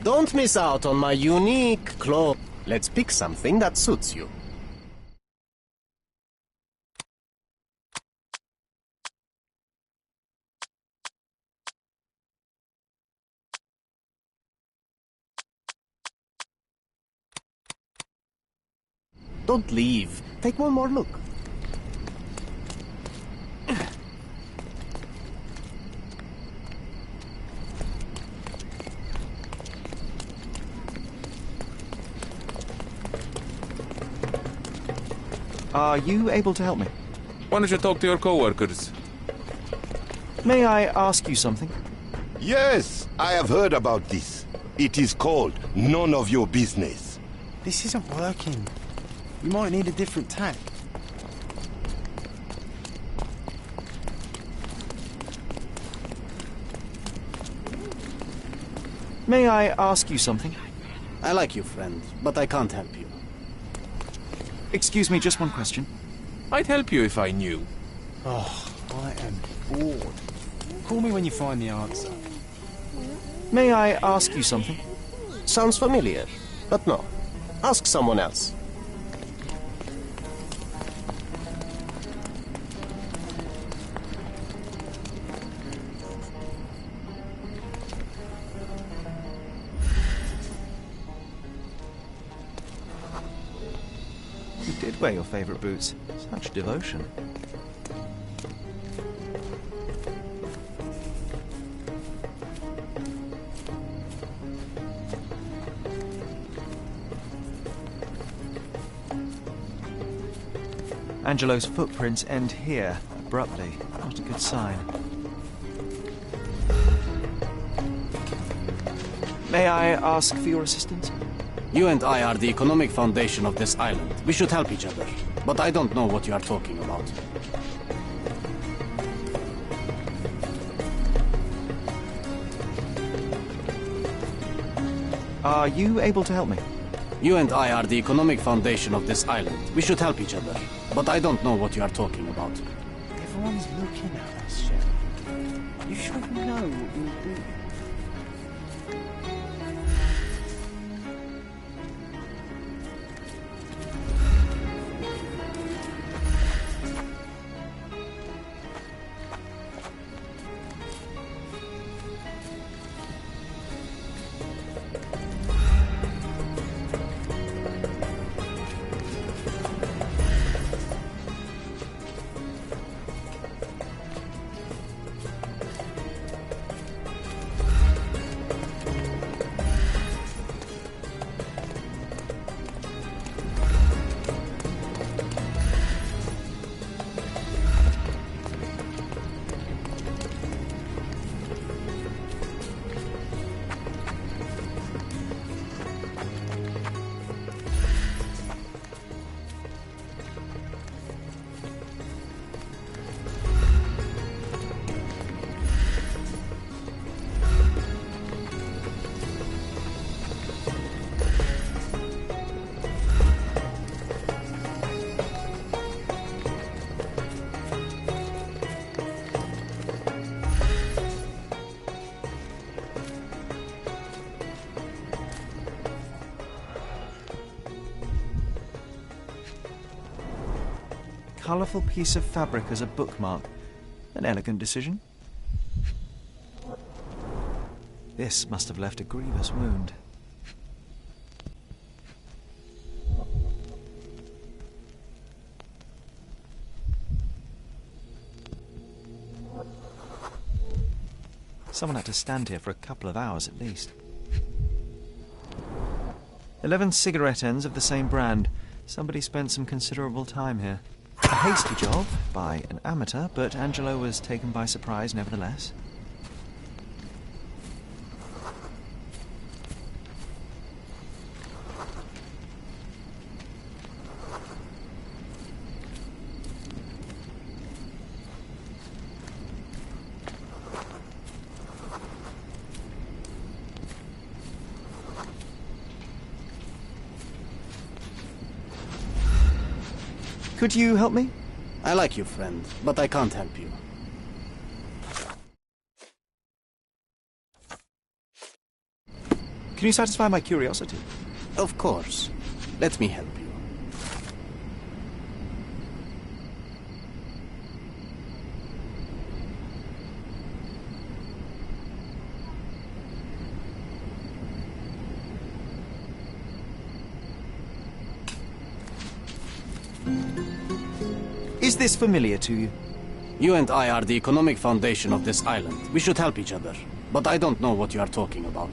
Don't miss out on my unique clothes. Let's pick something that suits you. Don't leave. Take one more look. Are you able to help me? Why don't you talk to your co-workers? May I ask you something? Yes, I have heard about this. It is called None of Your Business. This isn't working. You might need a different tack. May I ask you something? I like you, friend, but I can't help you. Excuse me, just one question. I'd help you if I knew. Oh, I am bored. Call me when you find the answer. May I ask you something? Sounds familiar, but no. Ask someone else. You did wear your favorite boots. Such devotion. Angelo's footprints end here, abruptly. Not a good sign. May I ask for your assistance? You and I are the economic foundation of this island. We should help each other. But I don't know what you are talking about. Are you able to help me? You and I are the economic foundation of this island. We should help each other. But I don't know what you are talking about. Everyone's looking at us, Sher. You should know what you're doing. Colourful piece of fabric as a bookmark. An elegant decision. This must have left a grievous wound. Someone had to stand here for a couple of hours at least. 11 cigarette ends of the same brand. Somebody spent some considerable time here. A hasty job by an amateur, but Angelo was taken by surprise nevertheless. Could you help me? I like you, friend, but I can't help you. Can you satisfy my curiosity? Of course. Let me help you. Is this familiar to you? You and I are the economic foundation of this island. We should help each other. But I don't know what you are talking about.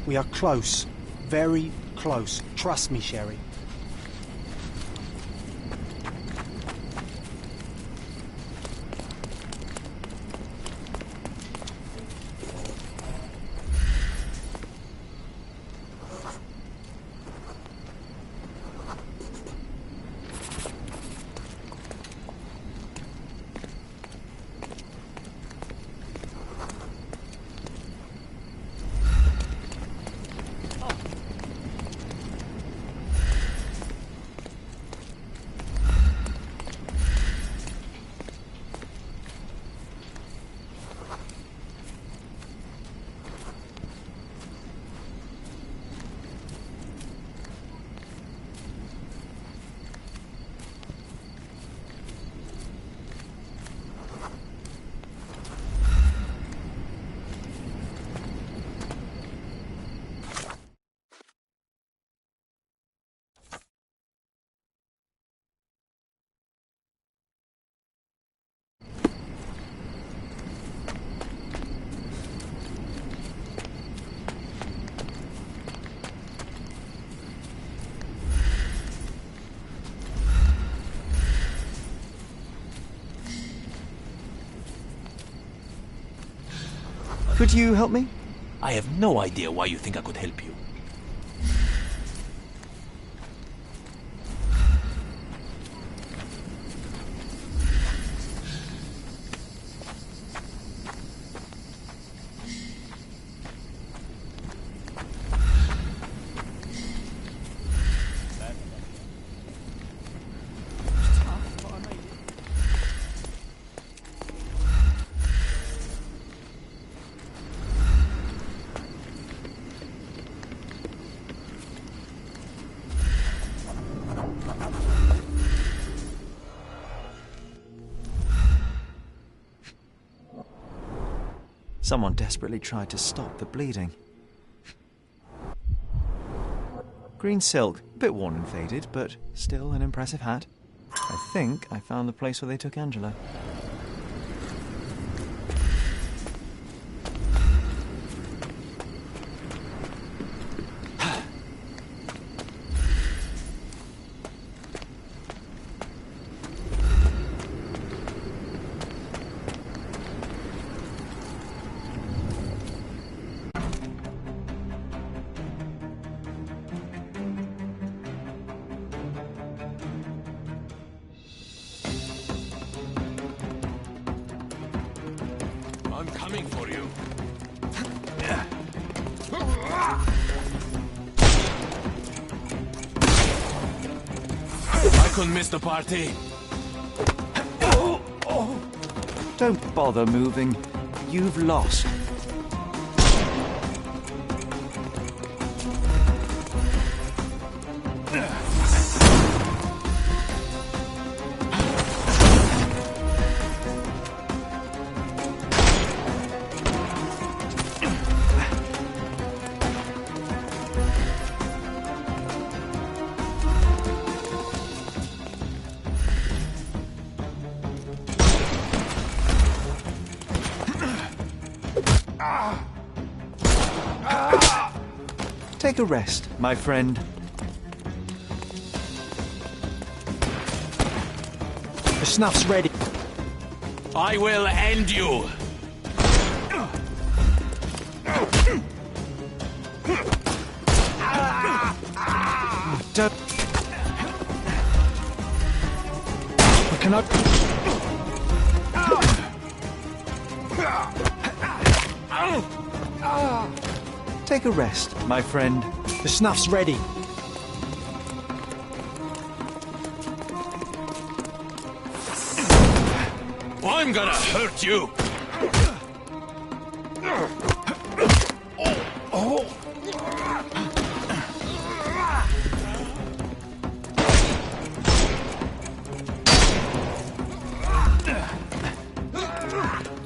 We are close. Very close. Trust me, Sherry. Could you help me? I have no idea why you think I could help you. Someone desperately tried to stop the bleeding. Green silk, a bit worn and faded, but still an impressive hat. I think I found the place where they took Angela. I'm coming for you. I couldn't miss the party. Don't bother moving. You've lost. Take a rest, my friend. The snuff's ready. I will end you. Don't... I cannot... Take a rest, my friend. The snuff's ready. I'm gonna hurt you.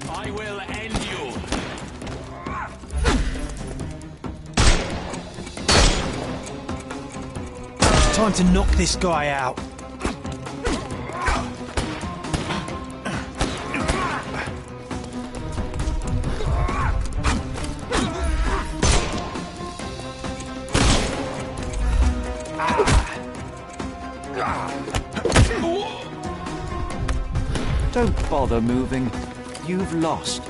I will end you. Time to knock this guy out. Don't bother moving. You've lost.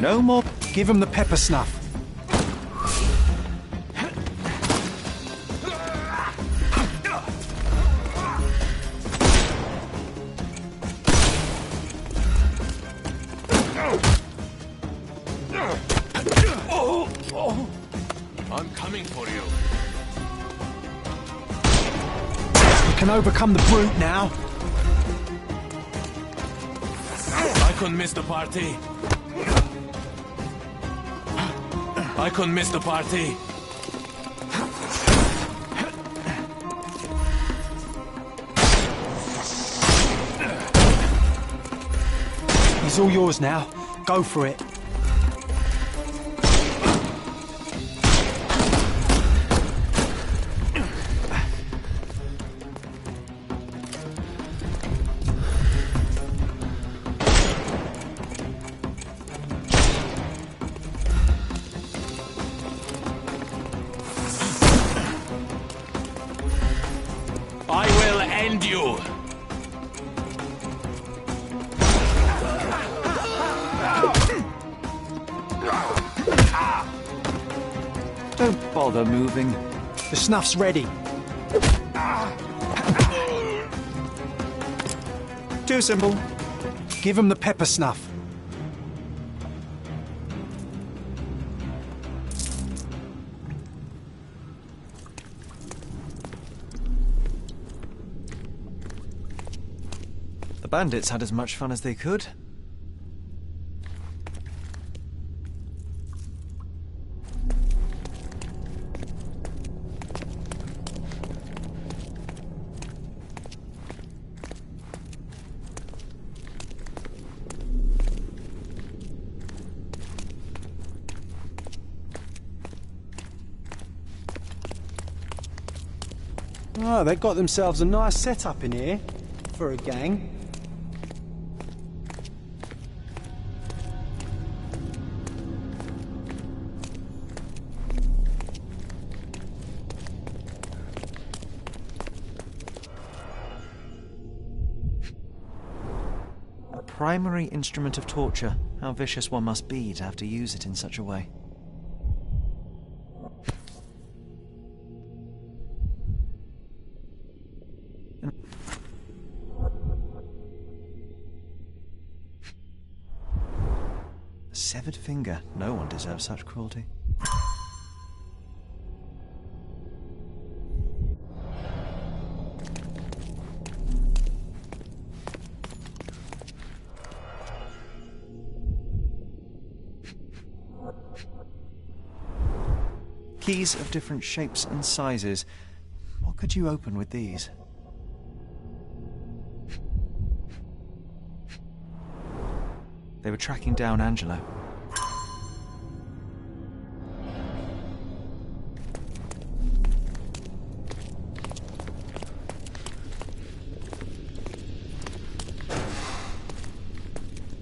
No more. Give him the pepper snuff. I'm coming for you. You can overcome the brute now. I couldn't miss the party. I couldn't miss the party. He's all yours now. Go for it. I will end you. Don't bother moving. The snuff's ready. Too simple. Give him the pepper snuff. The bandits had as much fun as they could. Oh, they got themselves a nice setup in here for a gang. A primary instrument of torture. How vicious one must be to have to use it in such a way. A severed finger. No one deserves such cruelty. Keys of different shapes and sizes. What could you open with these? They were tracking down Angelo.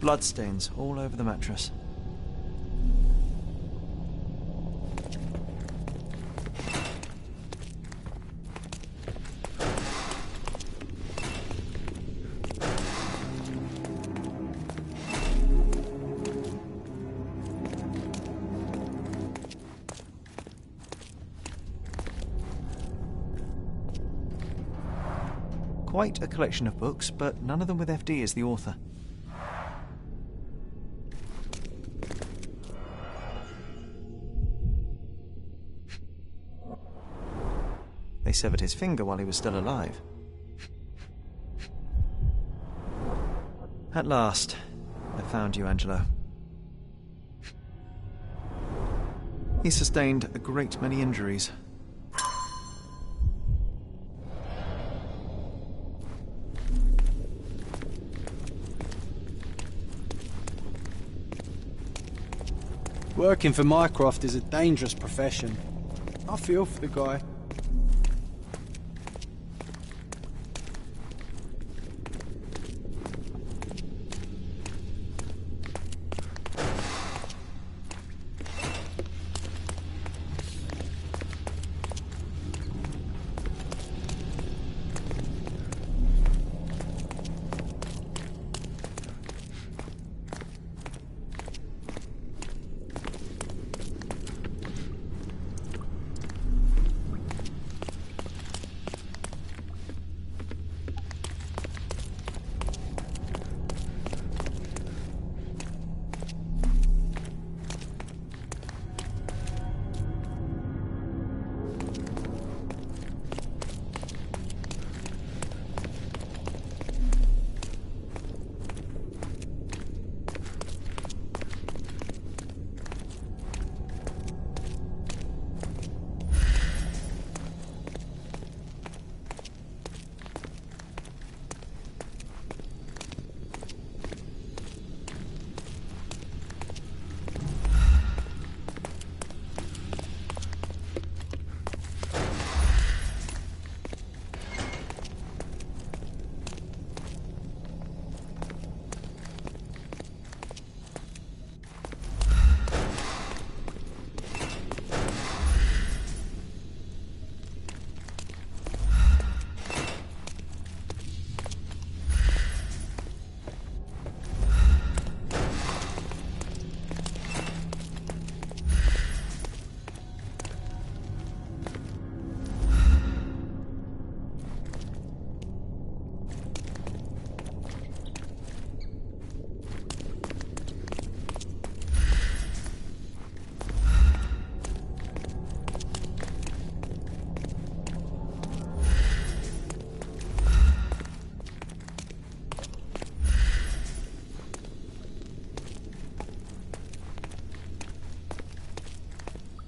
Bloodstains all over the mattress. Quite a collection of books, but none of them with FD as the author. They severed his finger while he was still alive. At last, I found you, Angelo. He sustained a great many injuries. Working for Mycroft is a dangerous profession. I feel for the guy.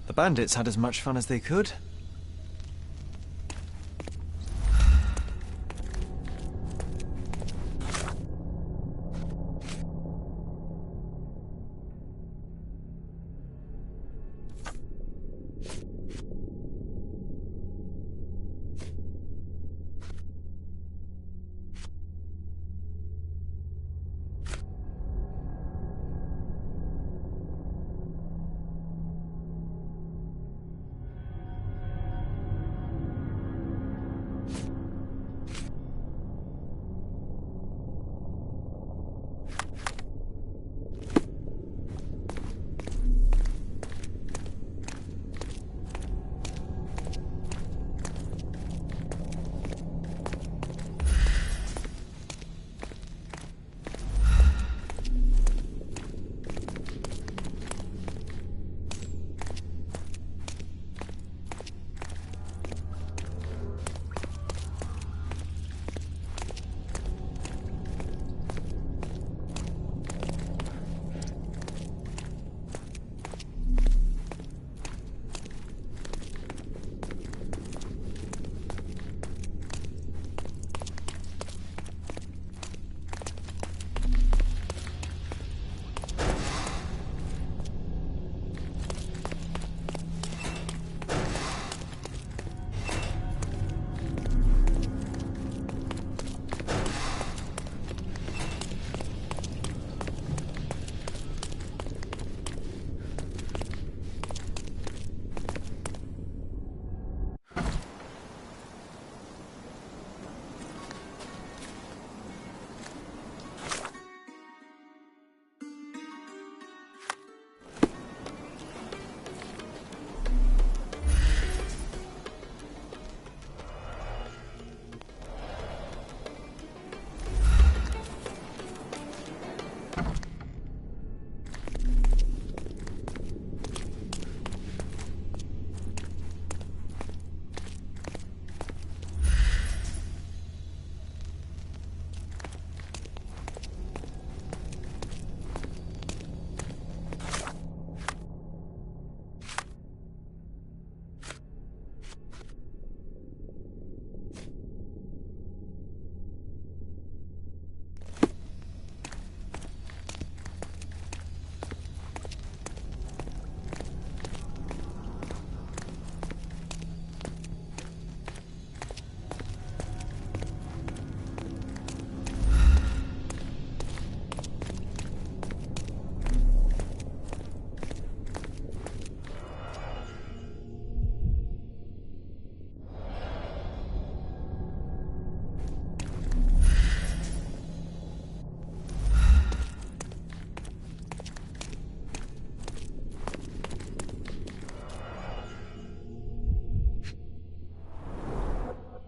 The bandits had as much fun as they could.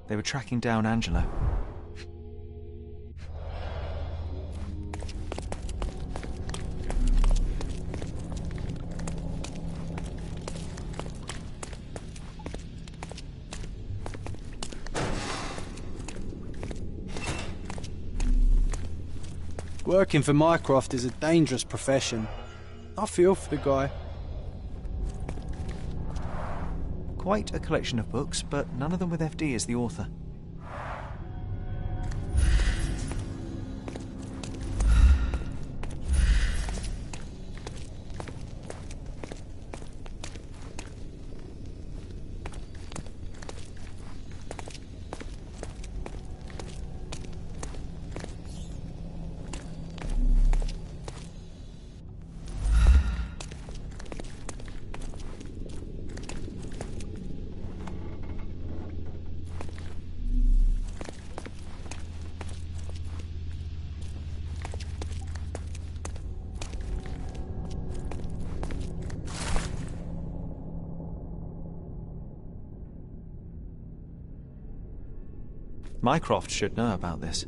They were tracking down Angelo. Working for Mycroft is a dangerous profession. I feel for the guy. Quite a collection of books, but none of them with FD as the author. Mycroft should know about this.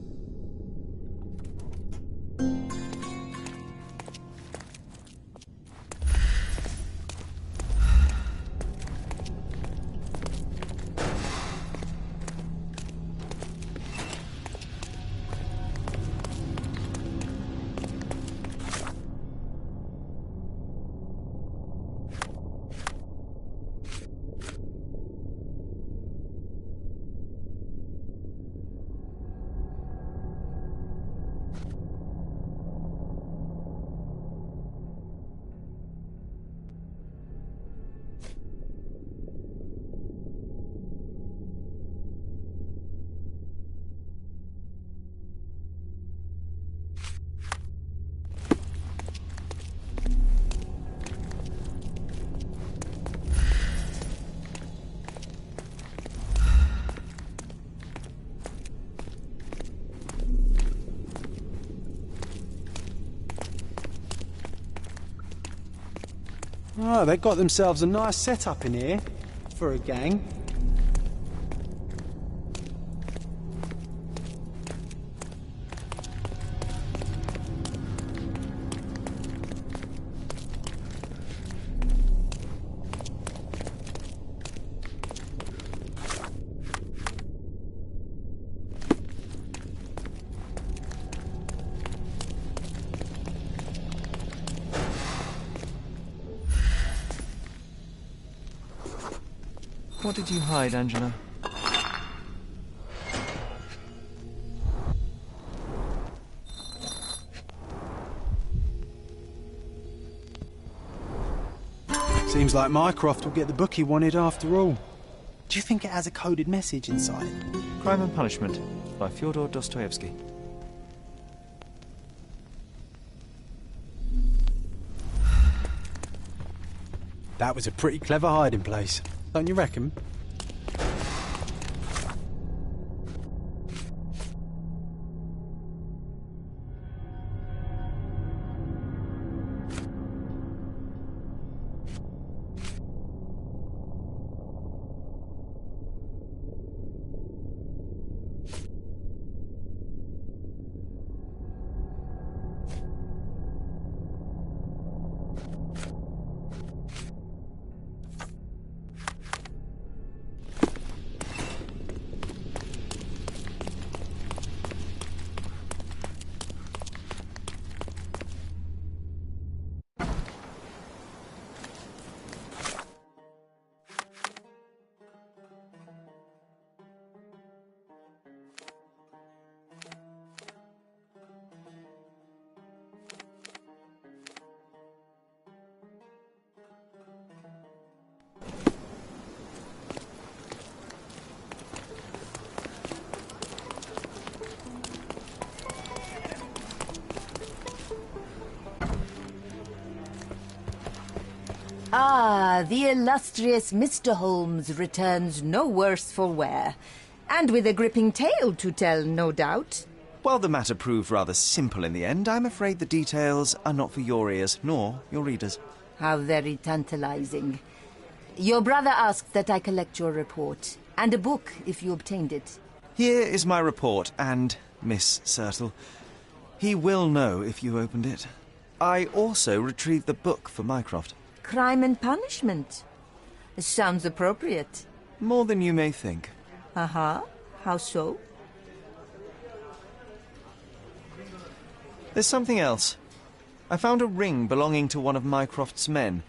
Oh, they got themselves a nice setup in here for a gang. What did you hide, Angelo? Seems like Mycroft will get the book he wanted after all. Do you think it has a coded message inside? Crime and Punishment by Fyodor Dostoevsky. That was a pretty clever hiding place, don't you reckon? Ah, the illustrious Mr. Holmes returns no worse for wear. And with a gripping tale to tell, no doubt. While the matter proved rather simple in the end, I'm afraid the details are not for your ears, nor your readers. How very tantalizing. Your brother asked that I collect your report, And a book, if you obtained it. Here is my report, and Miss Sertle. He will know if you opened it. I also retrieved the book for Mycroft. Crime and Punishment. Sounds appropriate. More than you may think. Uh-huh. How so? There's something else. I found a ring belonging to one of Mycroft's men.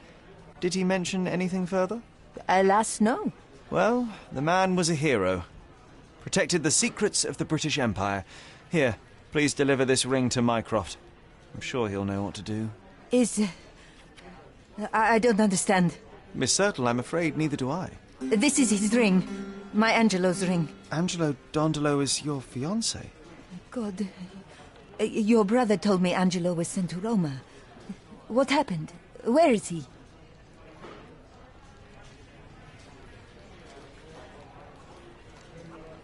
Did he mention anything further? Alas, no. Well, the man was a hero. Protected the secrets of the British Empire. Here, please deliver this ring to Mycroft. I'm sure he'll know what to do. I don't understand. Miss Sertle, I'm afraid neither do I. This is his ring. My Angelo's ring. Angelo Dondolo is your fiancé. God. Your brother told me Angelo was sent to Roma. What happened? Where is he?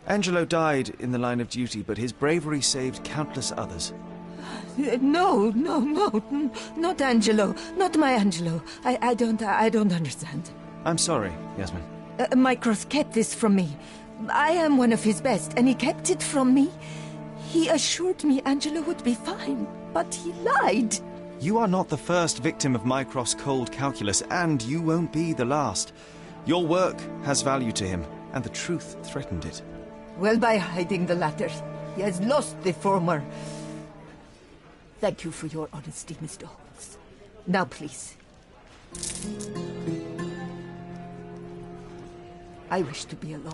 Angelo died in the line of duty, but his bravery saved countless others. No, not Angelo. Not my Angelo. I don't understand. I'm sorry, Yasmin. Mycroft kept this from me. I am one of his best, and he kept it from me. He assured me Angelo would be fine, but he lied. You are not the first victim of Mycroft's cold calculus, and you won't be the last. Your work has value to him, and the truth threatened it. Well, by hiding the latter, he has lost the former. Thank you for your honesty, Mr. Holmes. Now, please. I wish to be alone.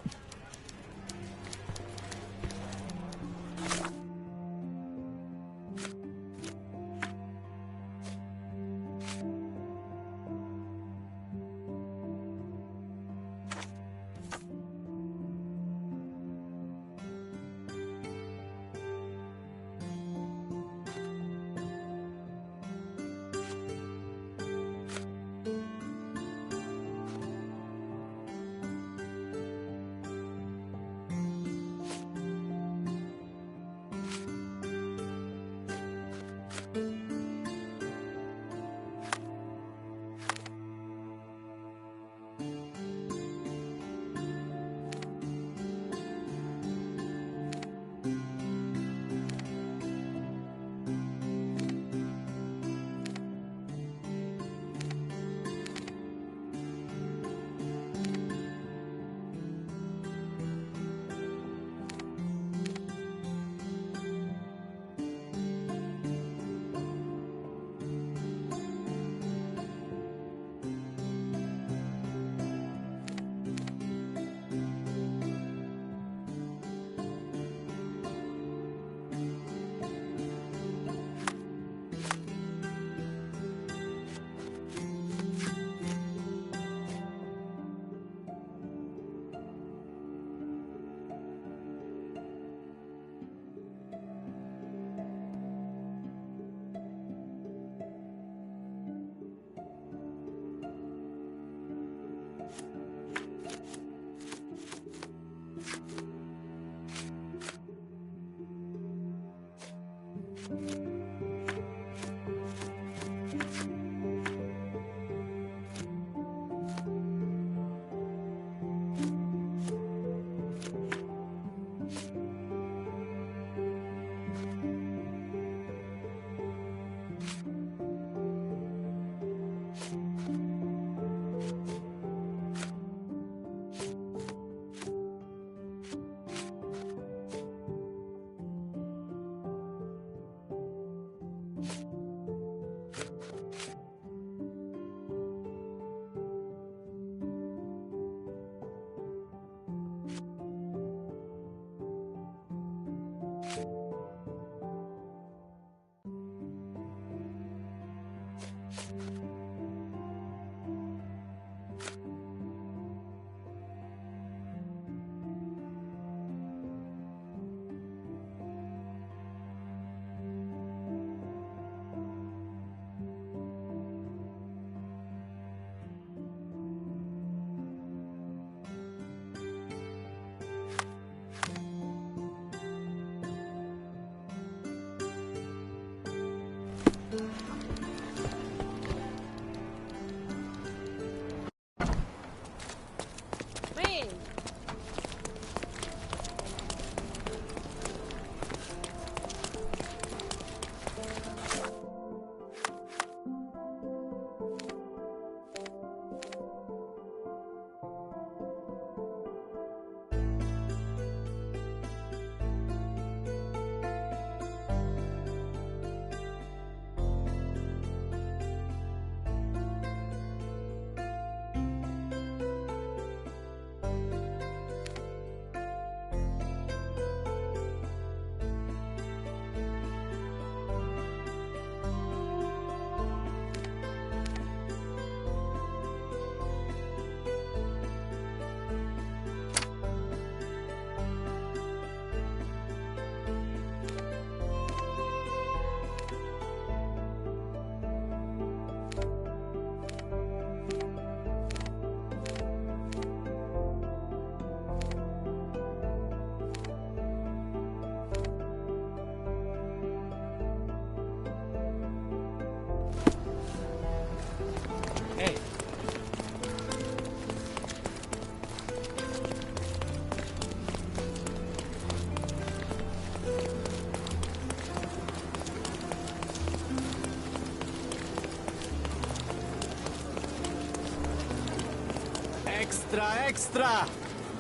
Extra, extra!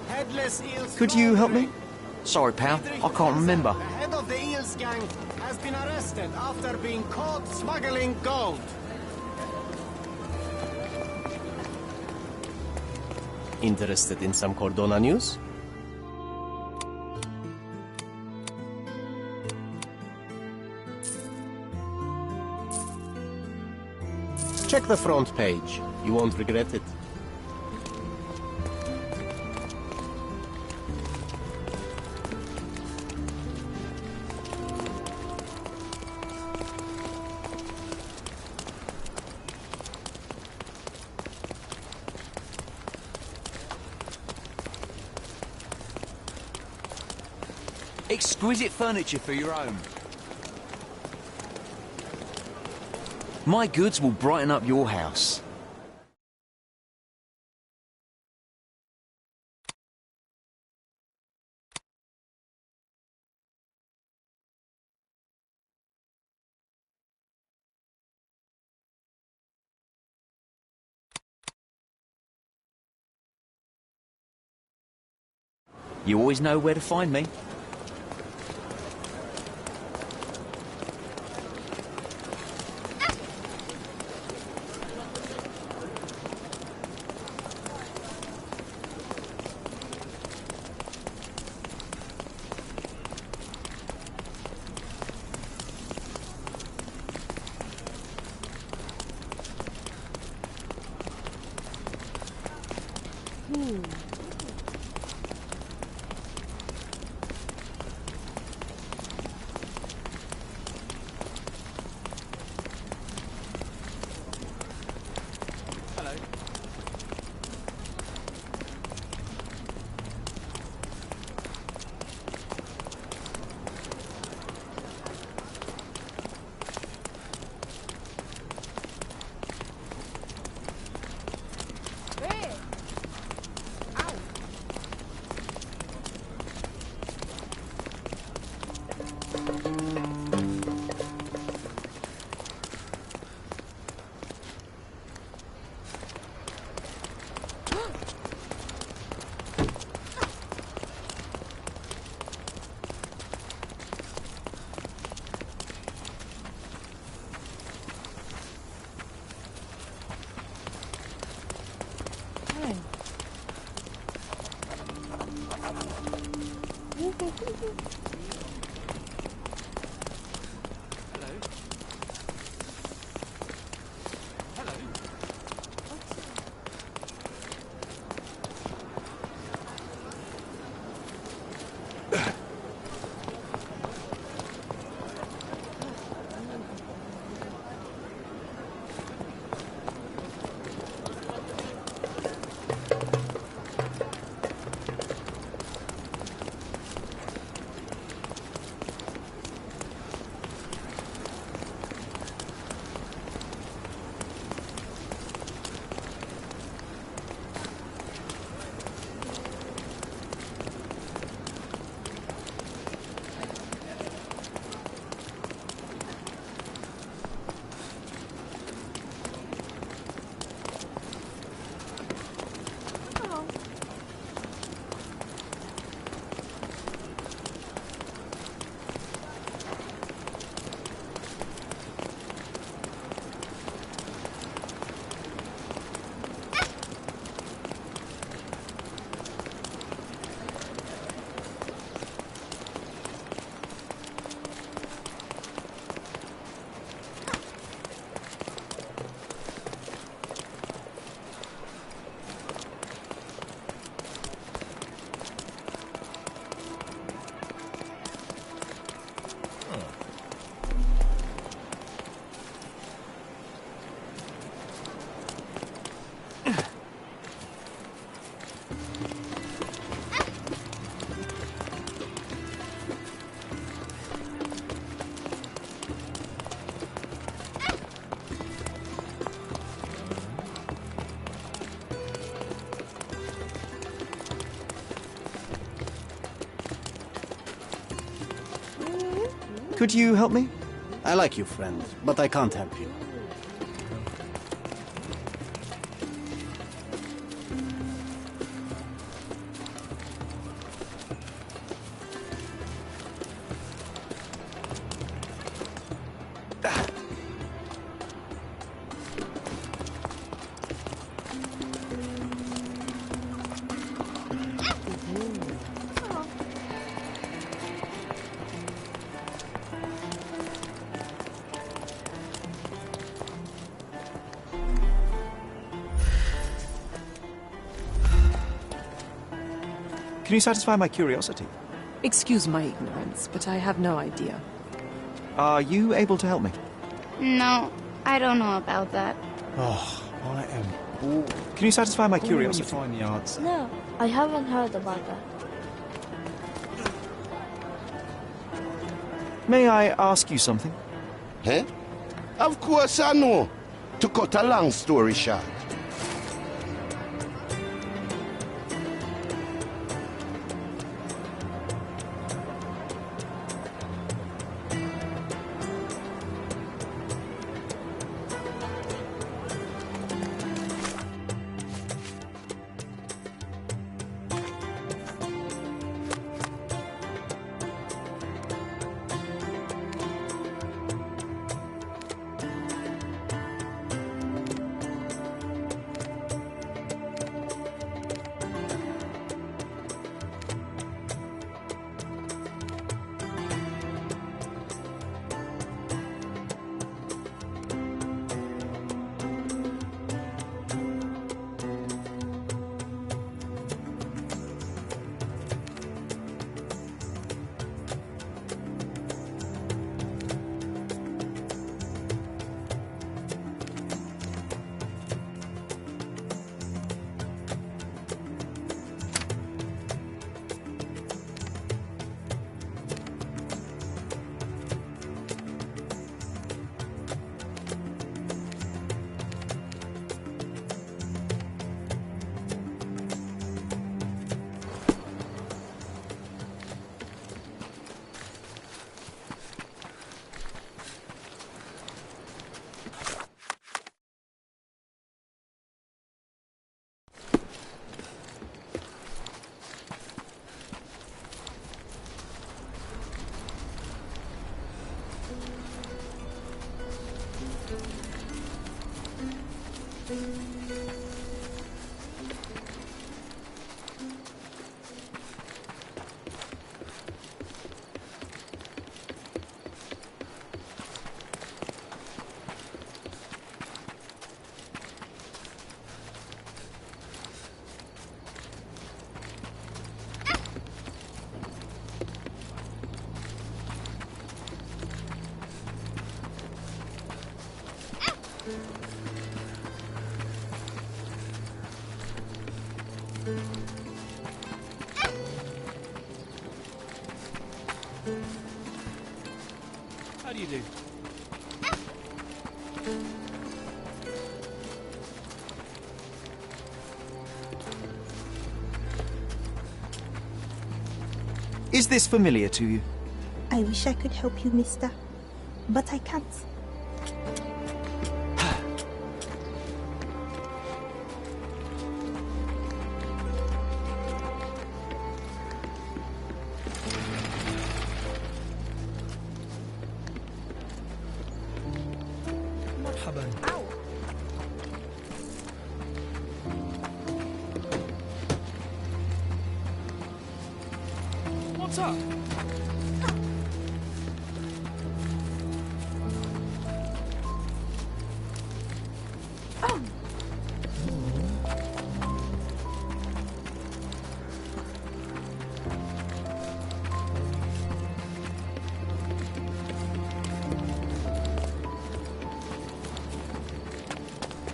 Headless eels. Could you help me? Sorry, pal. I can't remember. The head of the eels gang has been arrested after being caught smuggling gold. Interested in some Cordona news? Check the front page. You won't regret it. Exquisite furniture for your home. My goods will brighten up your house. You always know where to find me. Could you help me? I like you, friend, but I can't help you. Can you satisfy my curiosity? Excuse my ignorance, but I have no idea. Are you able to help me? No, I don't know about that. Oh, I am bored. Can you satisfy my Call me when you curiosity? find the answer. No, I haven't heard about that. May I ask you something? Eh? Of course I know. To cut a long story short. How do you do? Is this familiar to you? I wish I could help you, mister. But I can't. What's up?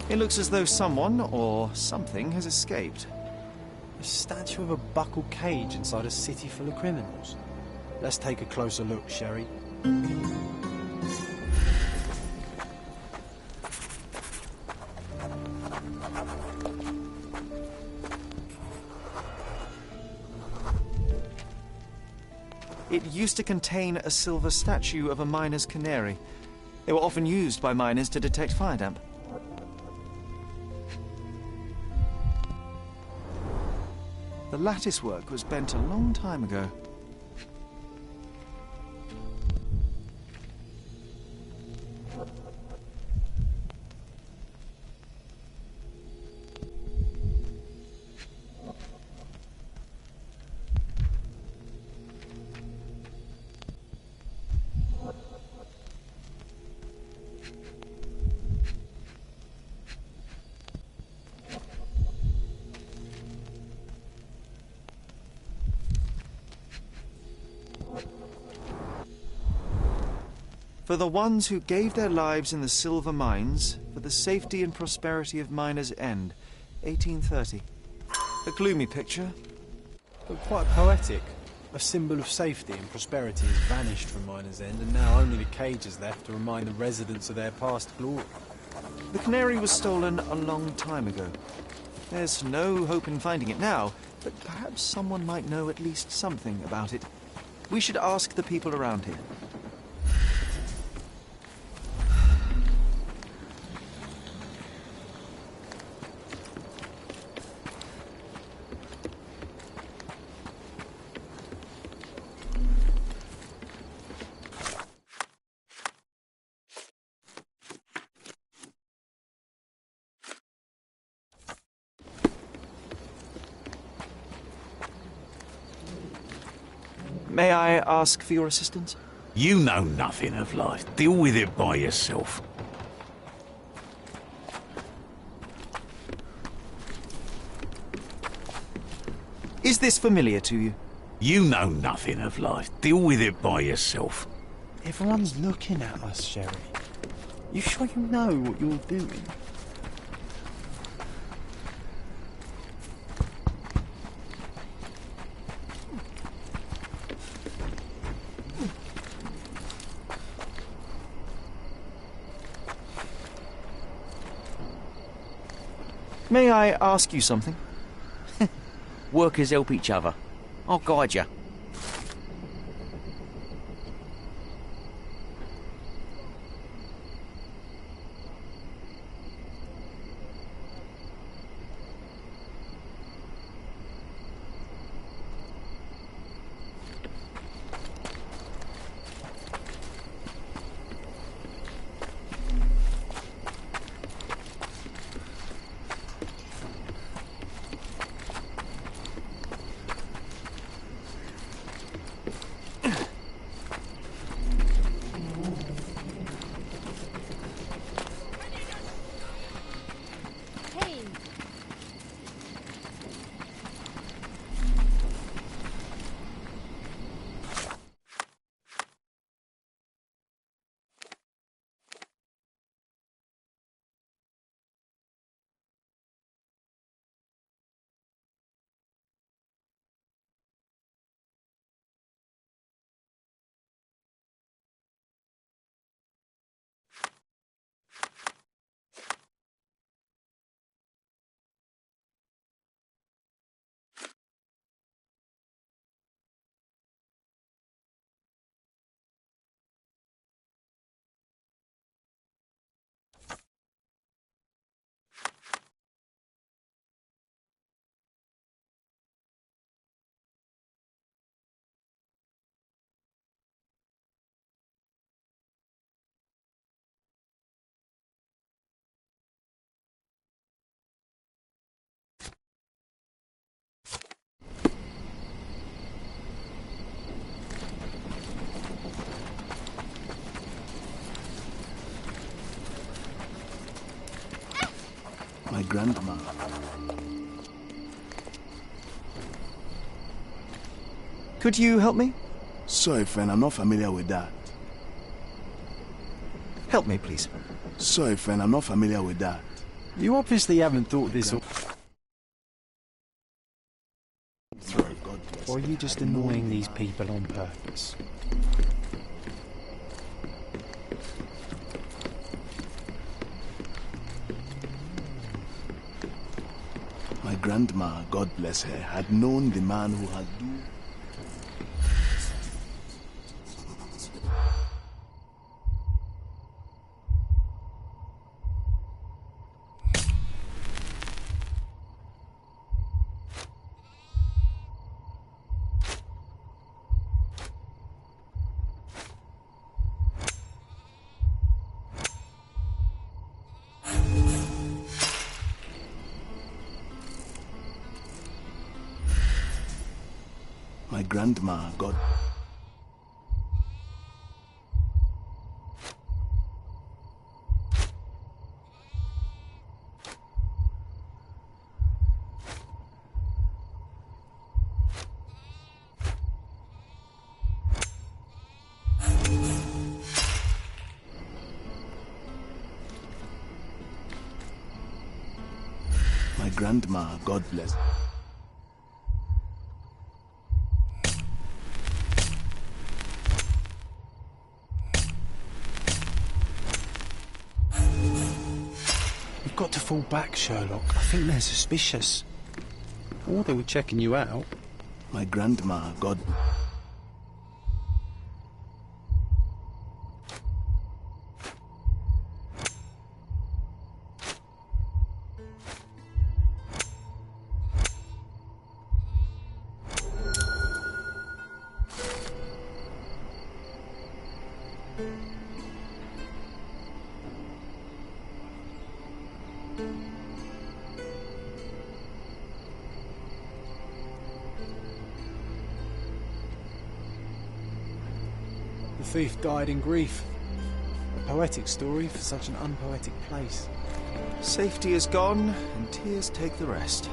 It looks as though someone or something has escaped. A statue of a buckled cage inside a city full of criminals. Let's take a closer look, Sherry. It used to contain a silver statue of a miner's canary. They were often used by miners to detect fire damp. The lattice work was bent a long time ago. For the ones who gave their lives in the silver mines, for the safety and prosperity of Miners' End, 1830. A gloomy picture. But quite poetic. A symbol of safety and prosperity has vanished from Miners' End, and now only the cage is left to remind the residents of their past glory. The canary was stolen a long time ago. There's no hope in finding it now, but perhaps someone might know at least something about it. We should ask the people around here. May I ask for your assistance? You know nothing of life. Deal with it by yourself. Is this familiar to you? You know nothing of life. Deal with it by yourself. Everyone's looking at us, Sherry. You sure you know what you're doing? May I ask you something? Workers help each other. I'll guide you. My grandma. Could you help me? Sorry, friend, I'm not familiar with that. Help me, please. Sorry, friend, I'm not familiar with that. You obviously haven't thought this all. Or are you just annoying these people on purpose? My grandma, God bless her, had known the man who had doomed. My grandma, God. My grandma, God bless. You've got to fall back, Sherlock. I think they're suspicious. Or they were checking you out. My grandma, God... The thief died in grief. A poetic story for such an unpoetic place. Safety is gone, and tears take the rest.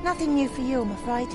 Nothing new for you, I'm afraid.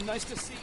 Nice to see you.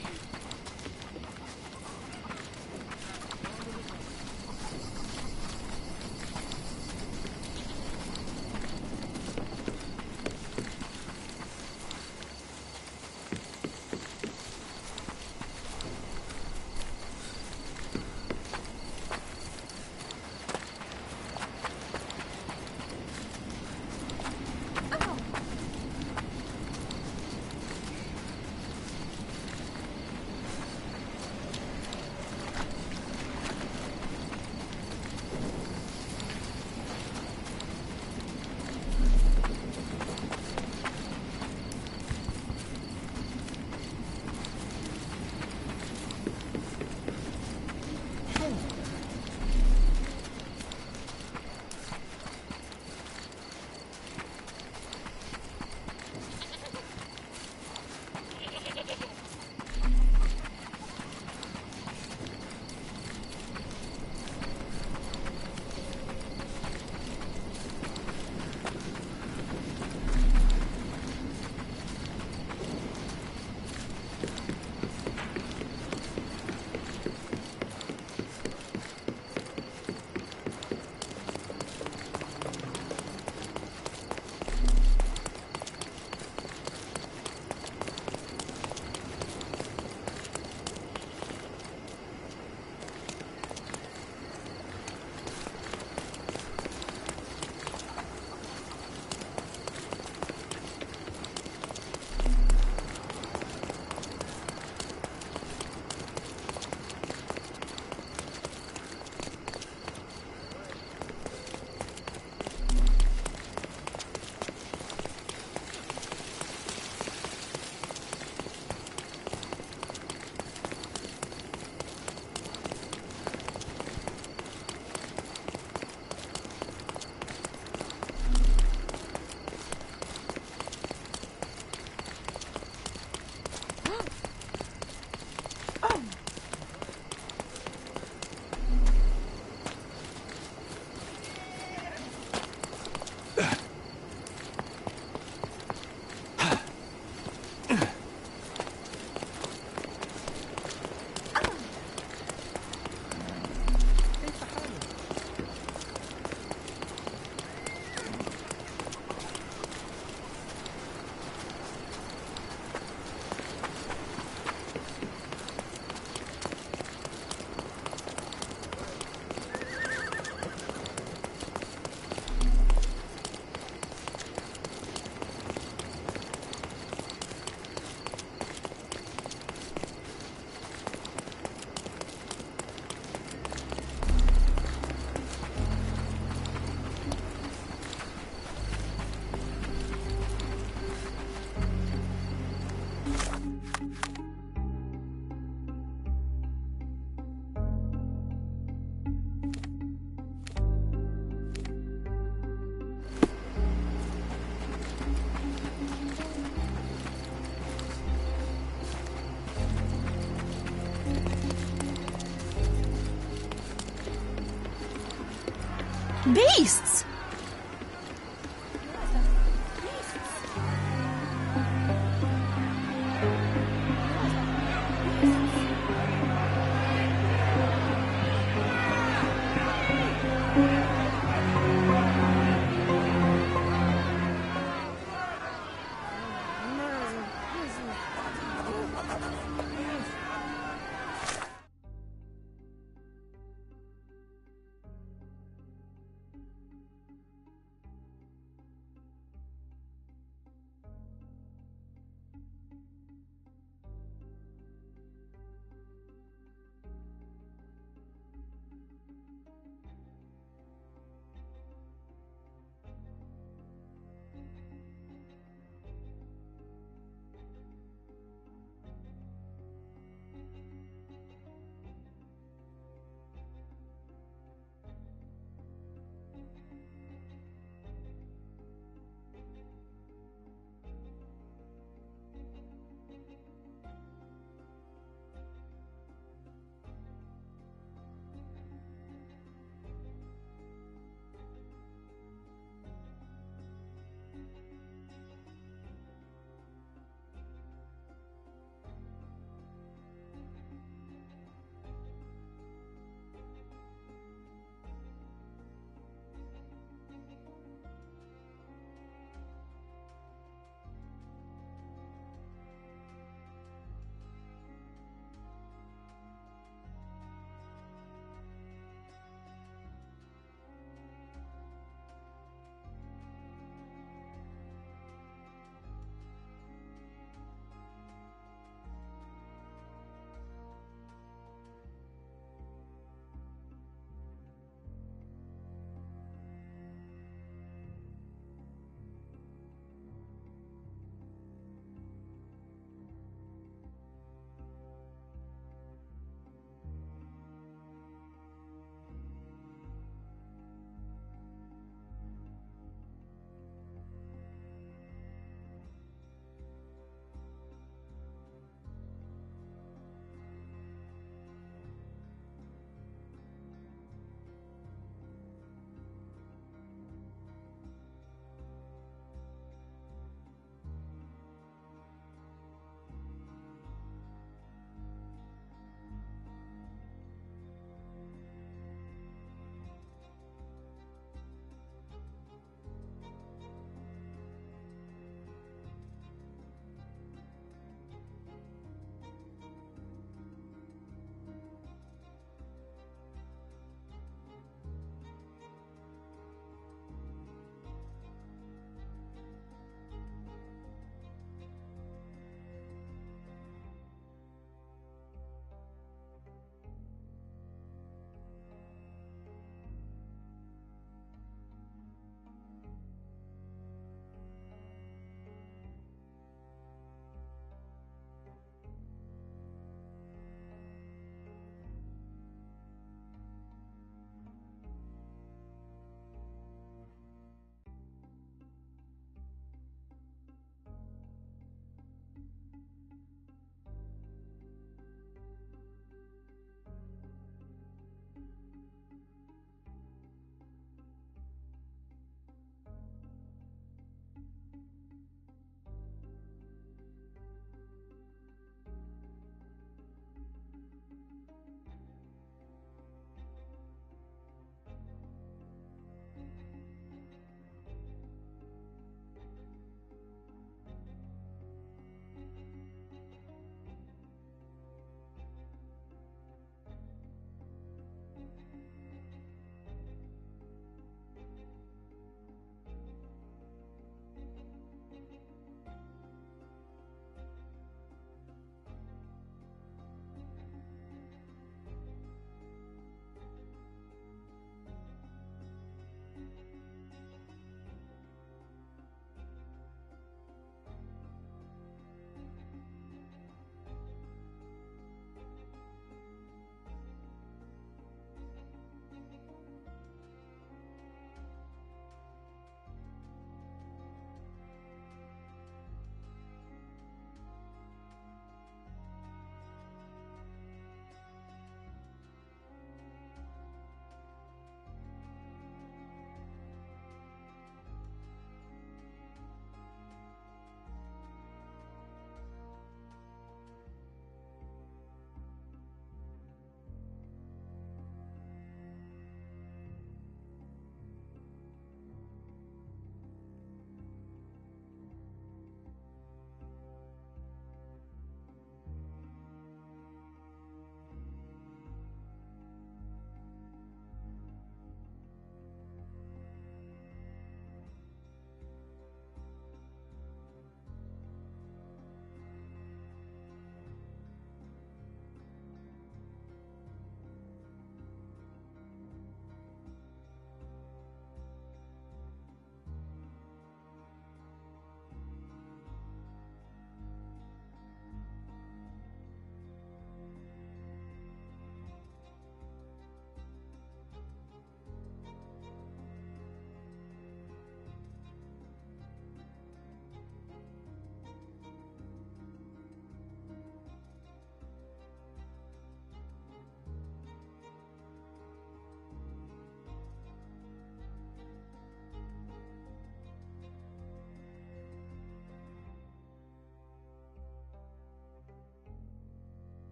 Beasts!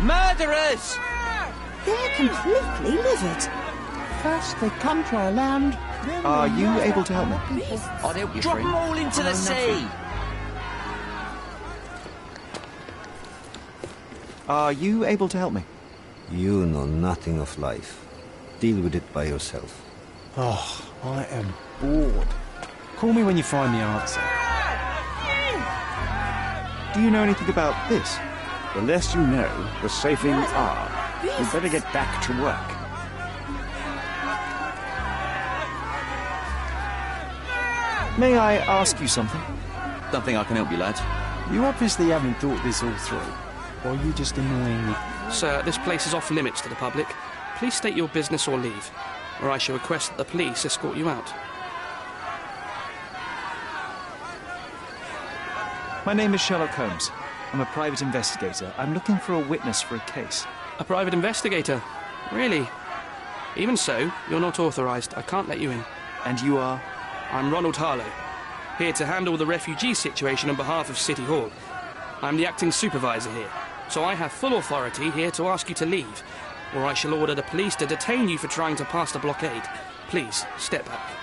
Murderers! They're completely livid. First they come to our land, then Are they you murder able to help me? our people. I'd help you. Drop free. them all into the sea! Are you able to help me? You know nothing of life. Deal with it by yourself. Oh, I am bored. Call me when you find the answer. Do you know anything about this? The less you know, the safer you are. You'd better get back to work. May I ask you something? Don't think I can help you, lads. You obviously haven't thought this all through. Or are you just annoying me? Sir, this place is off limits to the public. Please state your business or leave, or I shall request that the police escort you out. My name is Sherlock Holmes. I'm a private investigator. I'm looking for a witness for a case. A private investigator? Really? Even so, you're not authorized. I can't let you in. And you are? I'm Ronald Harlow, here to handle the refugee situation on behalf of City Hall. I'm the acting supervisor here, so I have full authority here to ask you to leave, or I shall order the police to detain you for trying to pass the blockade. Please, step back.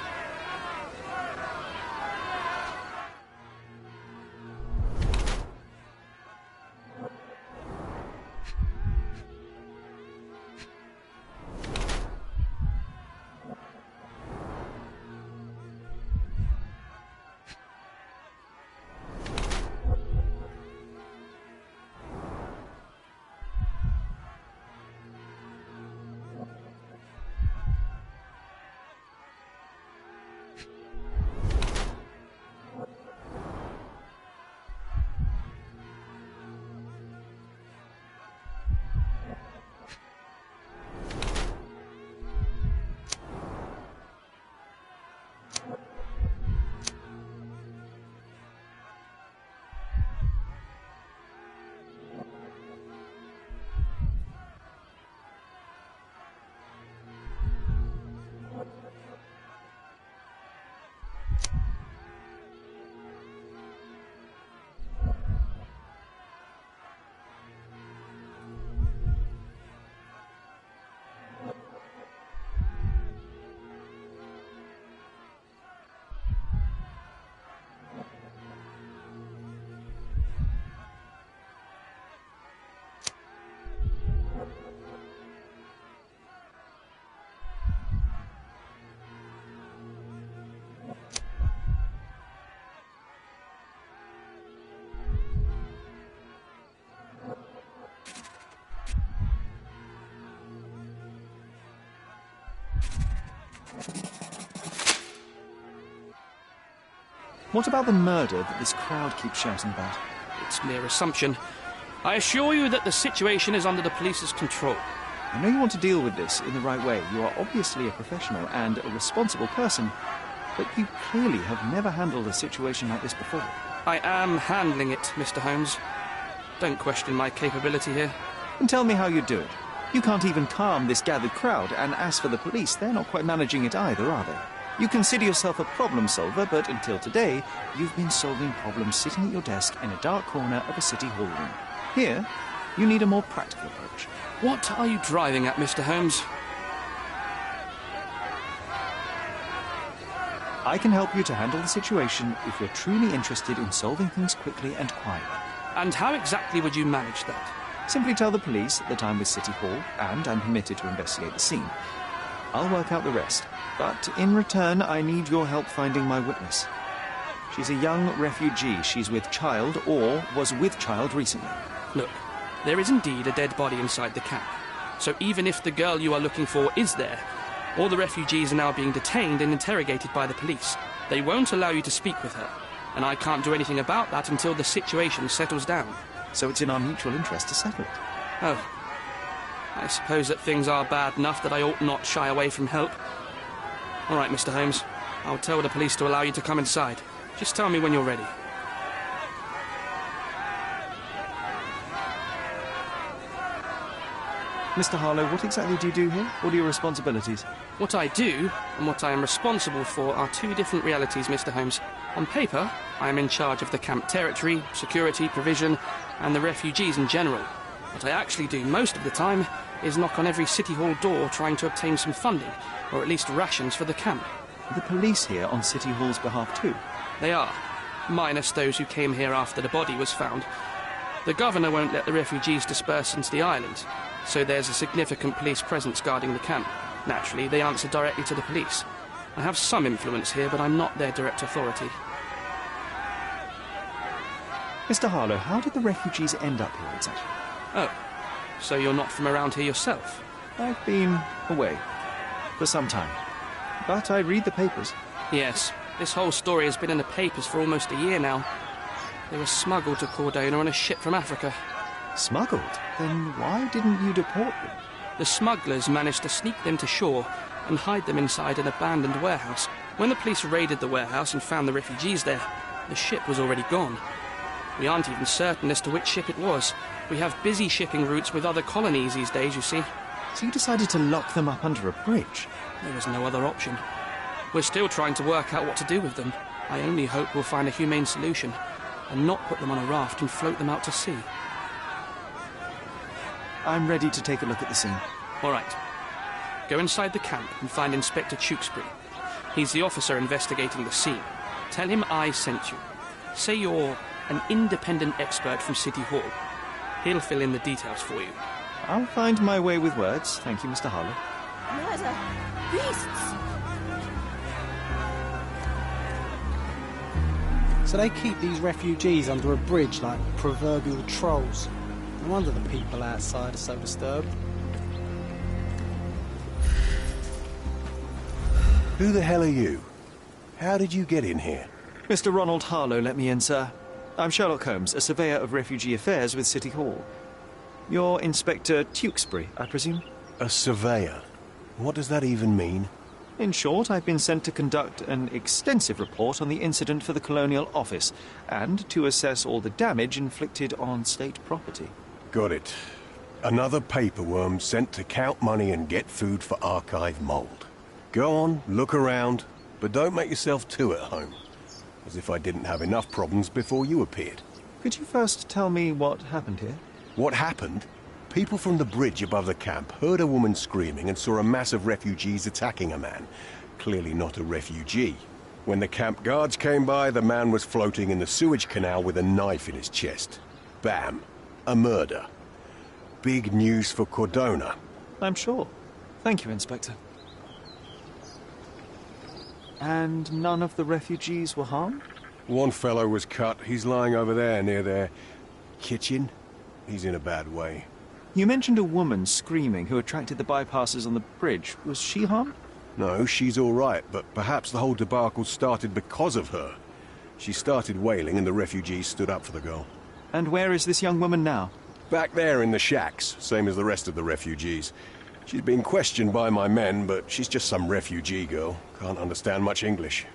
What about the murder that this crowd keeps shouting about? It's mere assumption. I assure you that the situation is under the police's control. I know you want to deal with this in the right way. You are obviously a professional and a responsible person, but you clearly have never handled a situation like this before. I am handling it, Mr. Holmes. Don't question my capability here. And tell me how you do it. You can't even calm this gathered crowd, and as for the police, they're not quite managing it either, are they? You consider yourself a problem solver, but until today, you've been solving problems sitting at your desk in a dark corner of a city hall room. Here, you need a more practical approach. What are you driving at, Mr. Holmes? I can help you to handle the situation if you're truly interested in solving things quickly and quietly. And how exactly would you manage that? Simply tell the police that I'm with City Hall and I'm permitted to investigate the scene. I'll work out the rest, but in return I need your help finding my witness. She's a young refugee. She's with child or was with child recently. Look, there is indeed a dead body inside the camp. So even if the girl you are looking for is there, all the refugees are now being detained and interrogated by the police. They won't allow you to speak with her, and I can't do anything about that until the situation settles down. So it's in our mutual interest to settle it. Oh. I suppose that things are bad enough that I ought not shy away from help. All right, Mr. Holmes. I'll tell the police to allow you to come inside. Just tell me when you're ready. Mr. Harlow, what exactly do you do here? What are your responsibilities? What I do and what I am responsible for are two different realities, Mr. Holmes. On paper, I am in charge of the camp territory, security, provision, and the refugees in general. What I actually do most of the time is knock on every City Hall door trying to obtain some funding, or at least rations for the camp. Are the police here on City Hall's behalf too? They are, minus those who came here after the body was found. The governor won't let the refugees disperse into the island, so there's a significant police presence guarding the camp. Naturally, they answer directly to the police. I have some influence here, but I'm not their direct authority. Mr. Harlow, how did the refugees end up here exactly? Oh, so you're not from around here yourself? I've been away for some time, but I read the papers. Yes, this whole story has been in the papers for almost a year now. They were smuggled to Cordona on a ship from Africa. Smuggled? Then why didn't you deport them? The smugglers managed to sneak them to shore and hide them inside an abandoned warehouse. When the police raided the warehouse and found the refugees there, the ship was already gone. We aren't even certain as to which ship it was. We have busy shipping routes with other colonies these days, you see. So you decided to lock them up under a bridge? There was no other option. We're still trying to work out what to do with them. I only hope we'll find a humane solution and not put them on a raft and float them out to sea. I'm ready to take a look at the scene. All right. Go inside the camp and find Inspector Tewkesbury. He's the officer investigating the scene. Tell him I sent you. Say you're an independent expert from City Hall. He'll fill in the details for you. I'll find my way with words. Thank you, Mr. Harlow. Murder! Beasts! So they keep these refugees under a bridge like proverbial trolls. No wonder the people outside are so disturbed. Who the hell are you? How did you get in here? Mr. Ronald Harlow let me in, sir. I'm Sherlock Holmes, a surveyor of refugee affairs with City Hall. You're Inspector Tewkesbury, I presume? A surveyor? What does that even mean? In short, I've been sent to conduct an extensive report on the incident for the Colonial Office and to assess all the damage inflicted on state property. Got it. Another paperworm sent to count money and get food for archive mold. Go on, look around, but don't make yourself too at home. As if I didn't have enough problems before you appeared. Could you first tell me what happened here? What happened? People from the bridge above the camp heard a woman screaming and saw a mass of refugees attacking a man. Clearly not a refugee. When the camp guards came by, the man was floating in the sewage canal with a knife in his chest. Bam. A murder. Big news for Cordona. I'm sure. Thank you, Inspector. And none of the refugees were harmed? One fellow was cut. He's lying over there near their kitchen. He's in a bad way. You mentioned a woman screaming who attracted the bypassers on the bridge. Was she harmed? No, she's all right, but perhaps the whole debacle started because of her. She started wailing and the refugees stood up for the girl. And where is this young woman now? Back there in the shacks, same as the rest of the refugees. She's been questioned by my men, but she's just some refugee girl. Can't understand much English.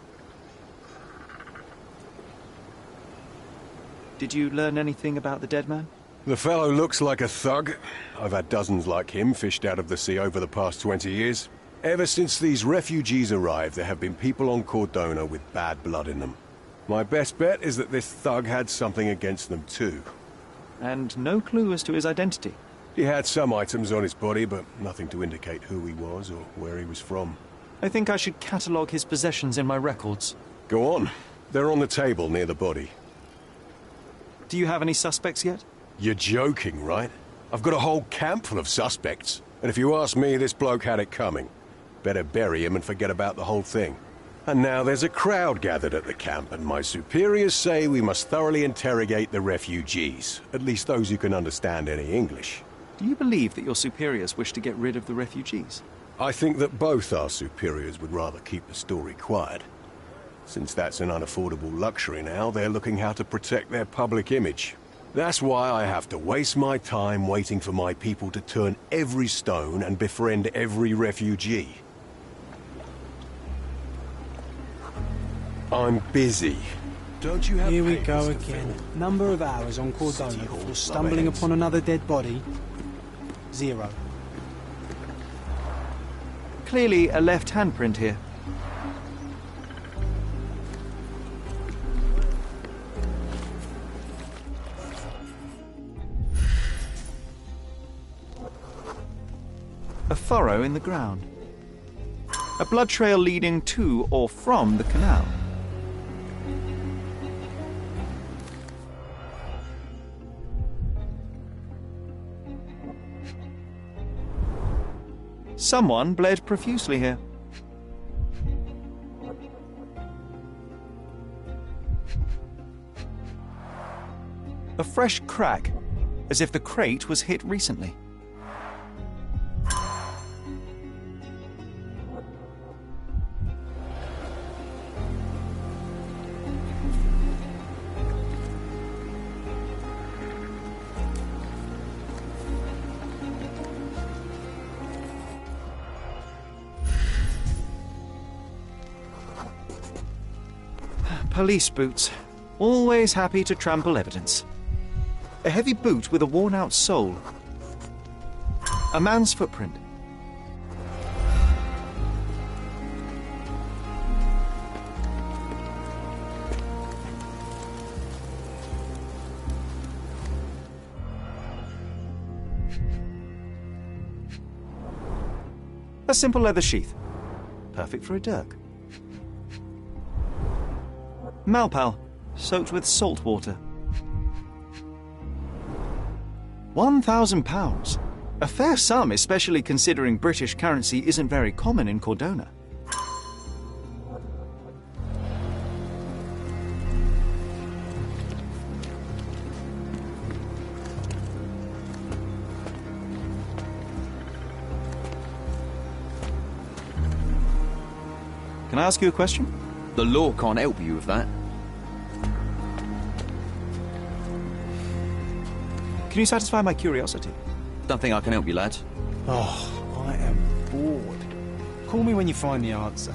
Did you learn anything about the dead man? The fellow looks like a thug. I've had dozens like him fished out of the sea over the past 20 years. Ever since these refugees arrived, there have been people on Cordona with bad blood in them. My best bet is that this thug had something against them too. And no clue as to his identity? He had some items on his body, but nothing to indicate who he was or where he was from. I think I should catalogue his possessions in my records. Go on. They're on the table near the body. Do you have any suspects yet? You're joking, right? I've got a whole camp full of suspects. And if you ask me, this bloke had it coming. Better bury him and forget about the whole thing. And now there's a crowd gathered at the camp, and my superiors say we must thoroughly interrogate the refugees. At least those who can understand any English. Do you believe that your superiors wish to get rid of the refugees? I think that both our superiors would rather keep the story quiet. Since that's an unaffordable luxury now, they're looking how to protect their public image. That's why I have to waste my time waiting for my people to turn every stone and befriend every refugee. I'm busy. Don't you have Here we papers go to again. fill? Number of hours on Cordona City Hall before stumbling Clubheads. upon another dead body. 0. Clearly a left handprint here. A furrow in the ground. A blood trail leading to or from the canal. Someone bled profusely here. A fresh crack, as if the crate was hit recently. Police boots, always happy to trample evidence. A heavy boot with a worn-out sole. A man's footprint. A simple leather sheath. Perfect for a dirk. Malpal, soaked with salt water. £1,000. A fair sum, especially considering British currency isn't very common in Cordona. Can I ask you a question? The law can't help you with that. Can you satisfy my curiosity? Don't think I can help you, lad. Oh, I am bored. Call me when you find the answer.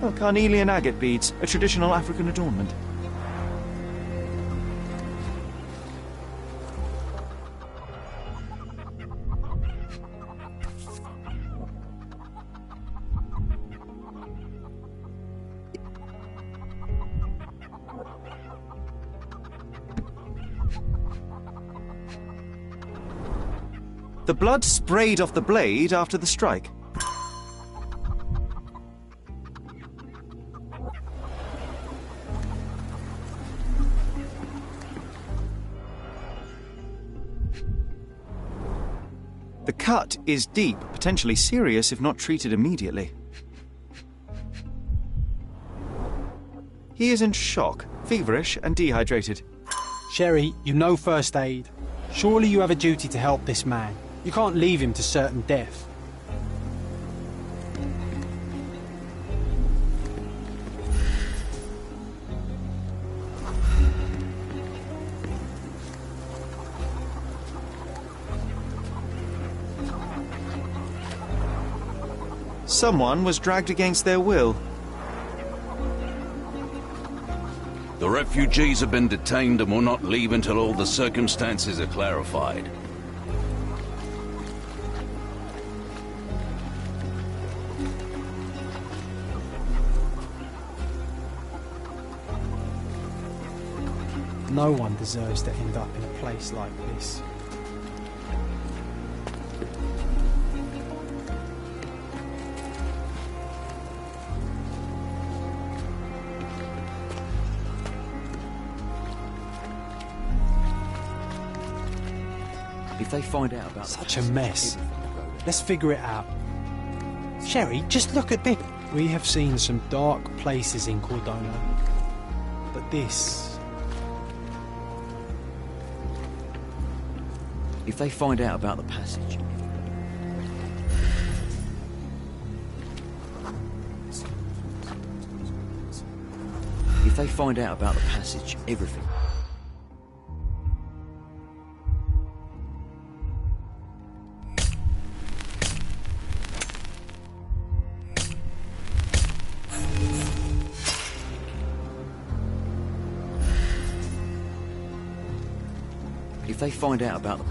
Oh, carnelian agate beads, a traditional African adornment. The blood sprayed off the blade after the strike. The cut is deep, potentially serious if not treated immediately. He is in shock, feverish and dehydrated. Sherry, you know first aid. Surely you have a duty to help this man. You can't leave him to certain death. Someone was dragged against their will. The refugees have been detained and will not leave until all the circumstances are clarified. No one deserves to end up in a place like this. If they find out about such a mess, let's figure it out. Sherry, just look at me. We have seen some dark places in Cordona, but this... If they find out about the passage... If they find out about the passage, everything... If they find out about the...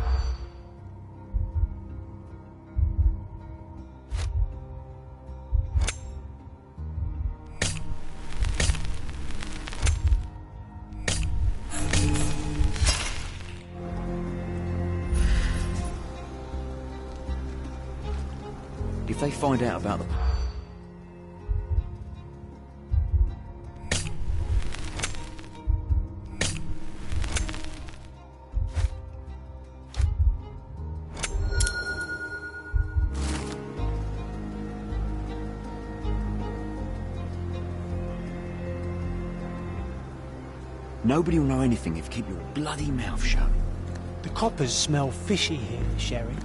if they find out about the... Nobody will know anything if you keep your bloody mouth shut. The coppers smell fishy here, Sherry.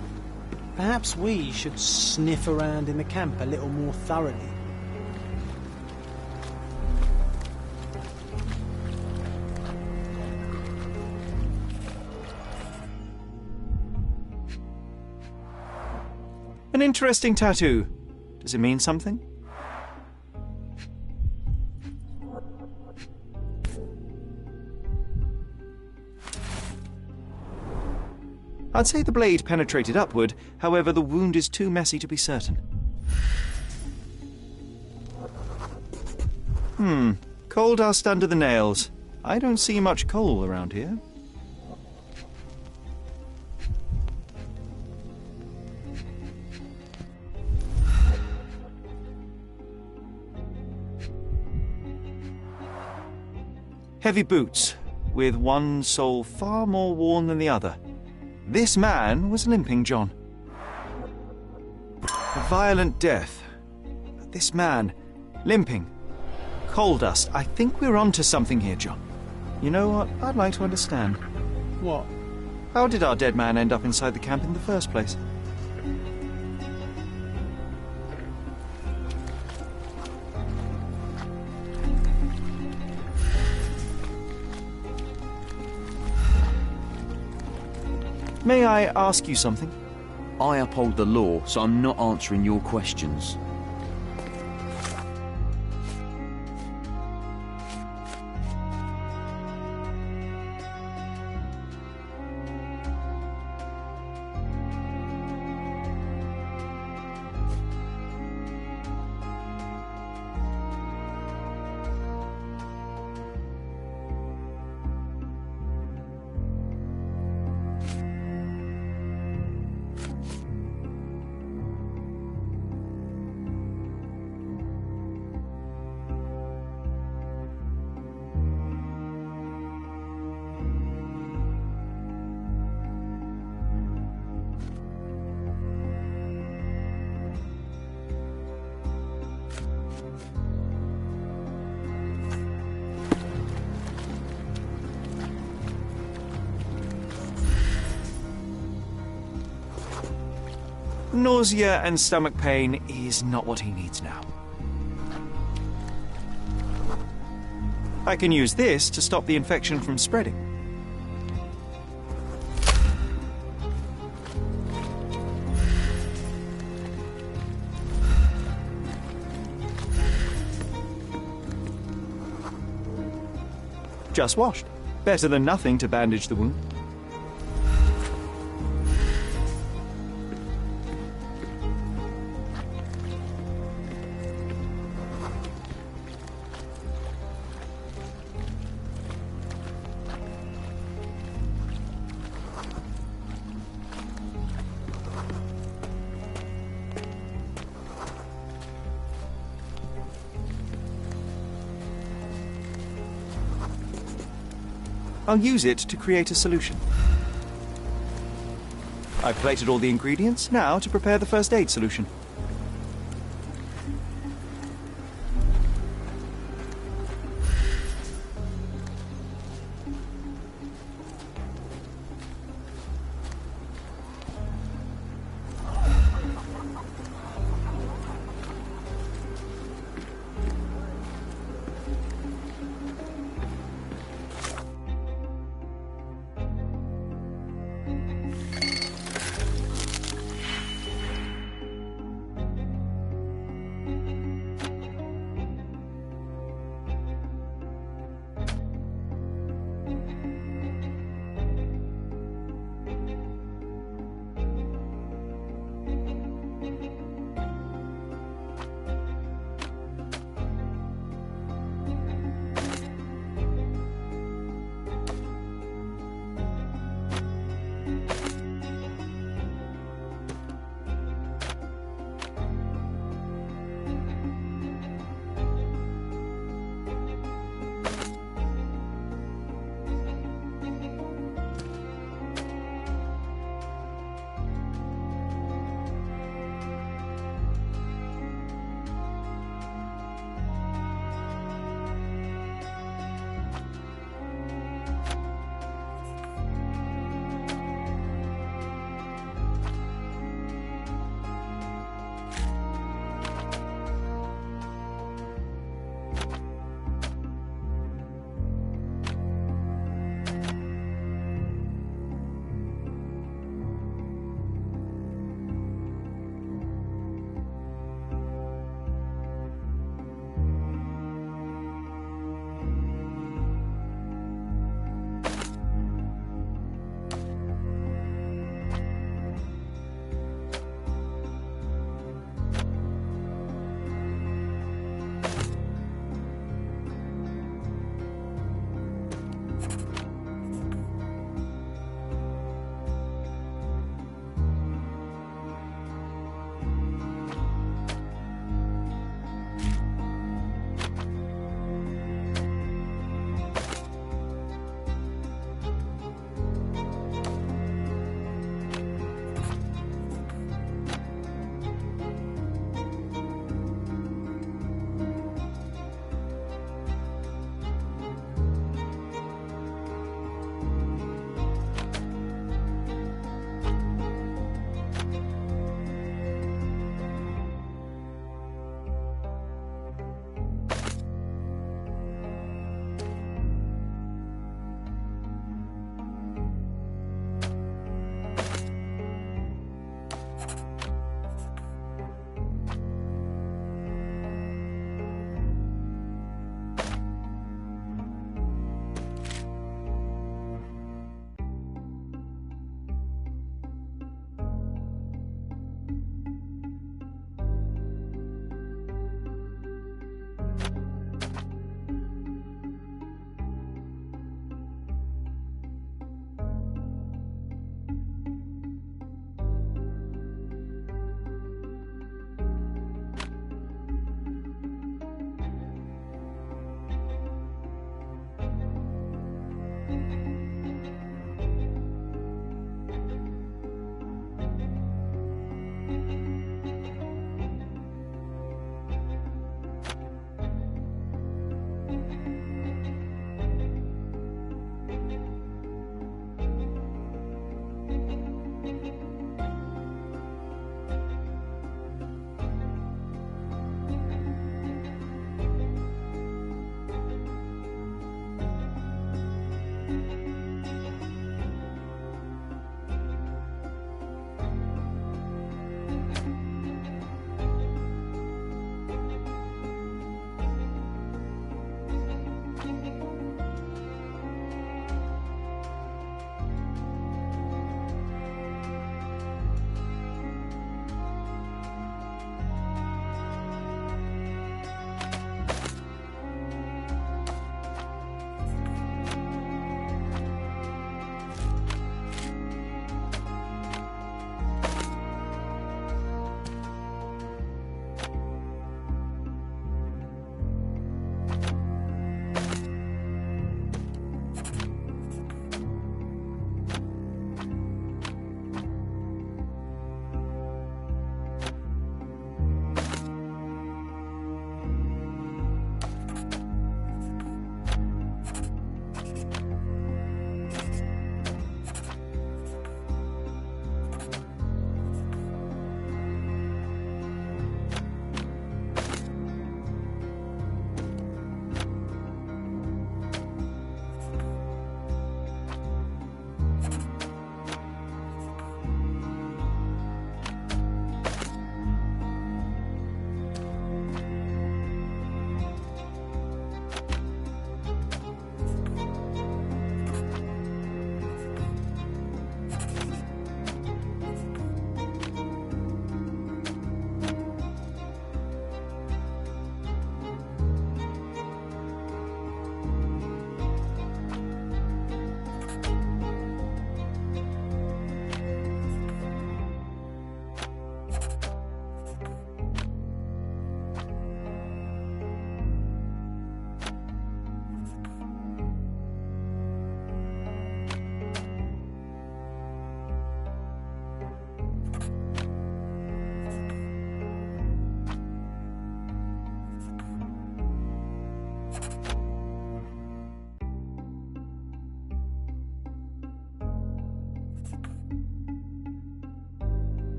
Perhaps we should sniff around in the camp a little more thoroughly. An interesting tattoo. Does it mean something? I'd say the blade penetrated upward, however the wound is too messy to be certain. Coal dust under the nails. I don't see much coal around here. Heavy boots, with one sole far more worn than the other. This man was limping, John. A violent death. This man, limping. Coal dust. I think we're onto something here, John. You know what? I'd like to understand. What? How did our dead man end up inside the camp in the first place? May I ask you something? I uphold the law, so I'm not answering your questions. Nausea and stomach pain is not what he needs now. I can use this to stop the infection from spreading. Just washed. Better than nothing to bandage the wound. I'll use it to create a solution. I've plated all the ingredients, now to prepare the first aid solution.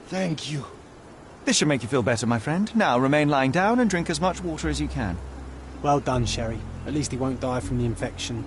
Thank you. This should make you feel better, my friend. Now remain lying down and drink as much water as you can. Well done, Sherry. At least he won't die from the infection.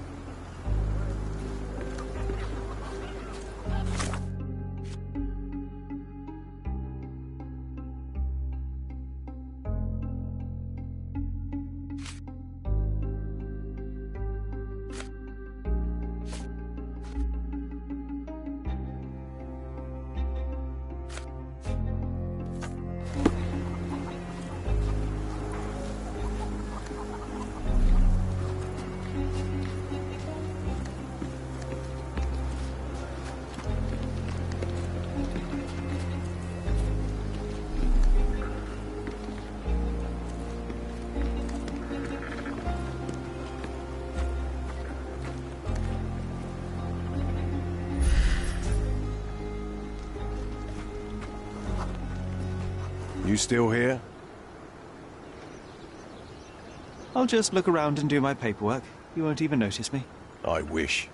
You still here? I'll just look around and do my paperwork. You won't even notice me. I wish.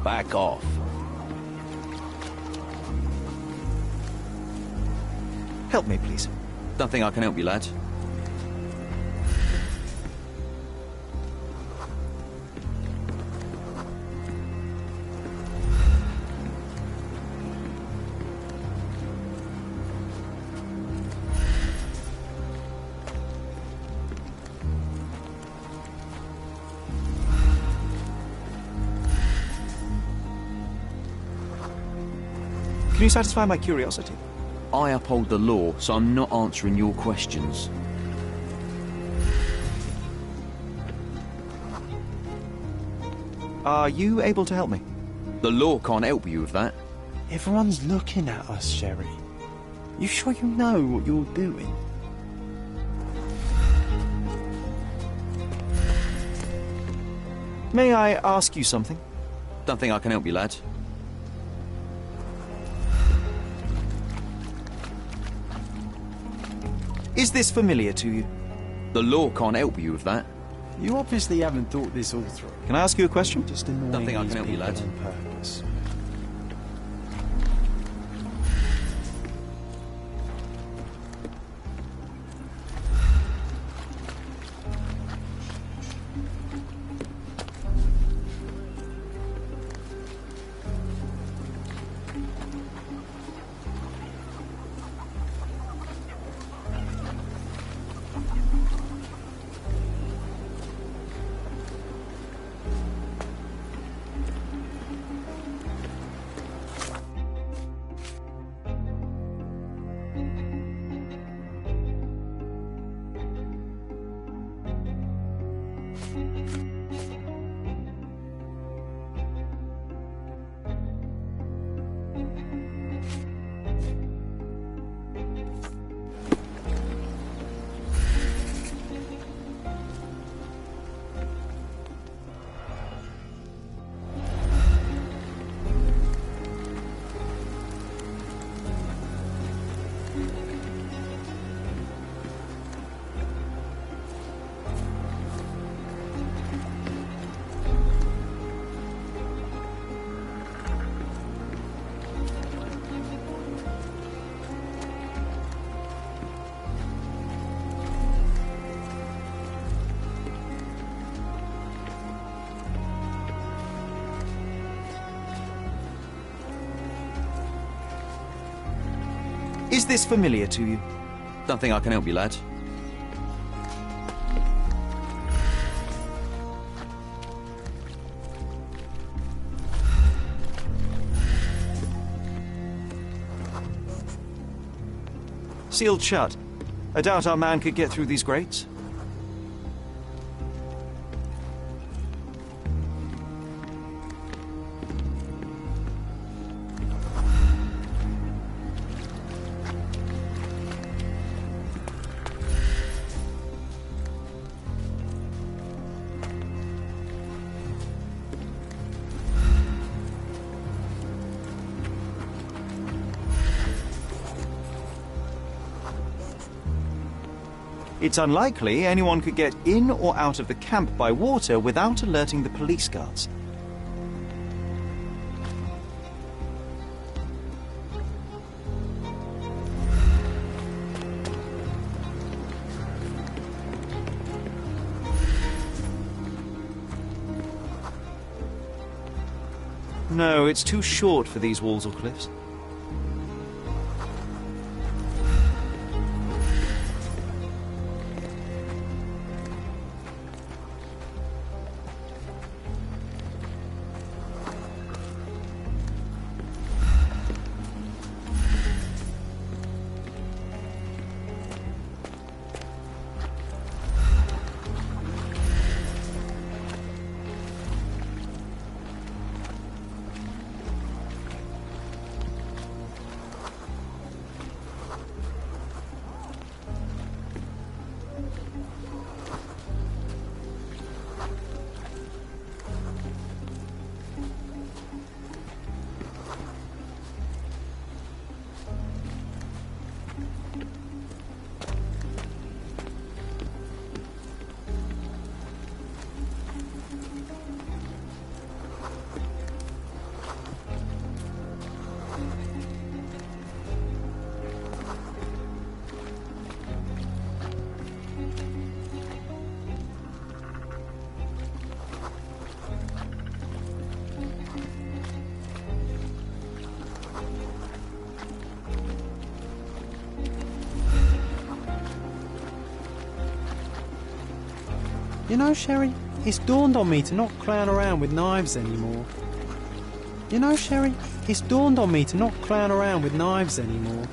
Back off. Help me, please. Don't think I can help you, lads. Can you satisfy my curiosity? I uphold the law, so I'm not answering your questions. Are you able to help me? The law can't help you with that. Everyone's looking at us, Sherry. You sure you know what you're doing? May I ask you something? Don't think I can help you, lads. Is this familiar to you? The law can't help you with that. You obviously haven't thought this all through. Can I ask you a question? Just annoying Don't think I these can help you, people lads. on purpose. Is this familiar to you? Don't think I can help you, lads. Sealed shut. I doubt our man could get through these grates. It's unlikely anyone could get in or out of the camp by water without alerting the police guards. No, it's too short for these walls or cliffs. You know, Sherry, it's dawned on me to not clown around with knives anymore. You know, Sherry, it's dawned on me to not clown around with knives anymore.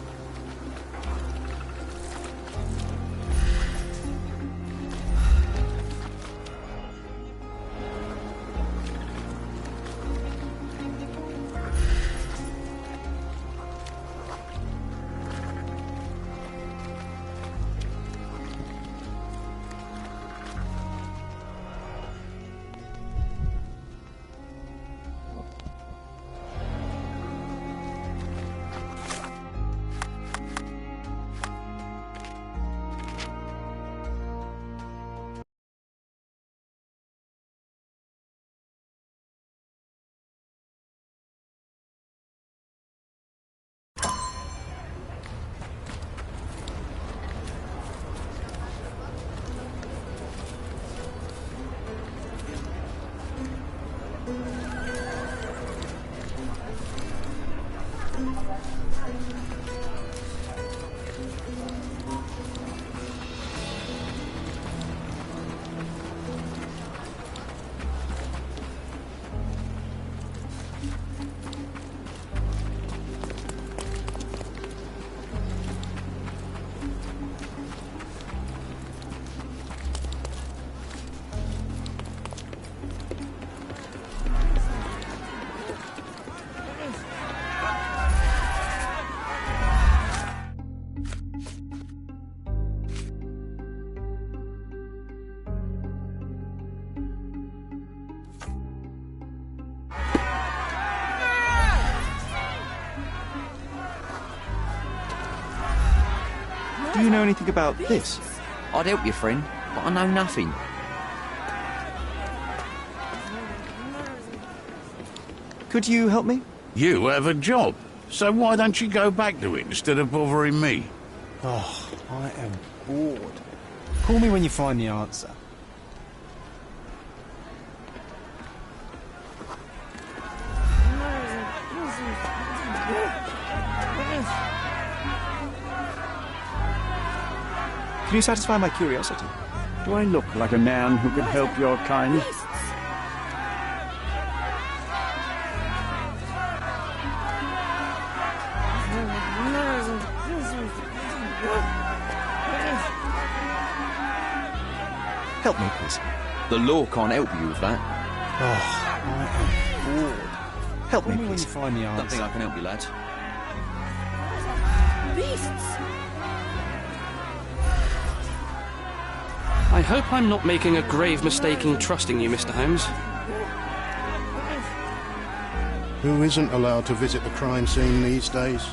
Do you know anything about this? I'd help you, friend, but I know nothing. Could you help me? You have a job, so why don't you go back to it instead of bothering me? Oh, I am bored. Call me when you find the answer. Can you satisfy my curiosity? Do I look like a man who can help your kind? Help me, please. The law can't help you with that. Oh, I am bored. Help me, Call when please. you find the Don't answer. think I can help you, lad. I hope I'm not making a grave mistake in trusting you, Mr. Holmes. Who isn't allowed to visit the crime scene these days?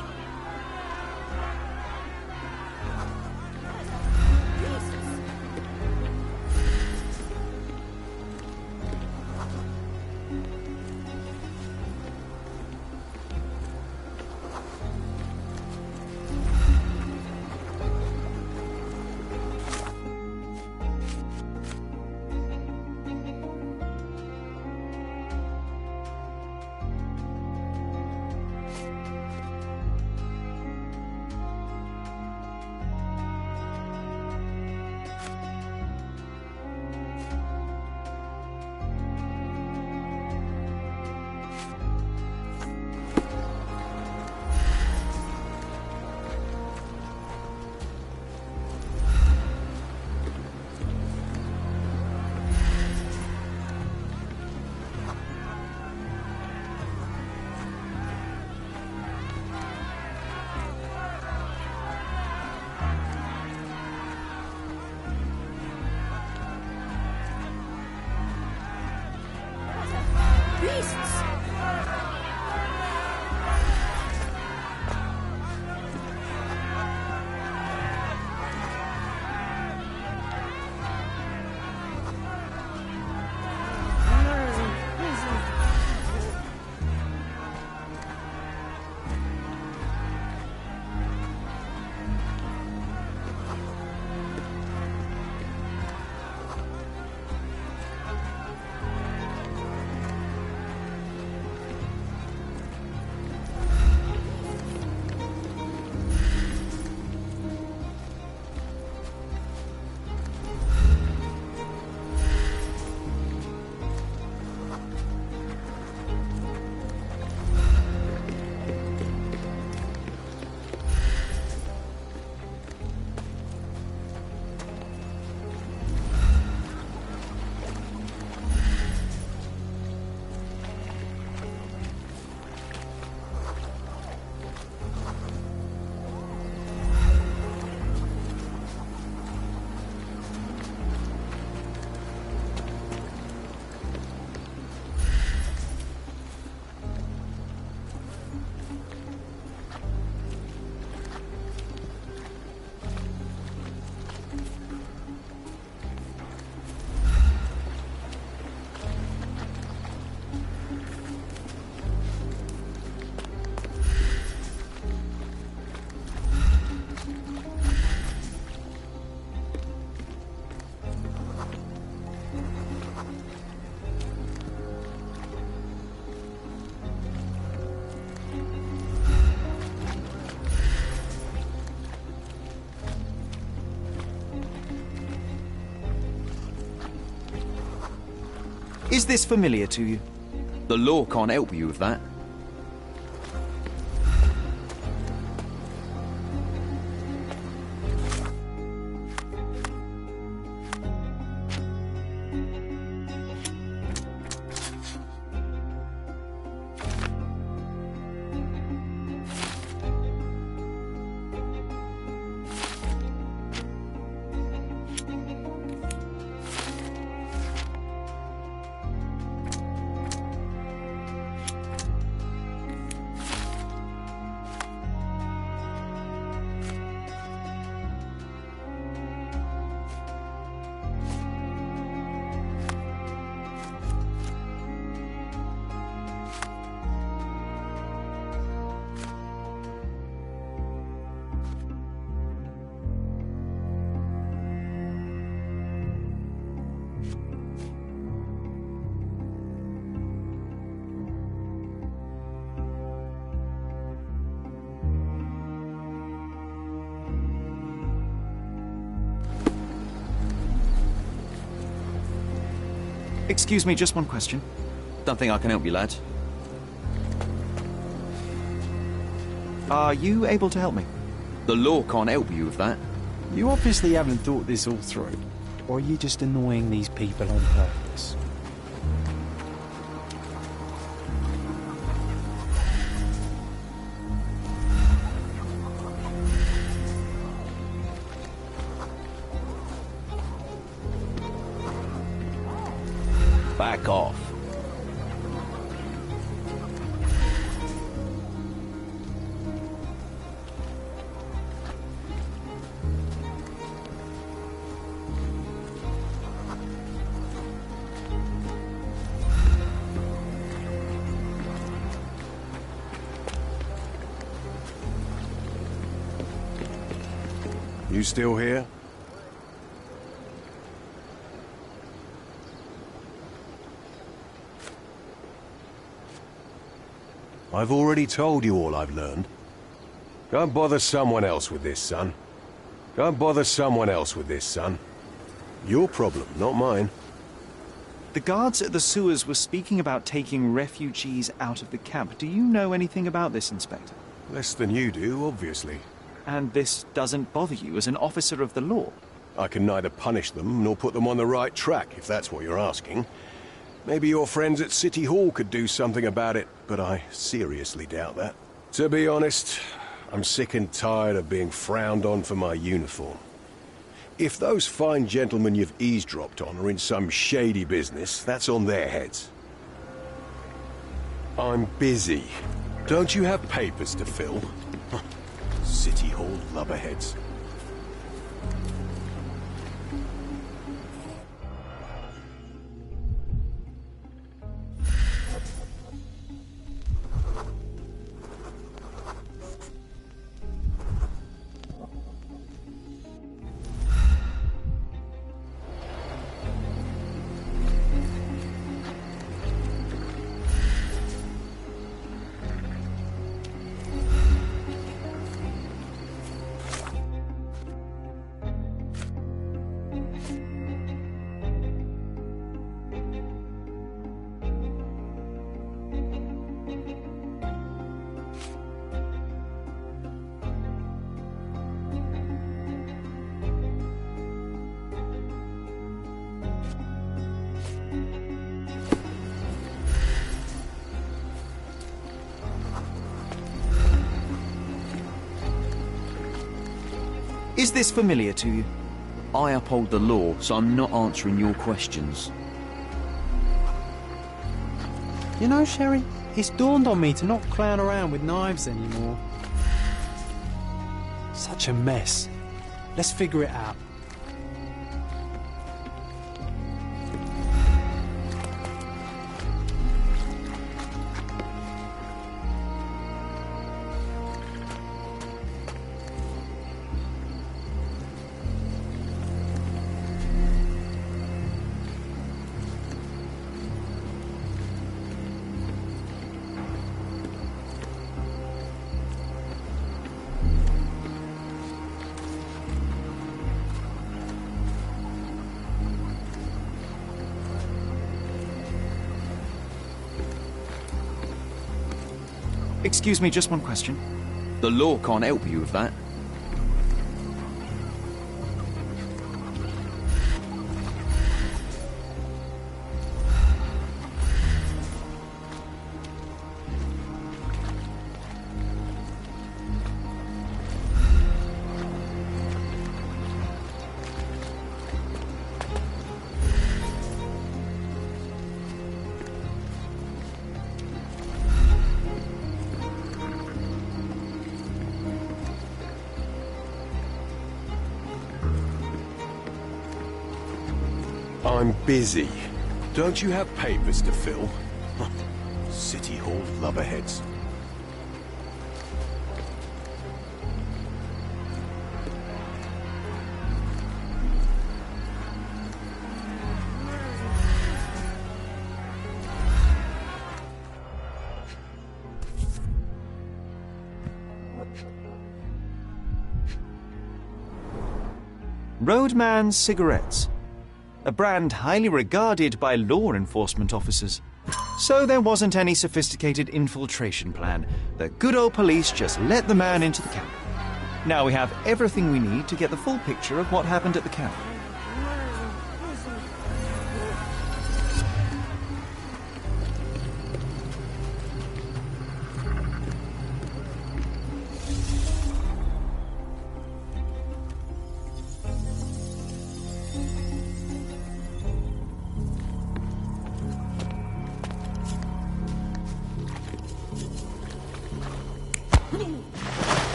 Is this familiar to you? The law can't help you with that. Excuse me, just one question. Don't think I can help you, lad. Are you able to help me? The law can't help you with that. You obviously haven't thought this all through. Or are you just annoying these people on purpose? Back off. You still here? I've already told you all I've learned. Go and bother someone else with this, son. Go and bother someone else with this, son. Your problem, not mine. The guards at the sewers were speaking about taking refugees out of the camp. Do you know anything about this, Inspector? Less than you do, obviously. And this doesn't bother you as an officer of the law? I can neither punish them nor put them on the right track, if that's what you're asking. Maybe your friends at City Hall could do something about it, but I seriously doubt that. To be honest, I'm sick and tired of being frowned on for my uniform. If those fine gentlemen you've eavesdropped on are in some shady business, that's on their heads. I'm busy. Don't you have papers to fill? City Hall lubberheads. Is this familiar to you? I uphold the law, so I'm not answering your questions. You know, Sherry, it's dawned on me to not clown around with knives anymore. Such a mess. Let's figure it out. Excuse me, just one question. The law can't help you with that. I'm busy. Don't you have papers to fill? City Hall lubberheads. Roadman cigarettes. a brand highly regarded by law enforcement officers. So there wasn't any sophisticated infiltration plan. The good old police just let the man into the camp. Now we have everything we need to get the full picture of what happened at the camp.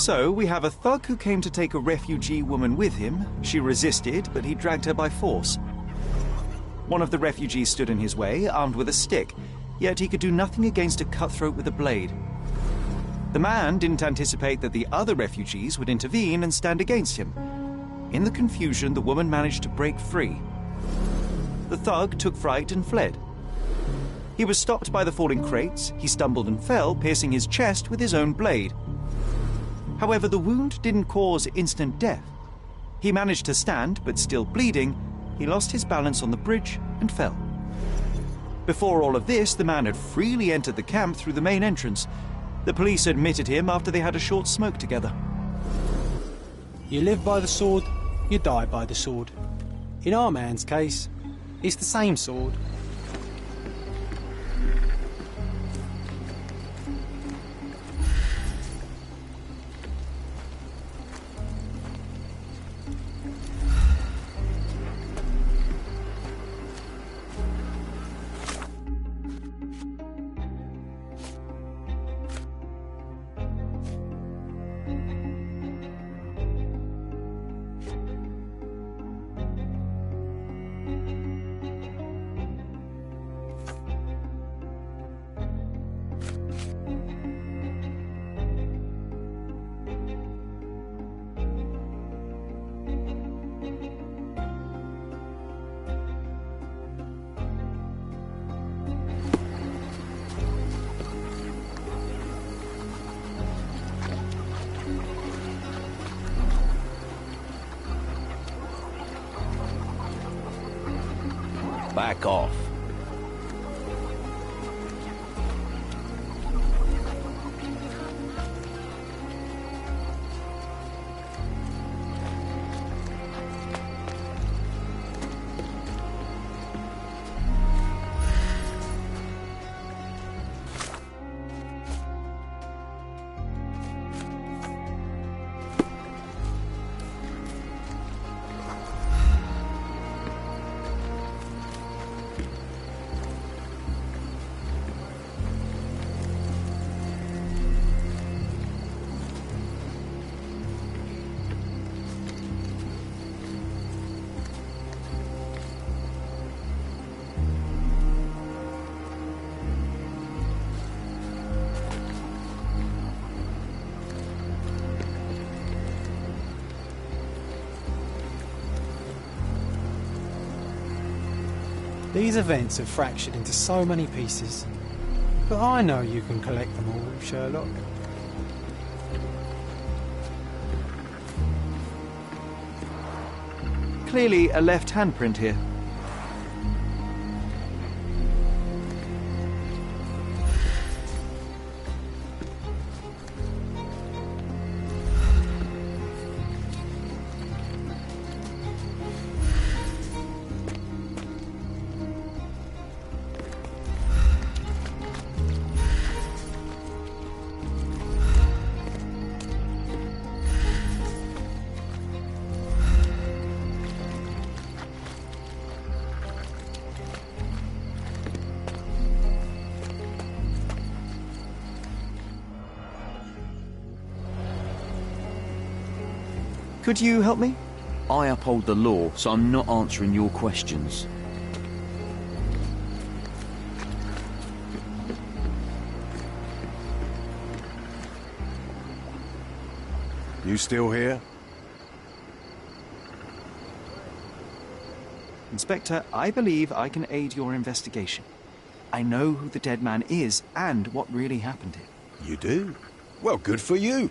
So, we have a thug who came to take a refugee woman with him. She resisted, but he dragged her by force. One of the refugees stood in his way, armed with a stick, yet he could do nothing against a cutthroat with a blade. The man didn't anticipate that the other refugees would intervene and stand against him. In the confusion, the woman managed to break free. The thug took fright and fled. He was stopped by the falling crates. He stumbled and fell, piercing his chest with his own blade. However, the wound didn't cause instant death. He managed to stand, but still bleeding, he lost his balance on the bridge and fell. Before all of this, the man had freely entered the camp through the main entrance. The police admitted him after they had a short smoke together. You live by the sword, you die by the sword. In our man's case, it's the same sword. Back off. These events have fractured into so many pieces. But I know you can collect them all, Sherlock. Clearly a left handprint here. Could you help me? I uphold the law, so I'm not answering your questions. You still here? Inspector, I believe I can aid your investigation. I know who the dead man is and what really happened here. You do? Well, good for you.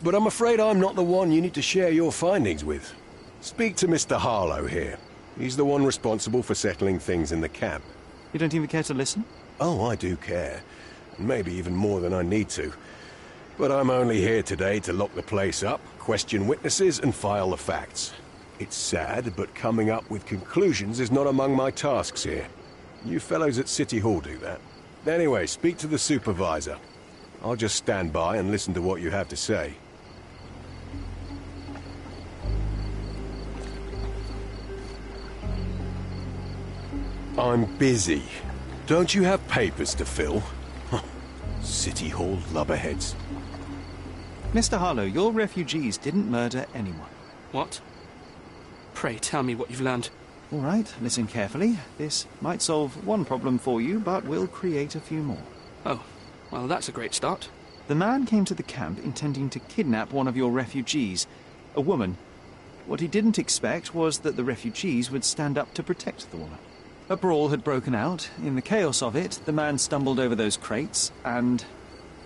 But I'm afraid I'm not the one you need to share your findings with. Speak to Mr. Harlow here. He's the one responsible for settling things in the camp. You don't even care to listen? Oh, I do care. Maybe even more than I need to. But I'm only here today to lock the place up, question witnesses, and file the facts. It's sad, but coming up with conclusions is not among my tasks here. You fellows at City Hall do that. Anyway, speak to the supervisor. I'll just stand by and listen to what you have to say. I'm busy. Don't you have papers to fill? City Hall lubberheads. Mr. Harlow, your refugees didn't murder anyone. What? Pray tell me what you've learned. All right, listen carefully. This might solve one problem for you, but will create a few more. Oh, well, that's a great start. The man came to the camp intending to kidnap one of your refugees, a woman. What he didn't expect was that the refugees would stand up to protect the woman. A brawl had broken out. In the chaos of it, the man stumbled over those crates and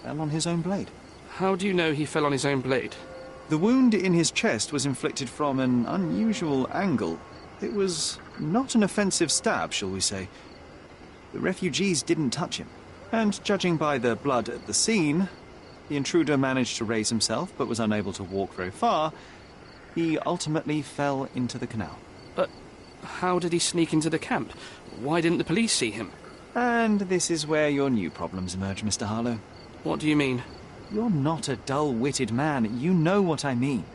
fell on his own blade. How do you know he fell on his own blade? The wound in his chest was inflicted from an unusual angle. It was not an offensive stab, shall we say. The refugees didn't touch him. And judging by the blood at the scene, the intruder managed to raise himself but was unable to walk very far. He ultimately fell into the canal. But how did he sneak into the camp? Why didn't the police see him? And this is where your new problems emerge, Mr. Harlow. What do you mean? You're not a dull-witted man. You know what I mean.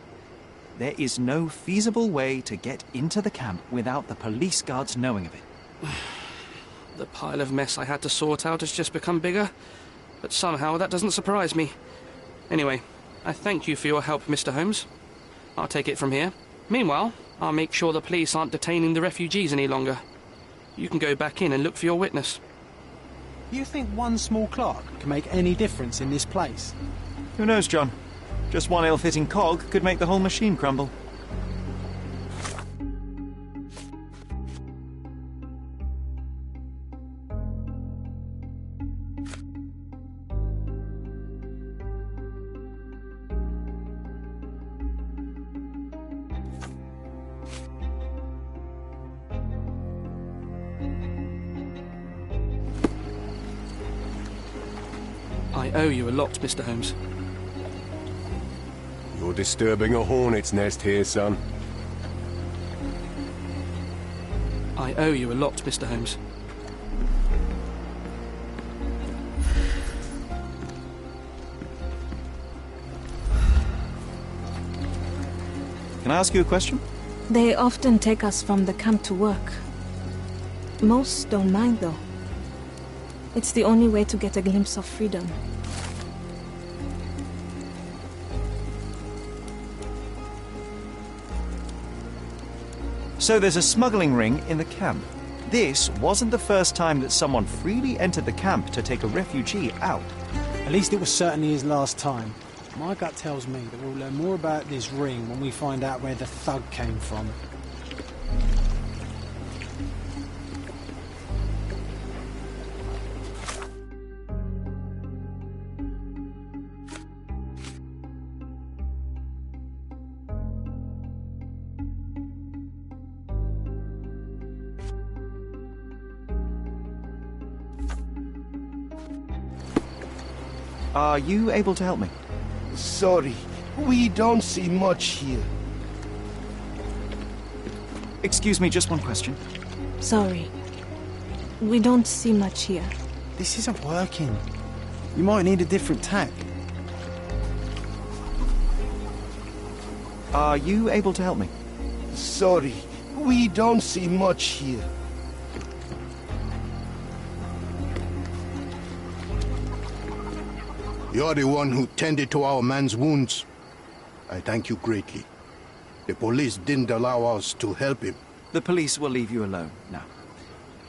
There is no feasible way to get into the camp without the police guards knowing of it. The pile of mess I had to sort out has just become bigger, but somehow that doesn't surprise me. Anyway, I thank you for your help, Mr. Holmes. I'll take it from here. Meanwhile, I'll make sure the police aren't detaining the refugees any longer. You can go back in and look for your witness. You think one small clock can make any difference in this place? Who knows, John? Just one ill-fitting cog could make the whole machine crumble. I owe you a lot, Mr. Holmes. You're disturbing a hornet's nest here, son. I owe you a lot, Mr. Holmes. Can I ask you a question? They often take us from the camp to work. Most don't mind, though. It's the only way to get a glimpse of freedom. So there's a smuggling ring in the camp. This wasn't the first time that someone freely entered the camp to take a refugee out. At least it was certainly his last time. My gut tells me that we'll learn more about this ring when we find out where the thug came from. Are you able to help me? Sorry, we don't see much here. Excuse me, just one question. Sorry. We don't see much here. This isn't working. You might need a different tack. Are you able to help me? Sorry, we don't see much here. You're the one who tended to our man's wounds. I thank you greatly. The police didn't allow us to help him. The police will leave you alone now.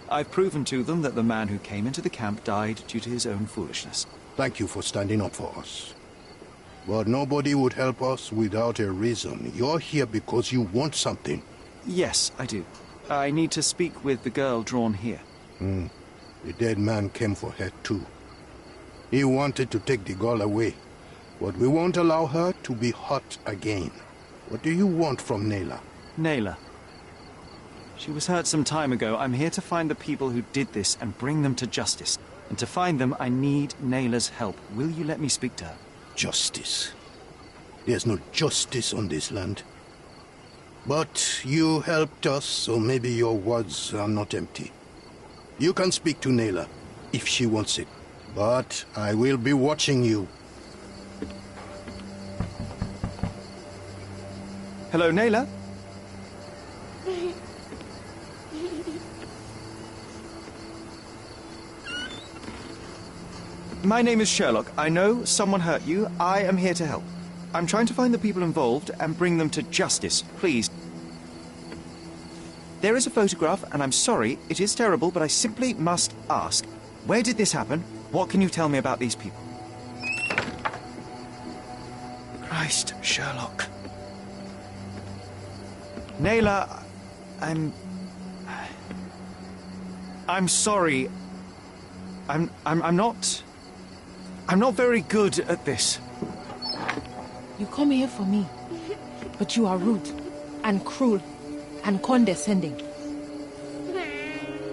I've proven to them that the man who came into the camp died due to his own foolishness. Thank you for standing up for us. But nobody would help us without a reason. You're here because you want something. Yes, I do. I need to speak with the girl drawn here. The dead man came for her too. He wanted to take the girl away, but we won't allow her to be hurt again. What do you want from Nayla? Nayla. She was hurt some time ago. I'm here to find the people who did this and bring them to justice. And to find them, I need Nayla's help. Will you let me speak to her? Justice. There's no justice on this land. But you helped us, so maybe your words are not empty. You can speak to Nayla, if she wants it. But I will be watching you. Hello, Nayla? My name is Sherlock. I know someone hurt you. I am here to help. I'm trying to find the people involved and bring them to justice. Please. There is a photograph, and I'm sorry, it is terrible, but I simply must ask. Where did this happen? What can you tell me about these people? Christ, Sherlock. Nayla, I'm sorry. I'm not very good at this. You come here for me, but you are rude and cruel and condescending.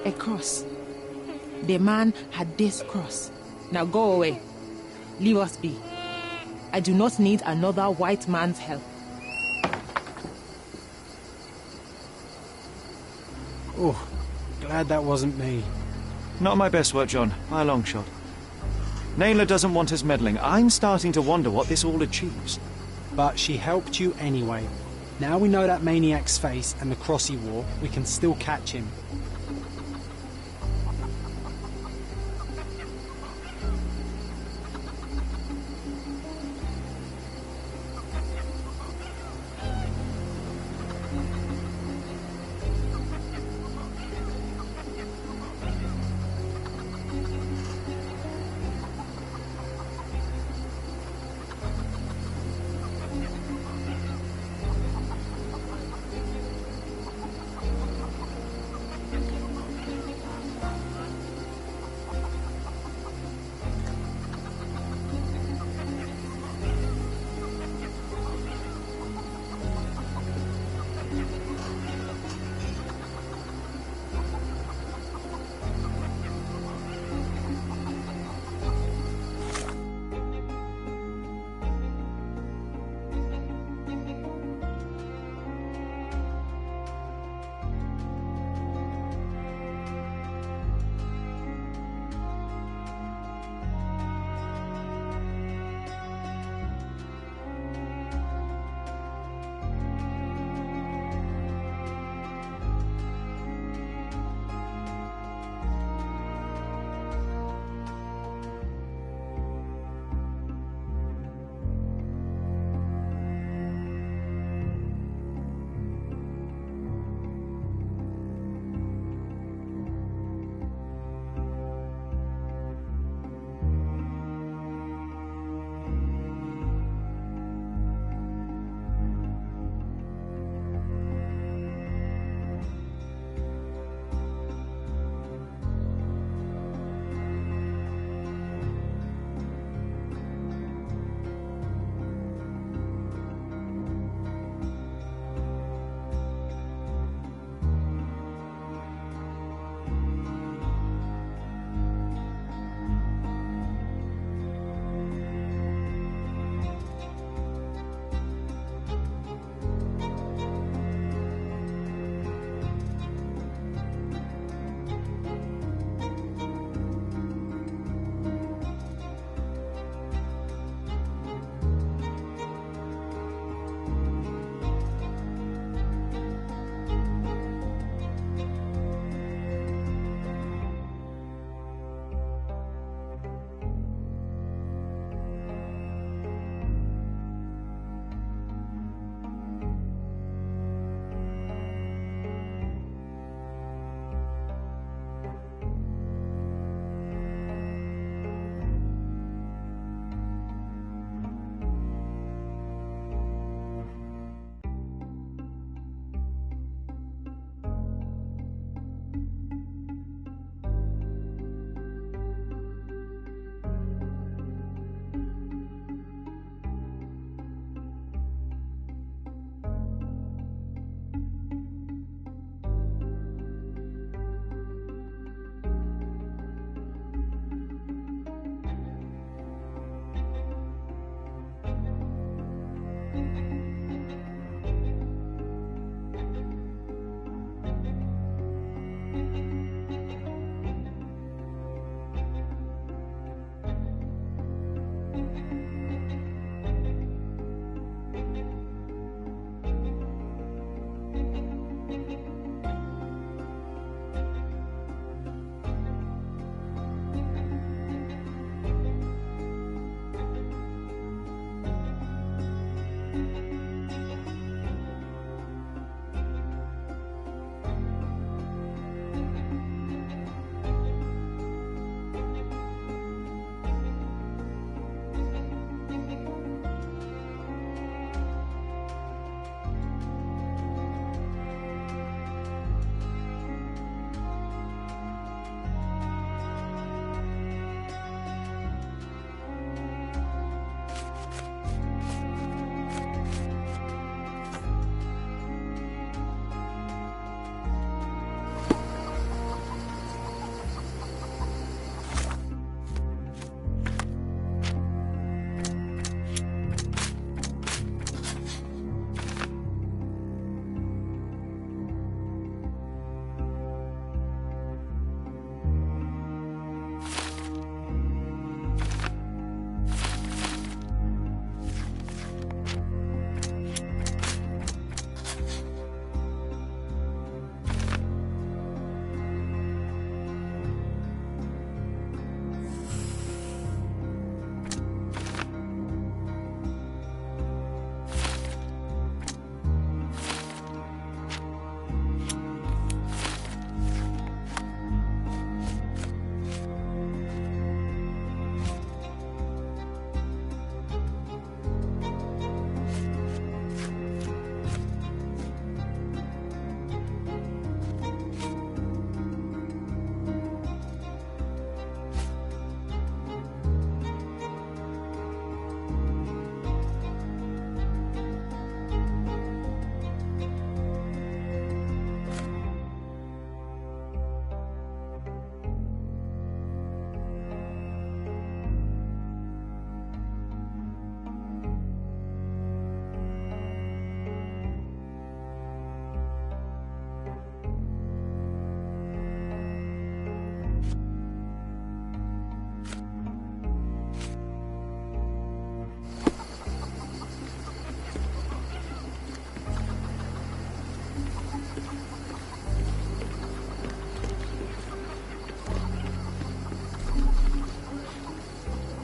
A cross. The man had this cross. Now go away. Leave us be. I do not need another white man's help. Oh, glad that wasn't me. Not my best work, John, by a long shot. Nayla doesn't want us meddling. I'm starting to wonder what this all achieves. But she helped you anyway. Now we know that maniac's face and the cross he wore, we can still catch him.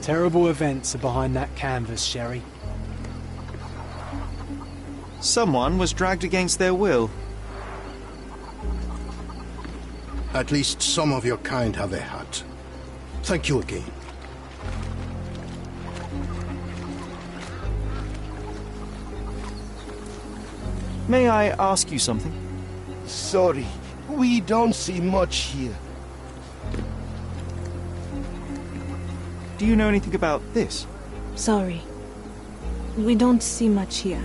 Terrible events are behind that canvas, Sherry. Someone was dragged against their will. At least some of your kind have a heart. Thank you again. May I ask you something? Sorry, we don't see much here. Do you know anything about this? Sorry. We don't see much here.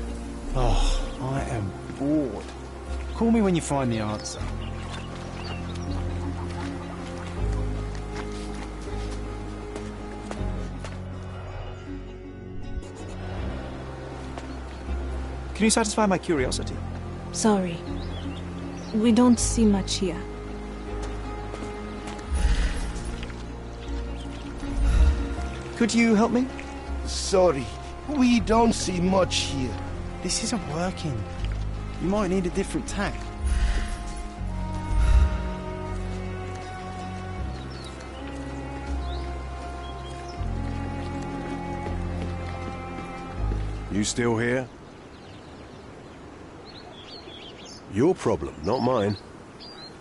Oh, I am bored. Call me when you find the answer. Can you satisfy my curiosity? Sorry. We don't see much here. Could you help me? Sorry, we don't see much here. This isn't working. You might need a different tack. You still here? Your problem, not mine.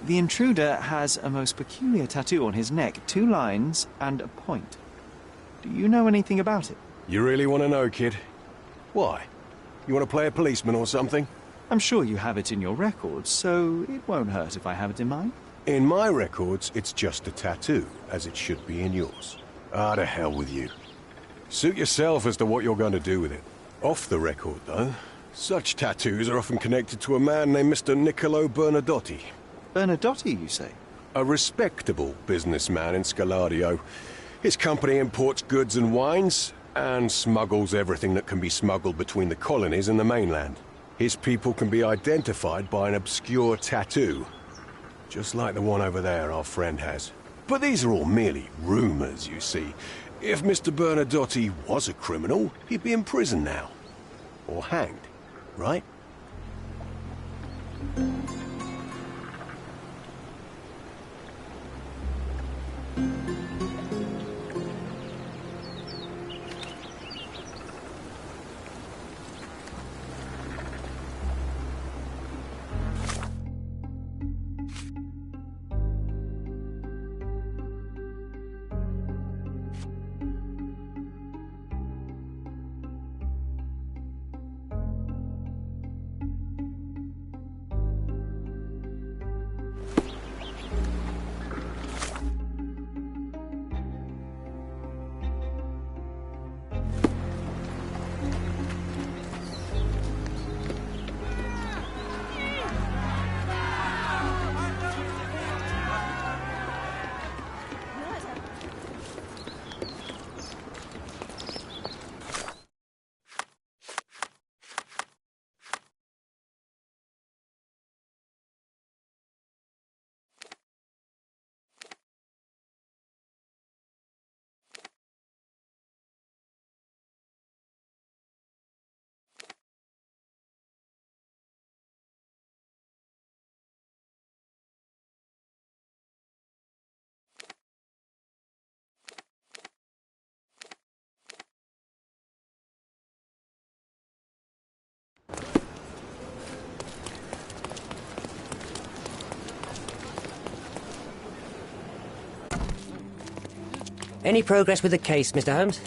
The intruder has a most peculiar tattoo on his neck, 2 lines and a point. Do you know anything about it? You really want to know, kid? Why? You want to play a policeman or something? I'm sure you have it in your records, so it won't hurt if I have it in mine. In my records, it's just a tattoo, as it should be in yours. Ah, to hell with you. Suit yourself as to what you're going to do with it. Off the record, though, such tattoos are often connected to a man named Mr. Niccolo Bernadotti. Bernadotti, you say? A respectable businessman in Scalario. His company imports goods and wines, and smuggles everything that can be smuggled between the colonies and the mainland. His people can be identified by an obscure tattoo, just like the one over there our friend has. But these are all merely rumors, you see. If Mr. Bernadotti was a criminal, he'd be in prison now. Or hanged, right? Any progress with the case, Mr. Holmes?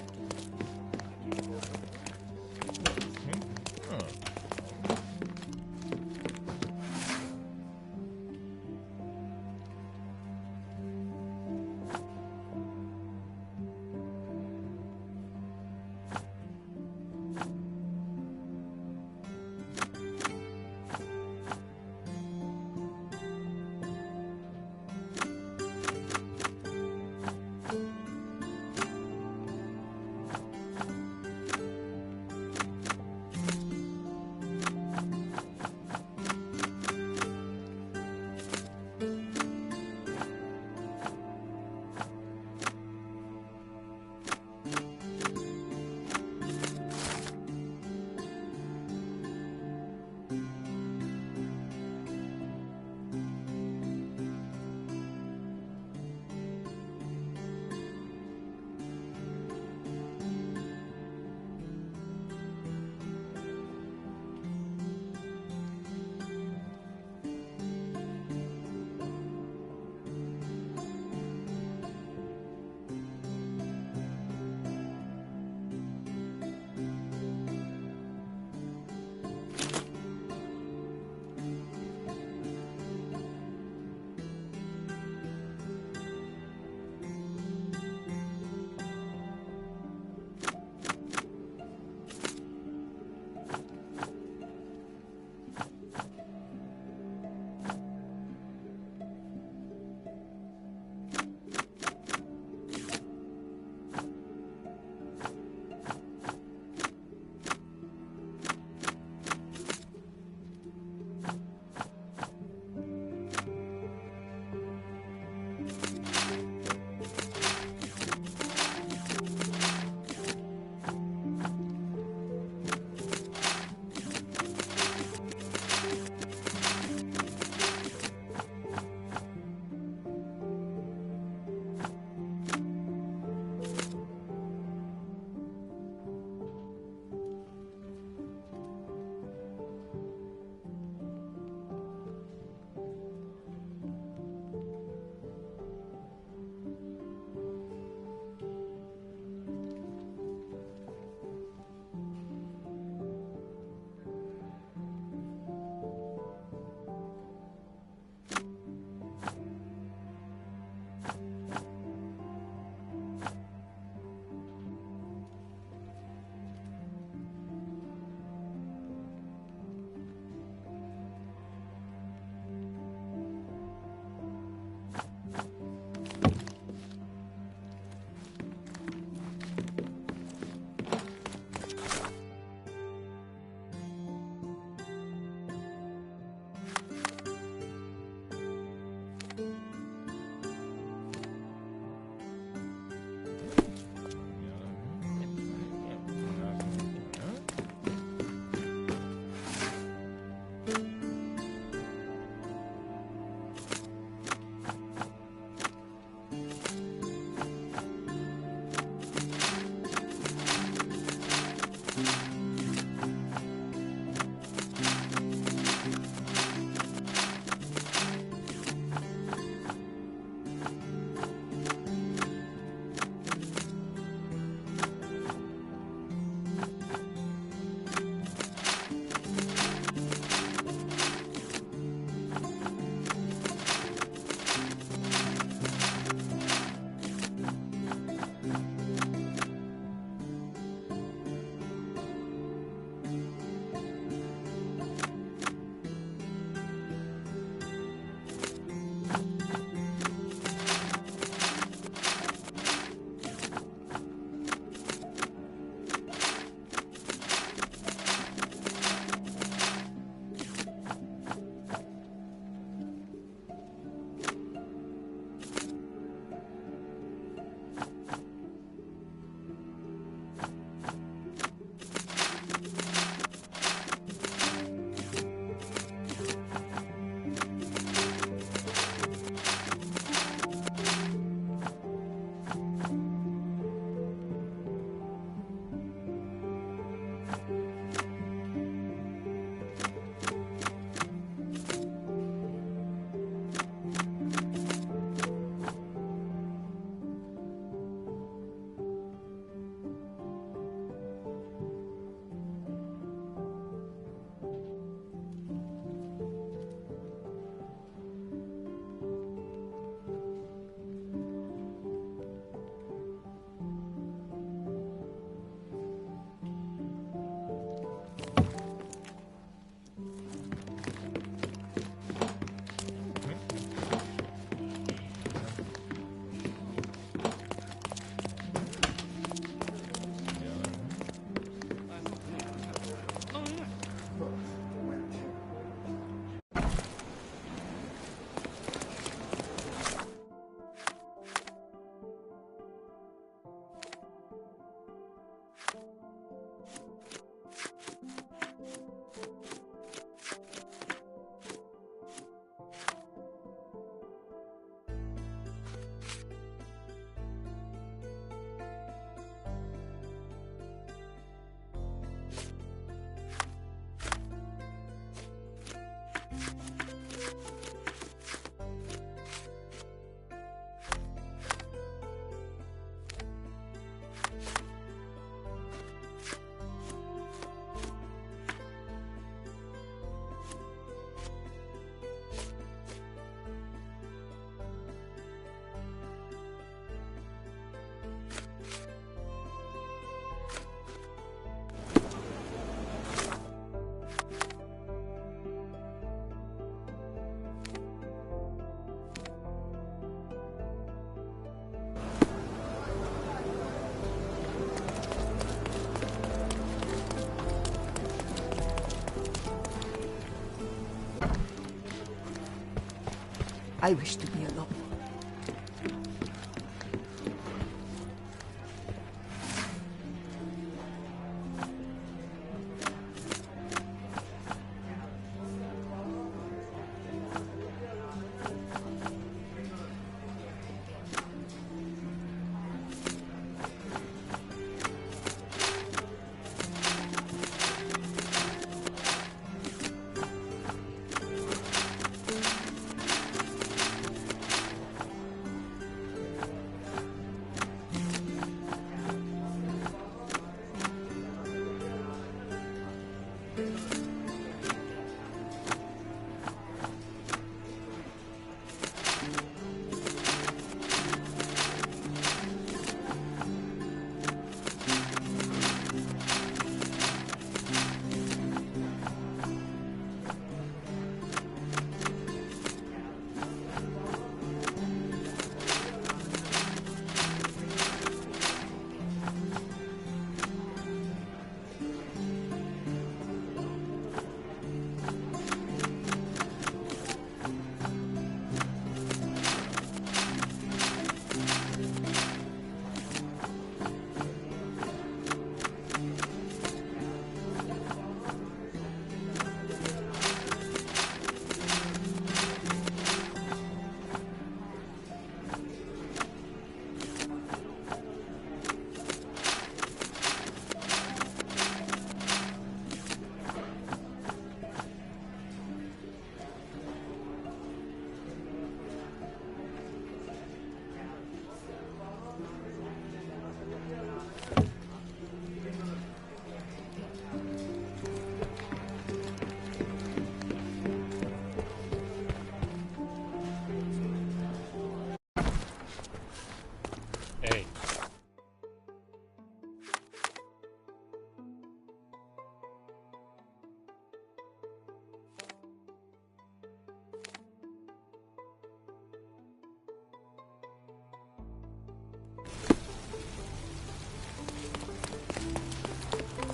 I wish to be alone.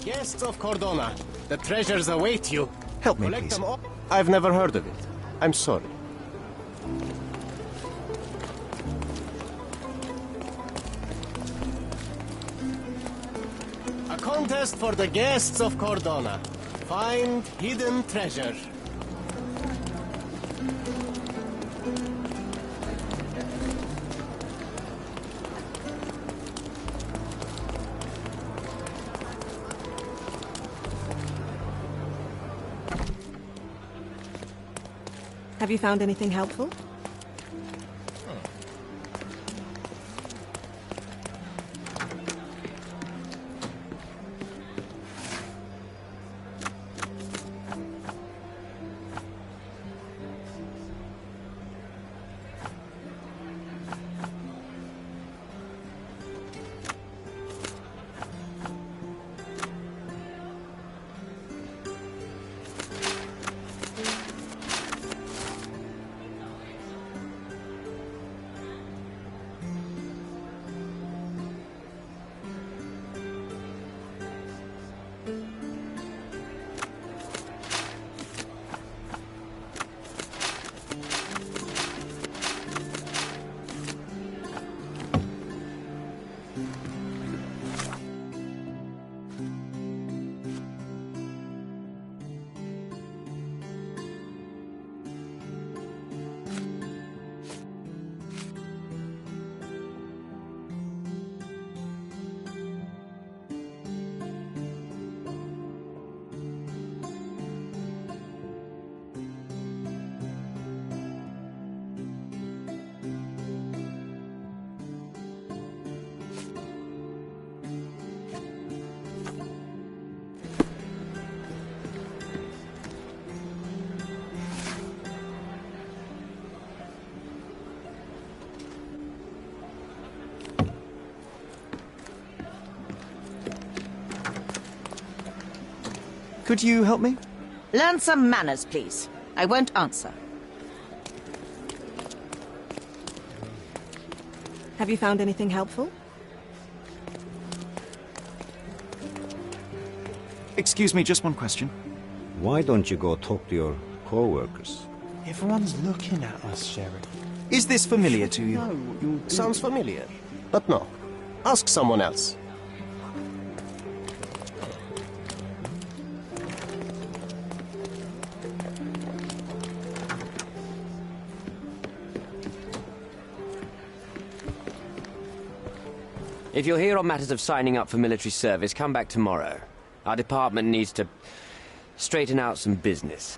Guests of Cordona, the treasures await you. Help me, Collect please. them all. I've never heard of it. I'm sorry. A contest for the guests of Cordona. Find hidden treasure. Have you found anything helpful? Could you help me? Learn some manners, please. I won't answer. Have you found anything helpful? Excuse me, just one question. Why don't you go talk to your co-workers? Everyone's looking at us, Sherry. Is this familiar to you? Sounds familiar. But no. Ask someone else. If you're here on matters of signing up for military service, come back tomorrow. Our department needs to straighten out some business.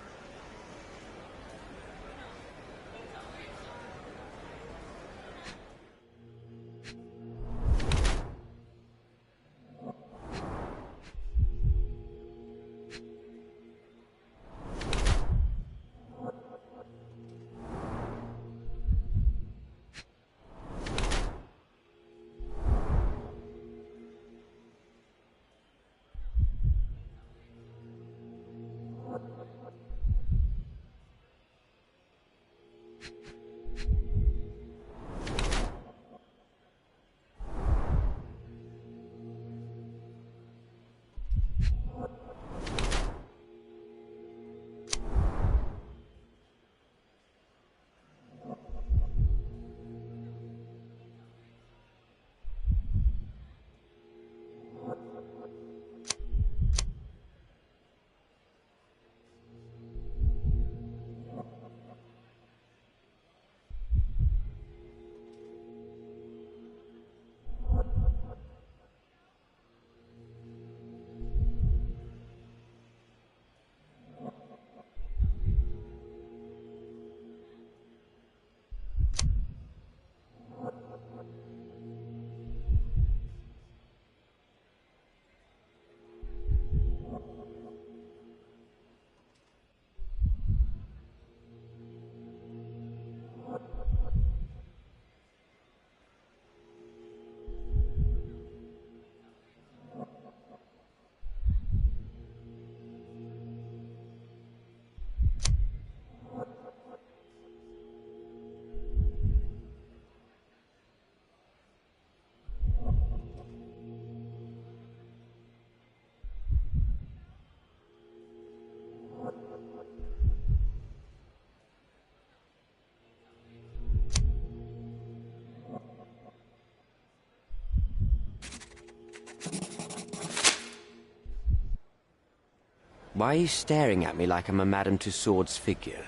Why are you staring at me like I'm a Madame Tussauds figure?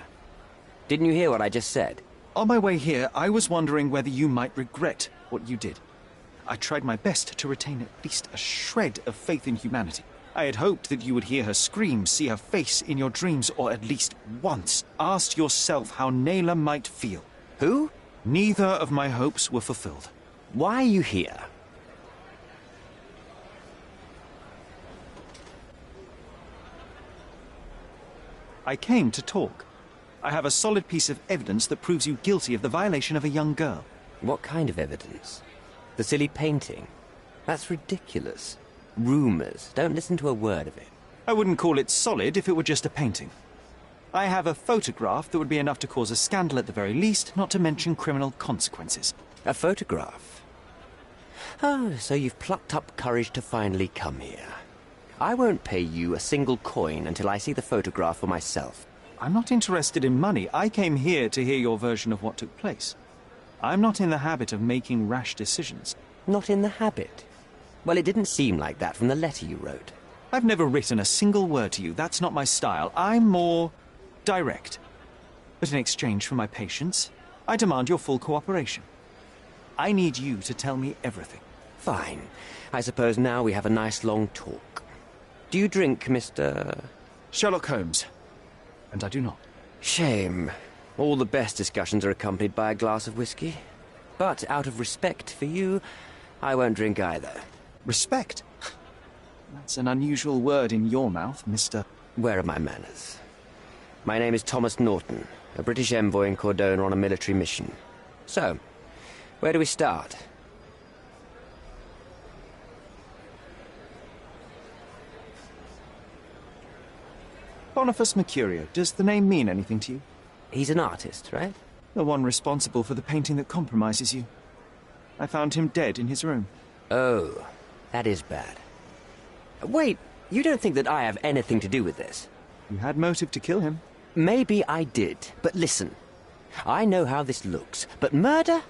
Didn't you hear what I just said? On my way here, I was wondering whether you might regret what you did. I tried my best to retain at least a shred of faith in humanity. I had hoped that you would hear her scream, see her face in your dreams, or at least once ask yourself how Naylor might feel. Who? Neither of my hopes were fulfilled. Why are you here? I came to talk. I have a solid piece of evidence that proves you guilty of the violation of a young girl. What kind of evidence? The silly painting? That's ridiculous. Rumors. Don't listen to a word of it. I wouldn't call it solid if it were just a painting. I have a photograph that would be enough to cause a scandal at the very least, not to mention criminal consequences. A photograph? Oh, so you've plucked up courage to finally come here. I won't pay you a single coin until I see the photograph for myself. I'm not interested in money. I came here to hear your version of what took place. I'm not in the habit of making rash decisions. Not in the habit? Well, it didn't seem like that from the letter you wrote. I've never written a single word to you. That's not my style. I'm more direct. But in exchange for my patience, I demand your full cooperation. I need you to tell me everything. Fine. I suppose now we have a nice long talk. Do you drink, Mr. Sherlock Holmes? And I do not. Shame. All the best discussions are accompanied by a glass of whiskey. But out of respect for you, I won't drink either. Respect? That's an unusual word in your mouth, Mr. Where are my manners? My name is Thomas Norton, a British envoy in Cordona on a military mission. So, where do we start? Boniface Mercurio. Does the name mean anything to you? He's an artist, right? The one responsible for the painting that compromises you. I found him dead in his room. Oh, that is bad. Wait, you don't think that I have anything to do with this? You had motive to kill him. Maybe I did, but listen. I know how this looks, but murder?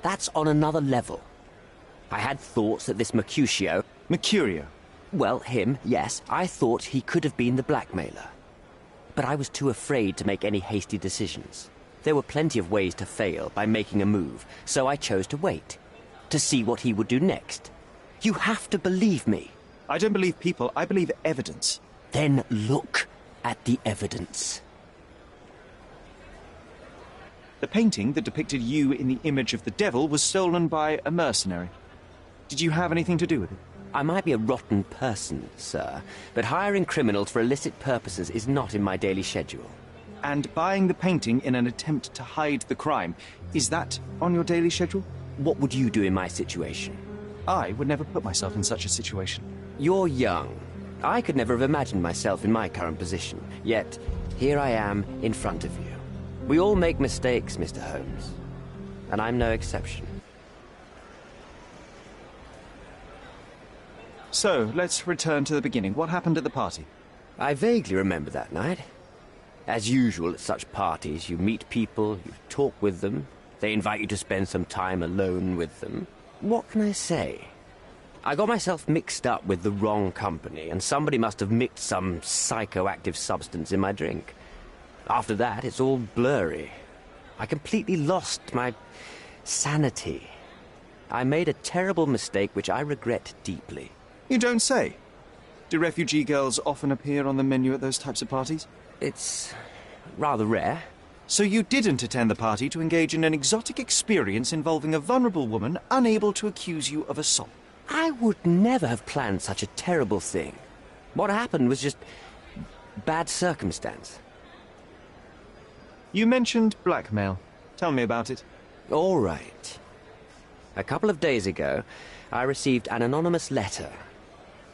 That's on another level. I had thoughts that this Mercutio... Mercurio? Well, him, yes. I thought he could have been the blackmailer. But I was too afraid to make any hasty decisions. There were plenty of ways to fail by making a move, so I chose to wait. To see what he would do next. You have to believe me. I don't believe people, I believe evidence. Then look at the evidence. The painting that depicted you in the image of the devil was stolen by a mercenary. Did you have anything to do with it? I might be a rotten person, sir, but hiring criminals for illicit purposes is not in my daily schedule. And buying the painting in an attempt to hide the crime, is that on your daily schedule? What would you do in my situation? I would never put myself in such a situation. You're young. I could never have imagined myself in my current position. Yet, here I am in front of you. We all make mistakes, Mr. Holmes. And I'm no exception. So, let's return to the beginning. What happened at the party? I vaguely remember that night. As usual at such parties, you meet people, you talk with them, they invite you to spend some time alone with them. What can I say? I got myself mixed up with the wrong company, and somebody must have mixed some psychoactive substance in my drink. After that, it's all blurry. I completely lost my sanity. I made a terrible mistake which I regret deeply. You don't say. Do refugee girls often appear on the menu at those types of parties? It's rather rare. So you didn't attend the party to engage in an exotic experience involving a vulnerable woman unable to accuse you of assault? I would never have planned such a terrible thing. What happened was just bad circumstance. You mentioned blackmail. Tell me about it. All right. A couple of days ago, I received an anonymous letter.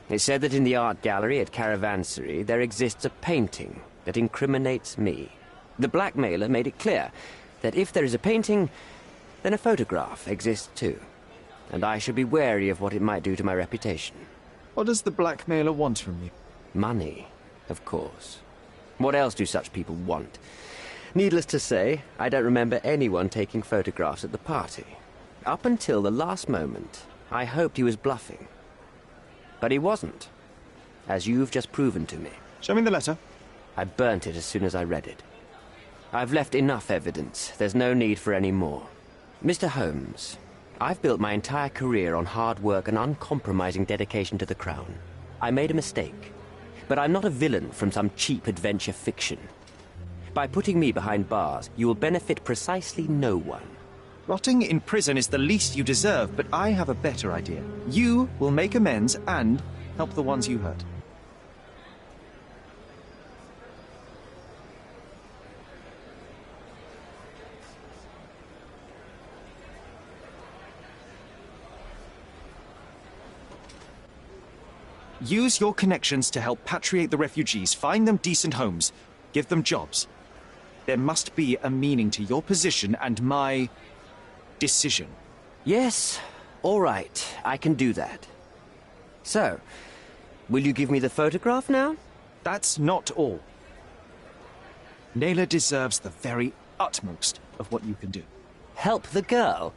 It said that in the art gallery at Caravansary there exists a painting that incriminates me. The blackmailer made it clear that if there is a painting, then a photograph exists too. And I should be wary of what it might do to my reputation. What does the blackmailer want from you? Money, of course. What else do such people want? Needless to say, I don't remember anyone taking photographs at the party. Up until the last moment, I hoped he was bluffing. But he wasn't, as you've just proven to me. Show me the letter. I burnt it as soon as I read it. I've left enough evidence. There's no need for any more. Mr. Holmes, I've built my entire career on hard work and uncompromising dedication to the Crown. I made a mistake, but I'm not a villain from some cheap adventure fiction. By putting me behind bars, you will benefit precisely no one. Rotting in prison is the least you deserve, but I have a better idea. You will make amends and help the ones you hurt. Use your connections to help patriate the refugees, find them decent homes, give them jobs. There must be a meaning to your position and my decision. Yes, all right, I can do that. So, will you give me the photograph now? That's not all. Naylor deserves the very utmost of what you can do. Help the girl?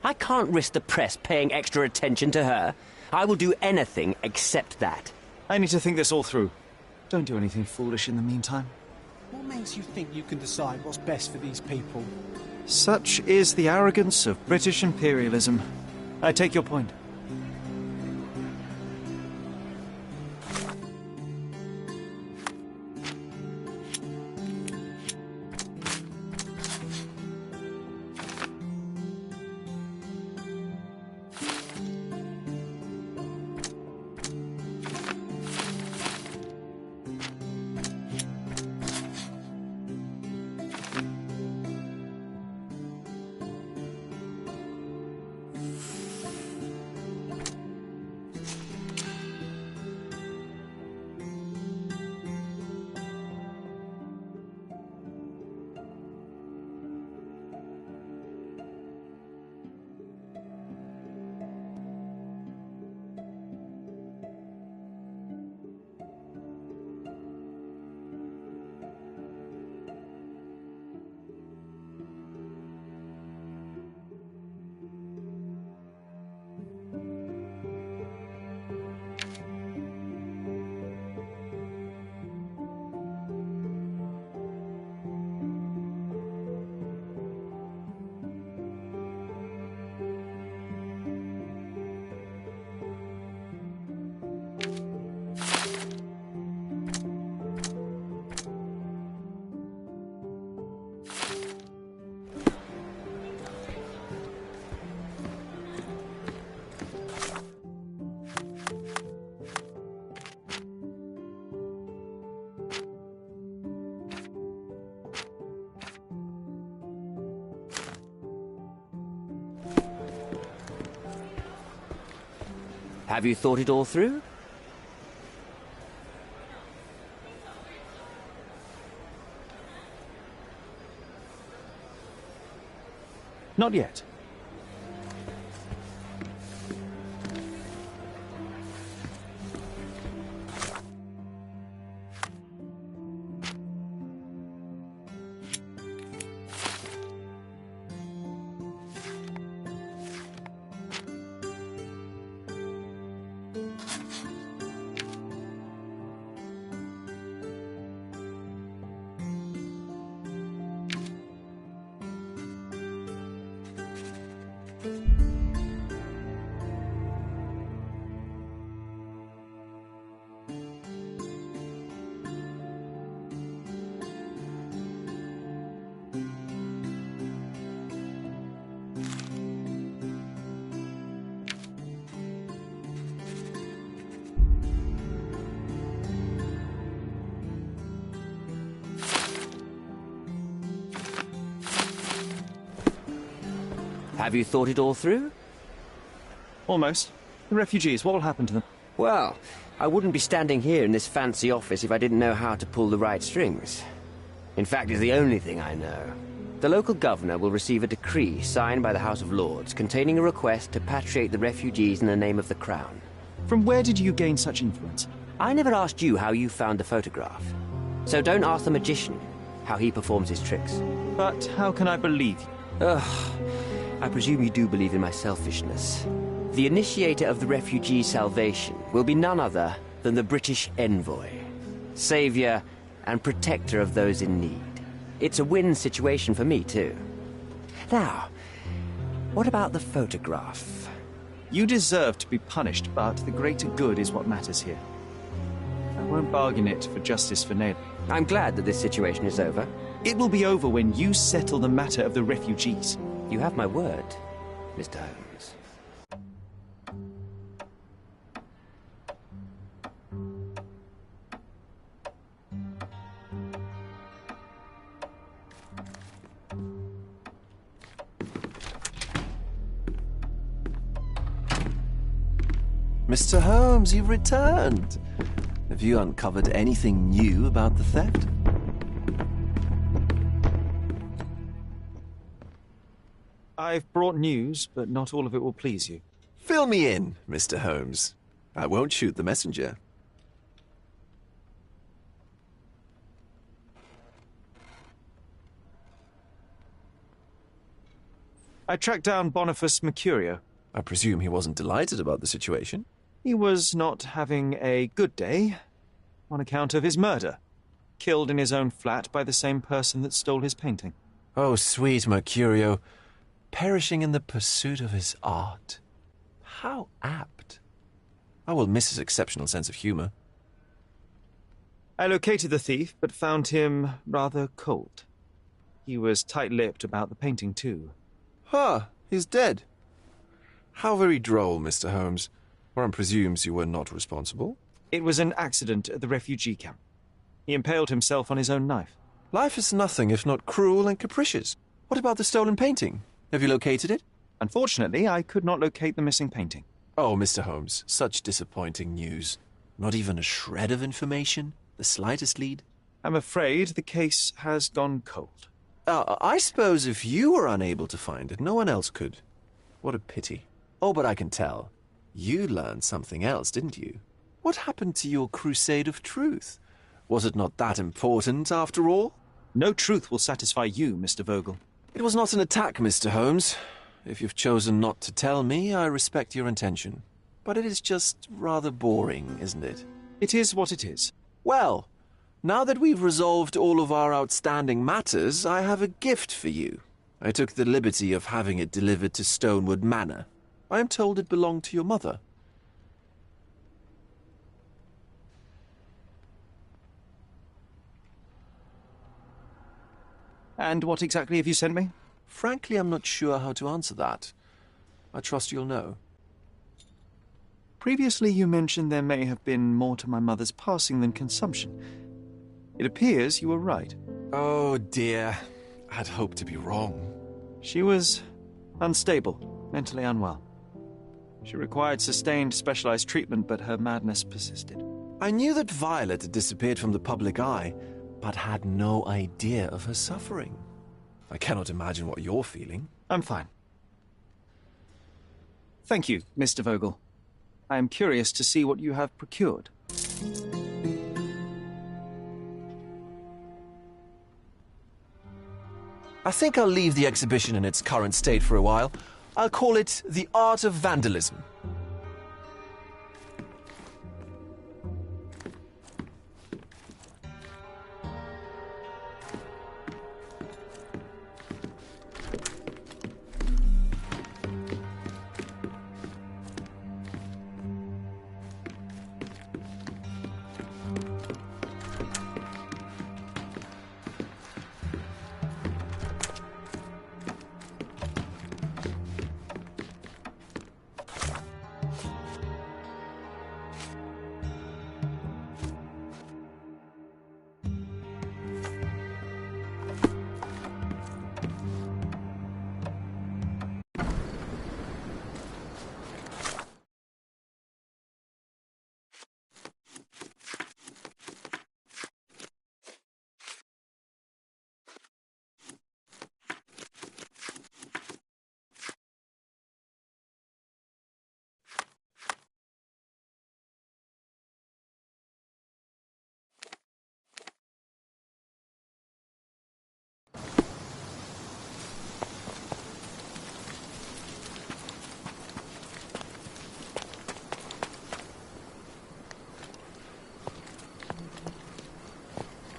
I can't risk the press paying extra attention to her. I will do anything except that. I need to think this all through. Don't do anything foolish in the meantime. What makes you think you can decide what's best for these people? Such is the arrogance of British imperialism. I take your point. Have you thought it all through? Not yet. Have you thought it all through? Almost. The refugees, what will happen to them? Well, I wouldn't be standing here in this fancy office if I didn't know how to pull the right strings. In fact, it's the only thing I know. The local governor will receive a decree signed by the House of Lords containing a request to patriate the refugees in the name of the Crown. From where did you gain such influence? I never asked you how you found the photograph. So don't ask the magician how he performs his tricks. But how can I believe you? Ugh. I presume you do believe in my selfishness. The initiator of the refugee salvation will be none other than the British envoy, savior and protector of those in need. It's a win situation for me, too. Now, what about the photograph? You deserve to be punished, but the greater good is what matters here. I won't bargain it for justice for Nail. I'm glad that this situation is over. It will be over when you settle the matter of the refugees. You have my word, Mr. Holmes. Mr. Holmes, you've returned. Have you uncovered anything new about the theft? I've brought news, but not all of it will please you. Fill me in, Mr. Holmes. I won't shoot the messenger. I tracked down Boniface Mercurio. I presume he wasn't delighted about the situation? He was not having a good day on account of his murder. Killed in his own flat by the same person that stole his painting. Oh, sweet Mercurio. Perishing in the pursuit of his art. How apt. I will miss his exceptional sense of humor. I located the thief, but found him rather cold. He was tight-lipped about the painting, too. He's dead. How very droll, Mr. Holmes. One presumes you were not responsible. It was an accident at the refugee camp. He impaled himself on his own knife. Life is nothing if not cruel and capricious. What about the stolen painting? Have you located it? Unfortunately, I could not locate the missing painting. Oh, Mr. Holmes, such disappointing news. Not even a shred of information? The slightest lead? I'm afraid the case has gone cold. I suppose if you were unable to find it, no one else could. What a pity. Oh, but I can tell. You learned something else, didn't you? What happened to your crusade of truth? Was it not that important, after all? No truth will satisfy you, Mr. Vogel. It was not an attack, Mr. Holmes. If you've chosen not to tell me, I respect your intention. But it is just rather boring, isn't it? It is what it is. Well, now that we've resolved all of our outstanding matters, I have a gift for you. I took the liberty of having it delivered to Stonewood Manor. I am told it belonged to your mother. And what exactly have you sent me? Frankly, I'm not sure how to answer that. I trust you'll know. Previously, you mentioned there may have been more to my mother's passing than consumption. It appears you were right. Oh, dear. I'd hoped to be wrong. She was unstable, mentally unwell. She required sustained, specialized treatment, but her madness persisted. I knew that Violet had disappeared from the public eye, but had no idea of her suffering. I cannot imagine what you're feeling. I'm fine. Thank you, Mr. Vogel. I am curious to see what you have procured. I think I'll leave the exhibition in its current state for a while. I'll call it The Art of Vandalism.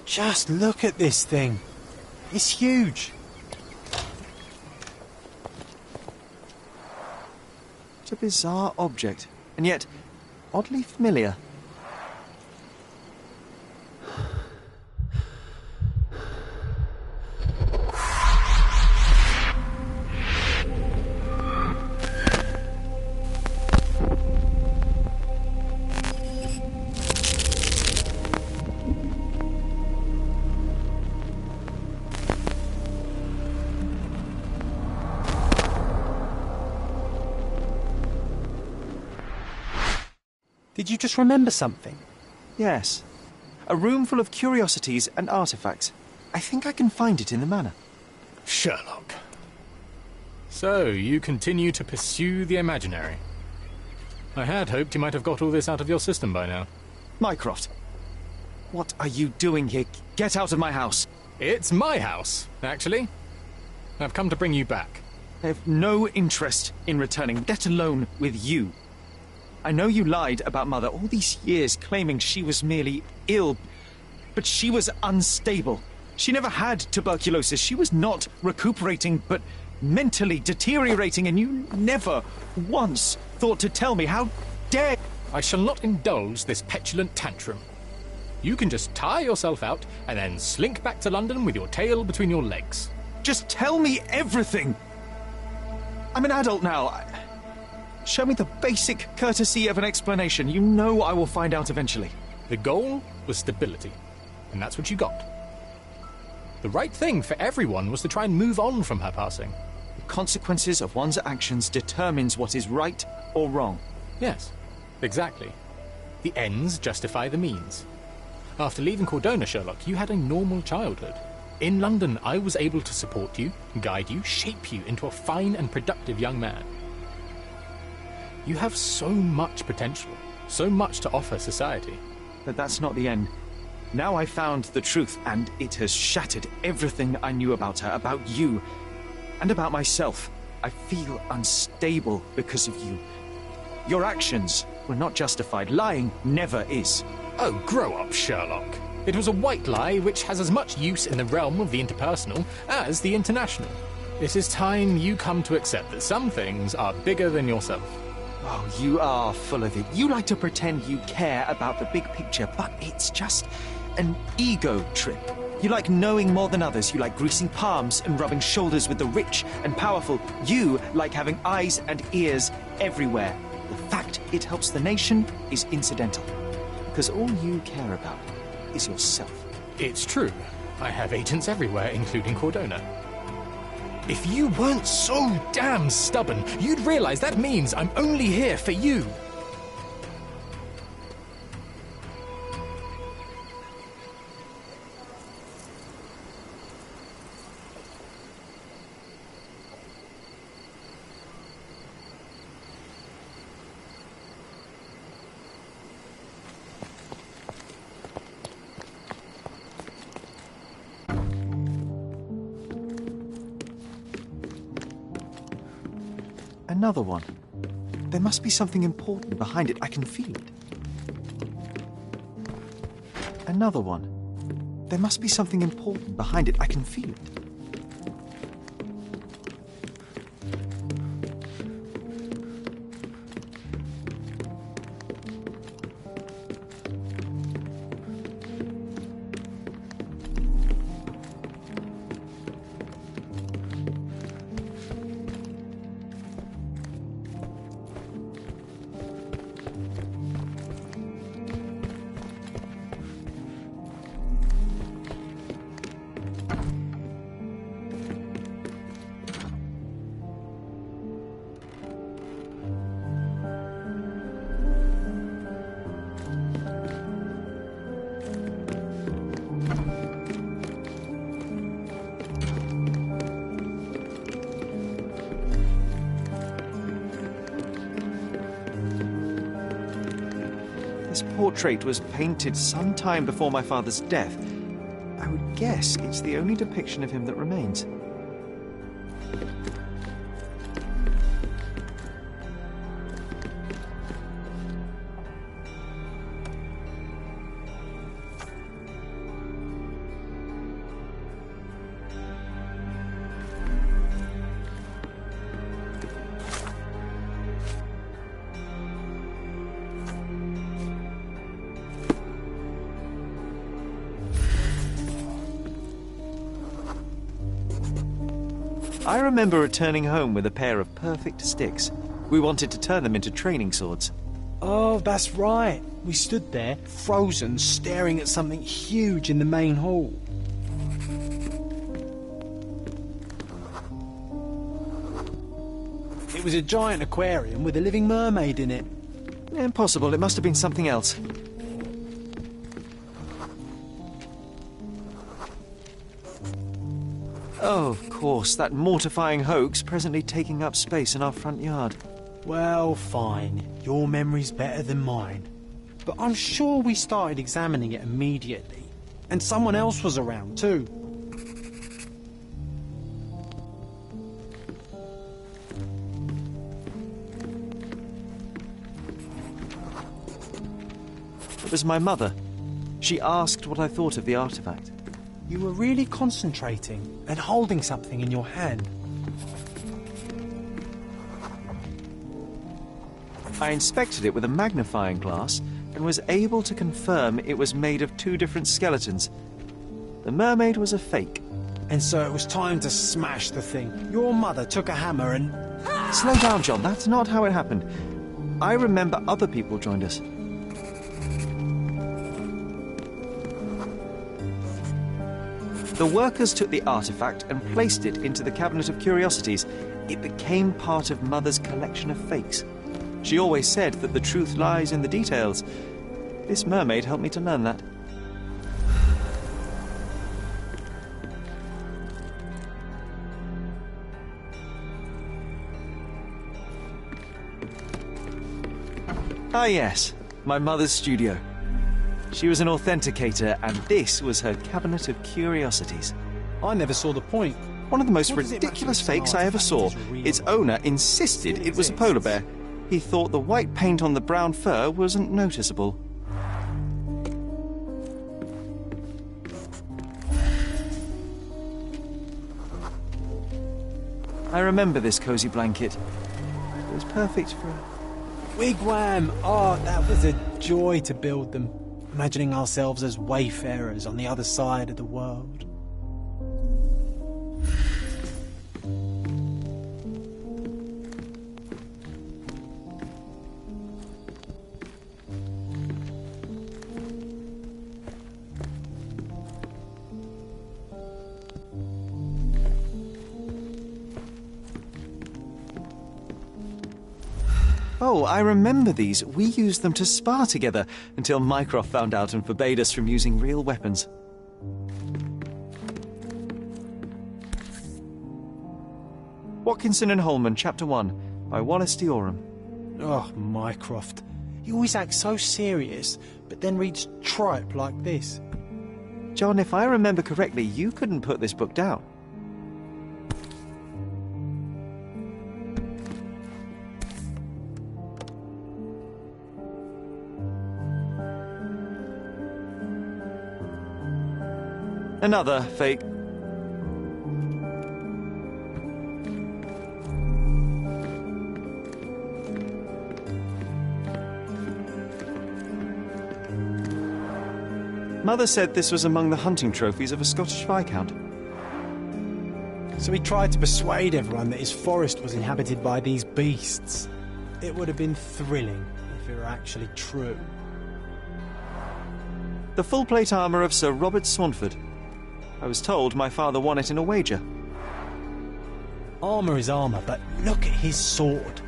Just look at this thing. It's huge. It's a bizarre object, and yet oddly familiar. Did you just remember something? Yes. A room full of curiosities and artifacts. I think I can find it in the manor. Sherlock. So, you continue to pursue the imaginary. I had hoped you might have got all this out of your system by now. Mycroft, what are you doing here? Get out of my house. It's my house, actually. I've come to bring you back. I have no interest in returning, let alone with you. I know you lied about Mother all these years, claiming she was merely ill, but she was unstable. She never had tuberculosis. She was not recuperating, but mentally deteriorating, and you never once thought to tell me. How dare... I shall not indulge this petulant tantrum. You can just tire yourself out and then slink back to London with your tail between your legs. Just tell me everything! I'm an adult now. Show me the basic courtesy of an explanation. You know I will find out eventually. The goal was stability, and that's what you got. The right thing for everyone was to try and move on from her passing. The consequences of one's actions determines what is right or wrong. Yes, exactly. The ends justify the means. After leaving Cordona, Sherlock, you had a normal childhood. In London, I was able to support you, guide you, shape you into a fine and productive young man. You have so much potential, so much to offer society. But that's not the end. Now I found the truth, and it has shattered everything I knew about her, about you, and about myself. I feel unstable because of you. Your actions were not justified. Lying never is. Oh, grow up, Sherlock. It was a white lie which has as much use in the realm of the interpersonal as the international. It is time you come to accept that some things are bigger than yourself. Oh, you are full of it. You like to pretend you care about the big picture, but it's just an ego trip. You like knowing more than others. You like greasing palms and rubbing shoulders with the rich and powerful. You like having eyes and ears everywhere. The fact it helps the nation is incidental, because all you care about is yourself. It's true. I have agents everywhere, including Cordona. If you weren't so damn stubborn, you'd realize that means I'm only here for you. Another one. There must be something important behind it. I can feel it. Another one. There must be something important behind it. I can feel it. This portrait was painted some time before my father's death. I would guess it's the only depiction of him that remains. I remember returning home with a pair of perfect sticks. We wanted to turn them into training swords. Oh, that's right. We stood there, frozen, staring at something huge in the main hall. It was a giant aquarium with a living mermaid in it. Impossible. It must have been something else. Oh, of course, that mortifying hoax presently taking up space in our front yard. Well, fine. Your memory's better than mine. But I'm sure we started examining it immediately. And someone else was around, too. It was my mother. She asked what I thought of the artifact. You were really concentrating and holding something in your hand. I inspected it with a magnifying glass and was able to confirm it was made of two different skeletons. The mermaid was a fake. And so it was time to smash the thing. Your mother took a hammer and... Slow down, John. That's not how it happened. I remember other people joined us. The workers took the artifact and placed it into the cabinet of curiosities. It became part of Mother's collection of fakes. She always said that the truth lies in the details. This mermaid helped me to learn that. Ah yes, my mother's studio. She was an authenticator, and this was her cabinet of curiosities. I never saw the point. One of the most ridiculous fakes I ever saw. Its owner insisted it was a polar bear. He thought the white paint on the brown fur wasn't noticeable. I remember this cozy blanket. It was perfect for a wigwam! Oh, that was a joy to build them. Imagining ourselves as wayfarers on the other side of the world. Oh, I remember these. We used them to spar together until Mycroft found out and forbade us from using real weapons. Watkinson and Holman, Chapter 1, by Wallace Dioram. Oh, Mycroft. He always acts so serious, but then reads tripe like this. John, if I remember correctly, you couldn't put this book down. Another fake. Mother said this was among the hunting trophies of a Scottish Viscount. So he tried to persuade everyone that his forest was inhabited by these beasts. It would have been thrilling if it were actually true. The full plate armour of Sir Robert Swanford. I was told my father won it in a wager. Armour is armour, but look at his sword.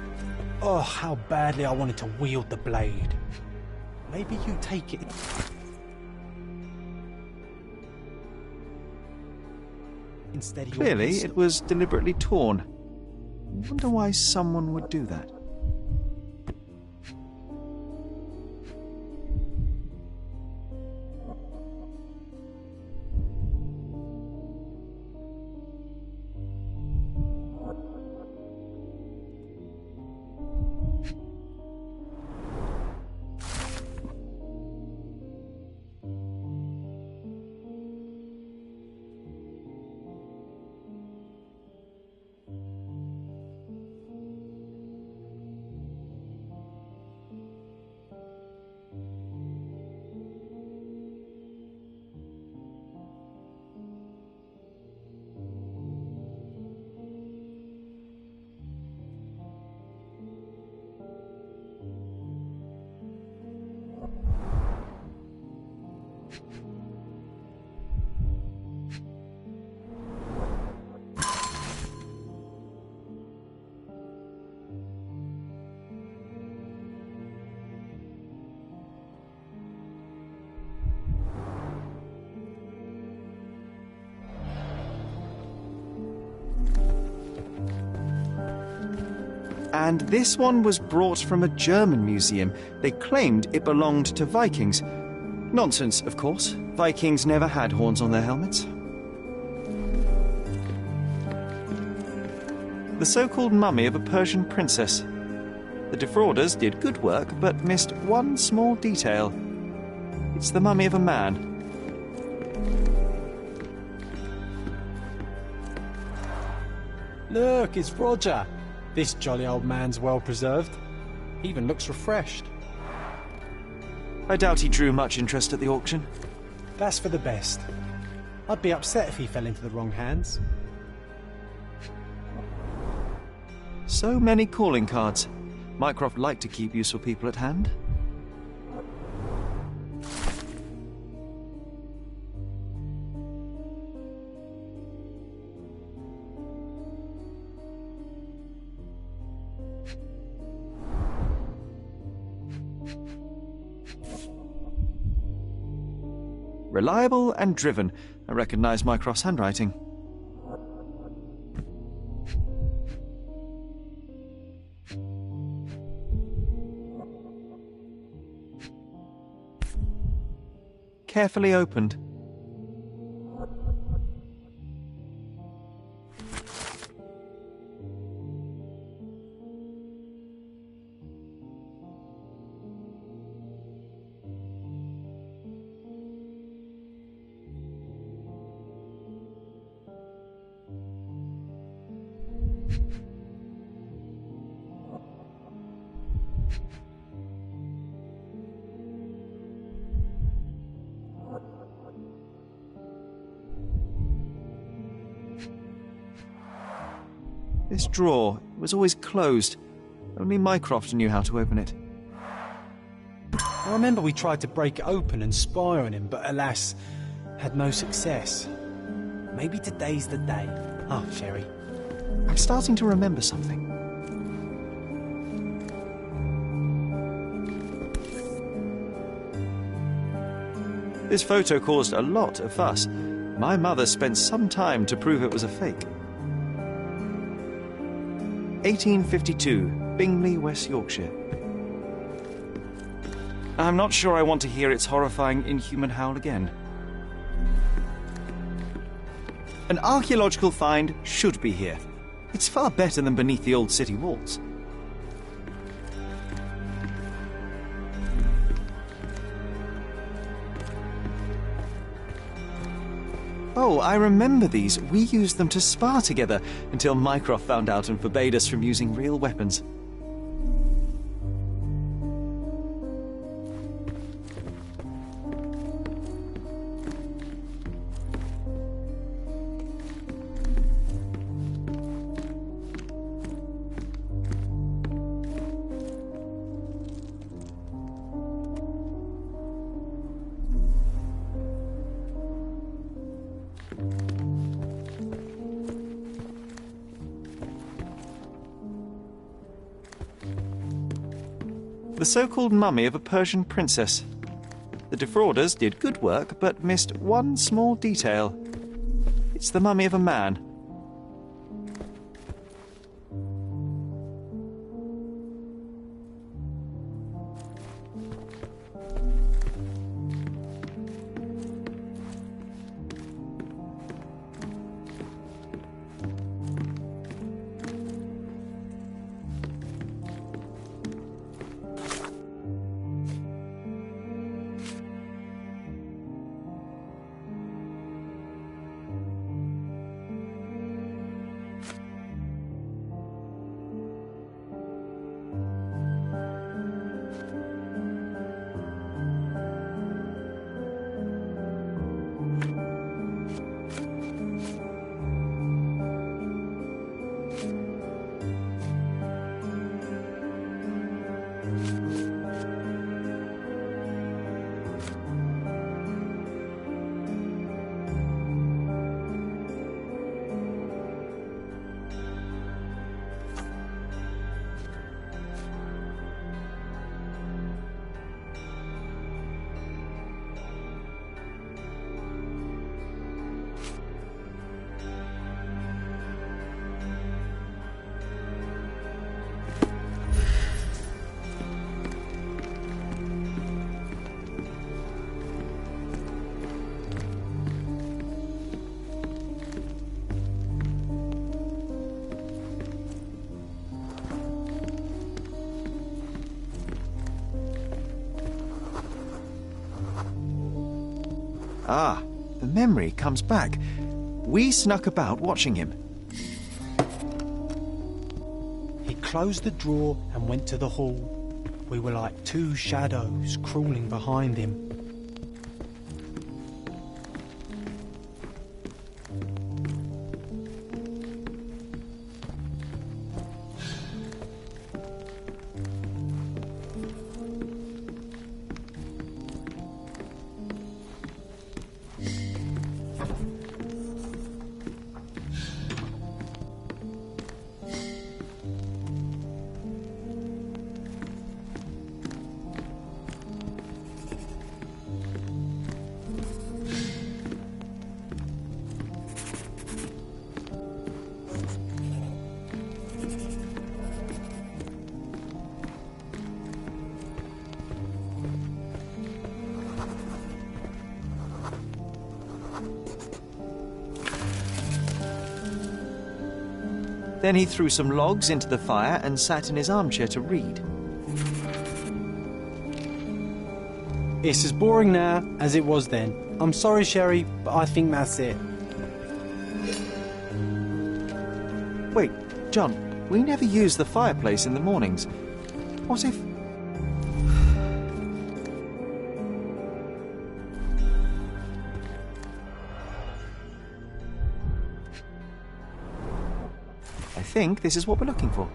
Oh, how badly I wanted to wield the blade. Maybe you take it. Instead of Clearly, it was deliberately torn. I wonder why someone would do that. And this one was brought from a German museum. They claimed it belonged to Vikings. Nonsense, of course. Vikings never had horns on their helmets. The so-called mummy of a Persian princess. The defrauders did good work, but missed one small detail. It's the mummy of a man. Look, it's Roger. This jolly old man's well preserved. He even looks refreshed. I doubt he drew much interest at the auction. That's for the best. I'd be upset if he fell into the wrong hands. So many calling cards. Mycroft liked to keep useful people at hand. Reliable and driven. I recognize Mycroft's handwriting. Carefully opened. This drawer was always closed. Only Mycroft knew how to open it. I remember we tried to break it open and spy on him, but alas, had no success. Maybe today's the day. Oh, Sherry. I'm starting to remember something. This photo caused a lot of fuss. My mother spent some time to prove it was a fake. 1852, Bingley, West Yorkshire. I'm not sure I want to hear its horrifying, inhuman howl again. An archaeological find should be here. It's far better than beneath the old city walls. Oh, I remember these. We used them to spar together until Mycroft found out and forbade us from using real weapons. The so-called mummy of a Persian princess. The defrauders did good work, but missed one small detail. It's the mummy of a man. Ah, the memory comes back. We snuck about watching him. He closed the drawer and went to the hall. We were like two shadows crawling behind him. Then he threw some logs into the fire and sat in his armchair to read. It's as boring now as it was then. I'm sorry, Sherry, but I think that's it. Wait, John, we never use the fireplace in the mornings. What if... I think this is what we're looking for.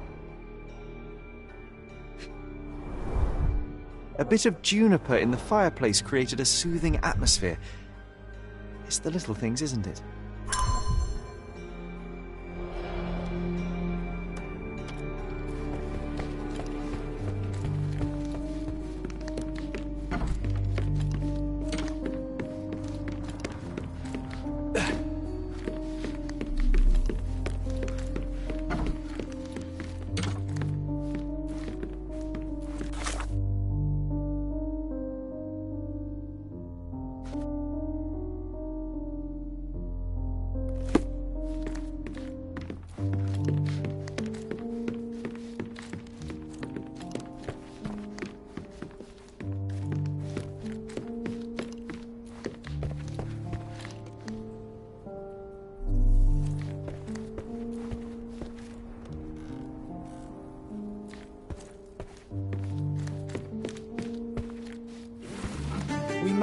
A bit of juniper in the fireplace created a soothing atmosphere. It's the little things, isn't it?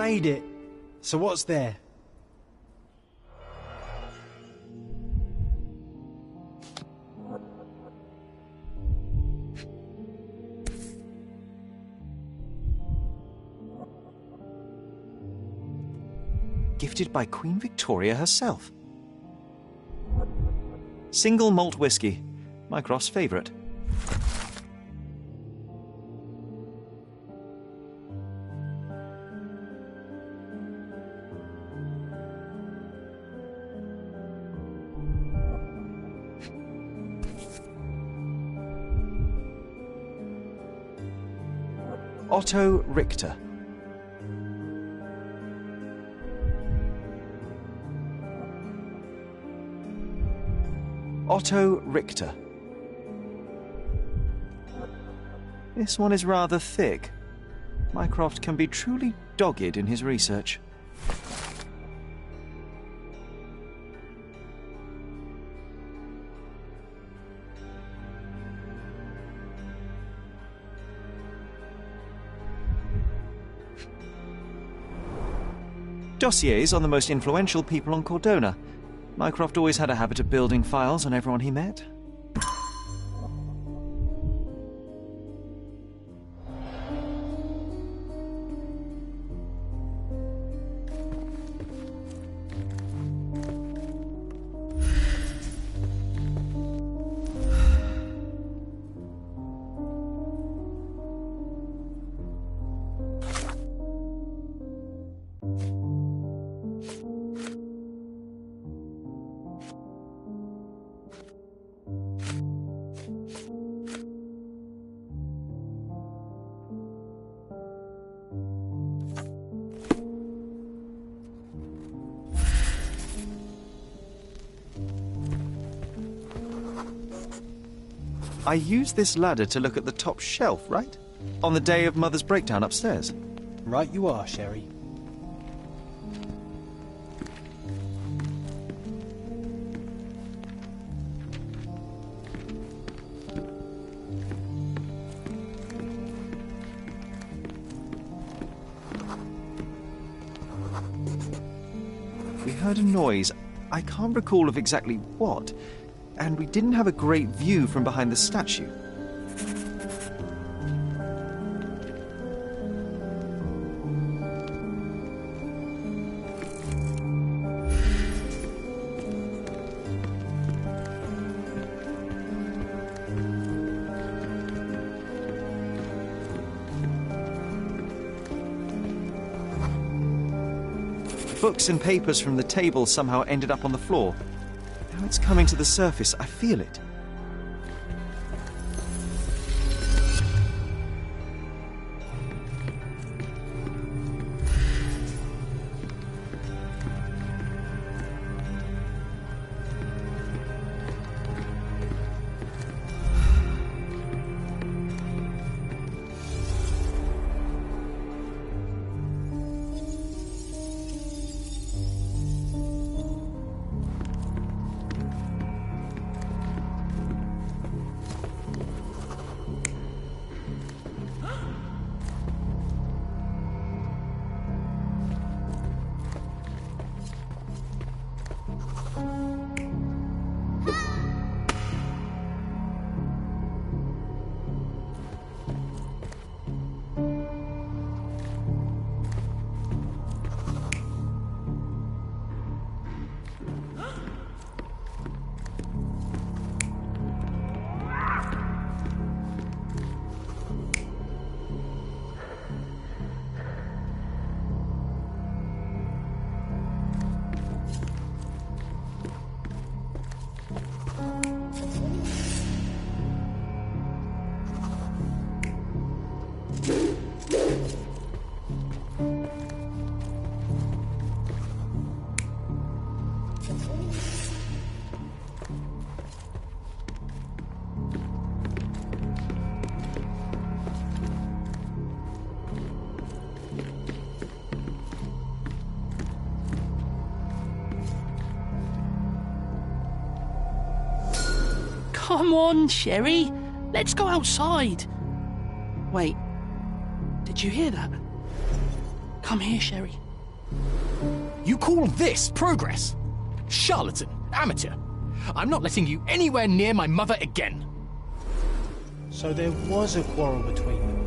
made it. So what's there? Gifted by Queen Victoria herself. Single malt whiskey. Mycroft's favourite. Otto Richter. Otto Richter. This one is rather thick. Mycroft can be truly dogged in his research. Dossiers on the most influential people on Cordona. Mycroft always had a habit of building files on everyone he met. I used this ladder to look at the top shelf, right? On the day of Mother's breakdown upstairs. Right you are, Sherry. We heard a noise. I can't recall of exactly what. And we didn't have a great view from behind the statue. Books and papers from the table somehow ended up on the floor. Now it's coming to the surface. I feel it. Come on, Sherry. Let's go outside. Wait, did you hear that? Come here, Sherry. You call this progress? Charlatan, amateur. I'm not letting you anywhere near my mother again. So there was a quarrel between them.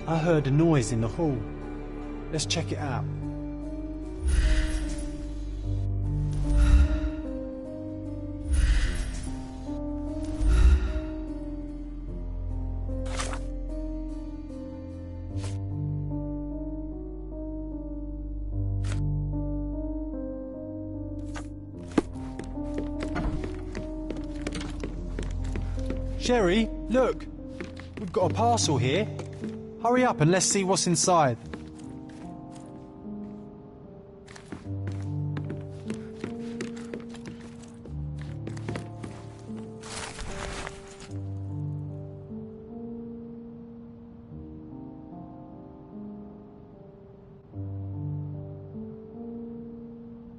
I heard a noise in the hall. Let's check it out. Sherry, look! We've got a parcel here. Hurry up and let's see what's inside.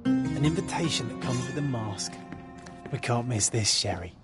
An invitation that comes with a mask. We can't miss this, Sherry.